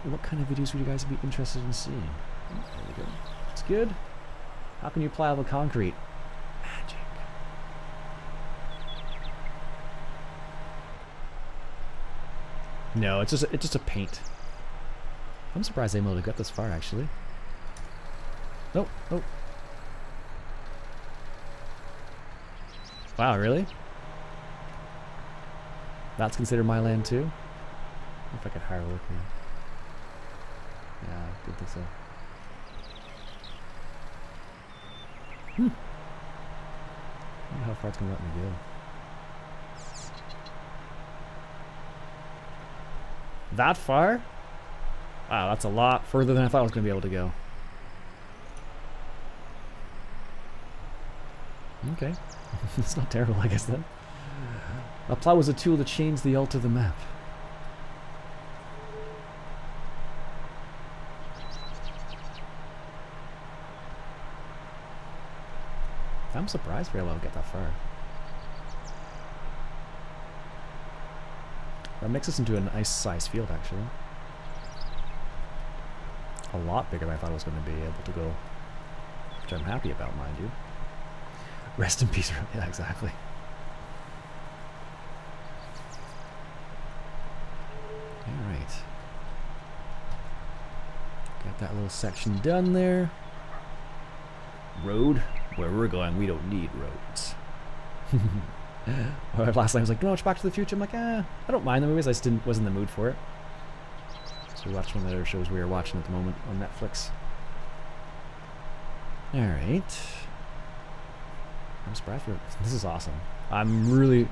What kind of videos would you guys be interested in seeing? Oh, there we go. That's good. How can you plow the concrete? Magic. No, it's just a paint. I'm surprised I'm able to get this far actually. Nope, nope. Wow, really? That's considered my land too? If I could hire work here. Yeah, I didn't think so. I wonder how far it's gonna let me go. That far? Wow, that's a lot further than I thought I was gonna be able to go. Okay. It's not terrible, I guess then. A plow was a tool to change the alt of the map. I'm surprised we're able to get that far. That makes us into a nice size field actually. A lot bigger than I thought I was going to be able to go. Which I'm happy about, mind you. Rest in peace. Yeah, exactly. Alright. Got that little section done there. Road. Where we're going, we don't need roads. Last time I was like, no, it's Back to the Future. I'm like, I don't mind the movies. I just wasn't in the mood for it. So we watched one of the other shows we were watching at the moment on Netflix. Alright. I'm surprised this is awesome. I'm really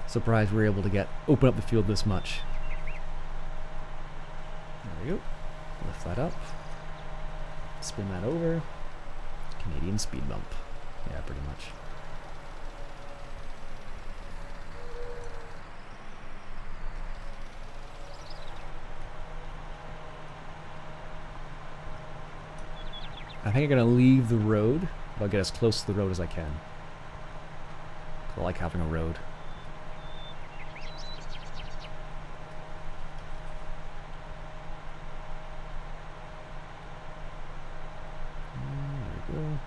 surprised we're able to open up the field this much. There we go. Lift that up. Spin that over. Canadian speed bump. Yeah, pretty much. I think I'm going to leave the road, but I'll get as close to the road as I can. I like having a road. There we go.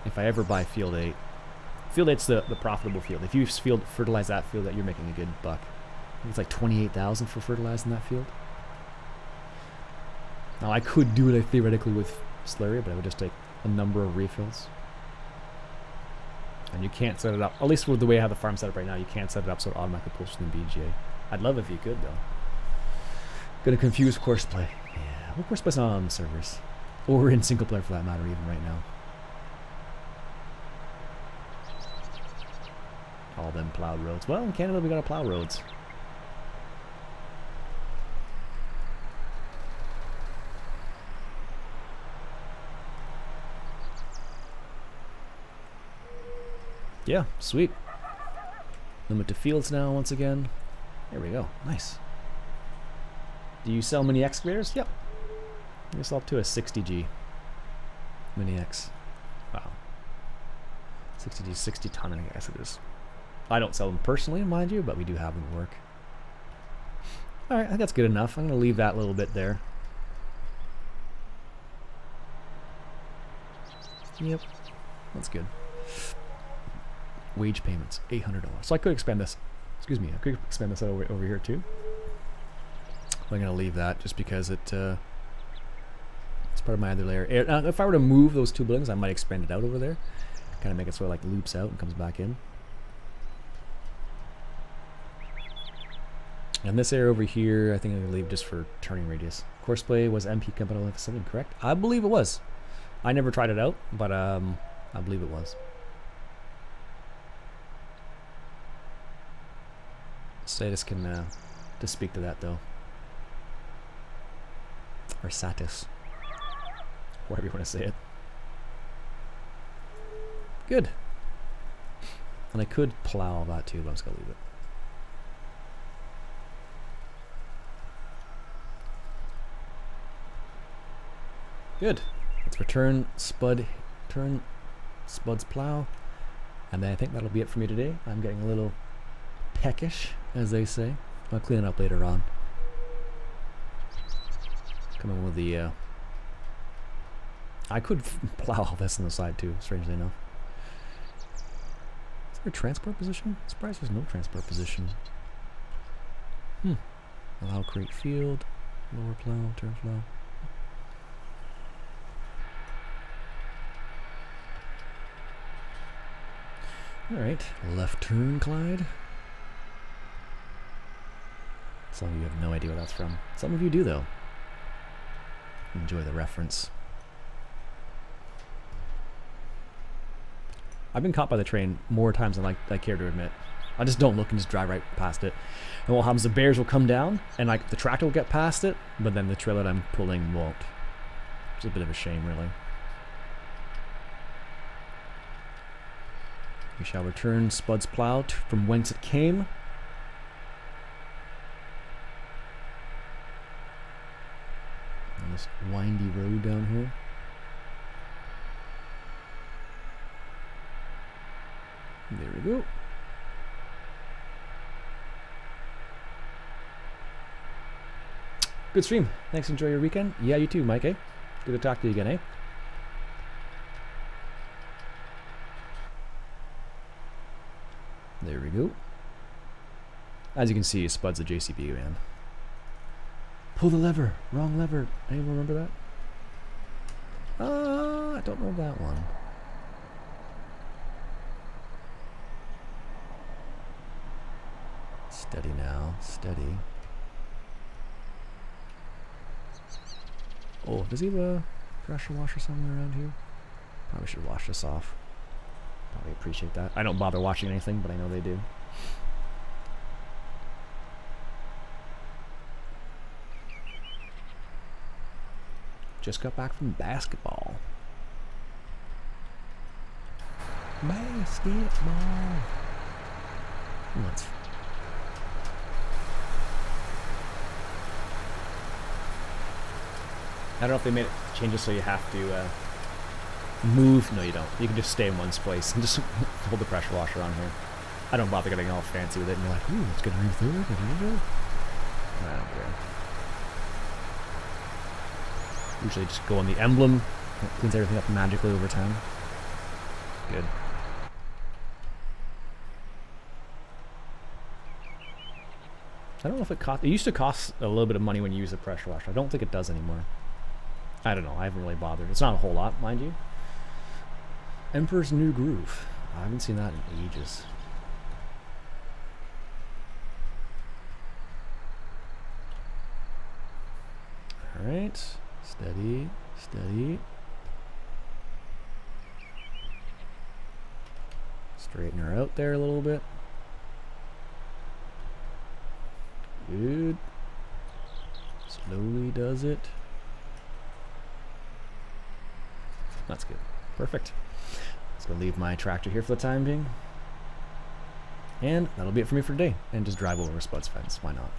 If I ever buy Field 8, Field 8's the profitable field. If you fertilize that field, you're making a good buck. I think it's like 28,000 for fertilizing that field. Now I could do it theoretically with slurry, but I would just take a number of refills. And you can't set it up, at least with the way I have the farm set up right now, you can't set it up so it automatically pulls from the BGA. I'd love if you could though. Gonna confuse courseplay. Yeah, well, courseplay's not on the servers. Or in single player for that matter even right now. All them plowed roads. Well, in Canada we gotta plow roads. Yeah, sweet. Limit to fields now once again. There we go. Nice. Do you sell mini excavators? Yep. You sell up to a 60G mini X. Wow. 60G, 60 ton, I guess it is. I don't sell them personally, mind you, but we do have them at work. Alright, I think that's good enough. I'm going to leave that little bit there. Yep. That's good. Wage payments, $800. So I could expand this. Excuse me, I could expand this out over here too. I'm going to leave that just because it's part of my other layer. If I were to move those two buildings, I might expand it out over there. Kind of make it sort of like loops out and comes back in. And this area over here, I think I'm going to leave just for turning radius. Courseplay was MP Capital F7, correct? I believe it was. I never tried it out, but I believe it was. Status can just speak to that though. Or Satis. Whatever you want to say it. Good. And I could plow all that too, but I'm just going to leave it. Good. Let's return Spud's plow. And then I think that'll be it for me today. I'm getting a little peckish, as they say. I'll clean it up later on. Come in with the I could plow all this on the side too, strangely enough. Is there a transport position? I'm surprised there's no transport position. Allow create field, lower plow, turn plow. Alright, left turn, Clyde. Some of you have no idea where that's from. Some of you do, though. Enjoy the reference. I've been caught by the train more times than I care to admit. I just don't look and just drive right past it. And what happens, the bears will come down, and like the tractor will get past it, but then the trailer that I'm pulling won't. It's a bit of a shame, really. We shall return Spud's plow from whence it came. On this windy road down here. There we go. Good stream. Thanks. Enjoy your weekend. Yeah, you too, Mike, eh? Good to talk to you again, eh? There we go. As you can see, Spud's a JCB man. Pull the lever. Wrong lever. Anyone remember that? I don't know that one. Steady now, steady. Oh, does he have a pressure washer somewhere around here? Probably should wash this off. Probably appreciate that. I don't bother watching anything, but I know they do. Just got back from basketball. Basketball. Let's. I don't know if they made it changes so you have to move. No, you don't. You can just stay in one place and just hold the pressure washer on here. I don't bother getting all fancy with it. And you're like, ooh, it's gonna refill. I don't care. Usually just go on the emblem. It cleans everything up magically over time. Good. I don't know if it cost. It used to cost a little bit of money when you use a pressure washer. I don't think it does anymore. I don't know. I haven't really bothered. It's not a whole lot, mind you. Emperor's New Groove. I haven't seen that in ages. All right. Steady, steady. Straighten her out there a little bit. Good. Slowly does it. That's good. Perfect. Just gonna leave my tractor here for the time being. And that'll be it for me for today. And just drive over a Spud's fence. Why not?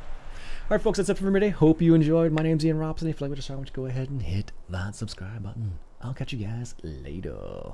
Alright folks, that's it for me today. Hope you enjoyed. My name's Ian Robson. If you like what you saw, go ahead and hit that subscribe button. I'll catch you guys later.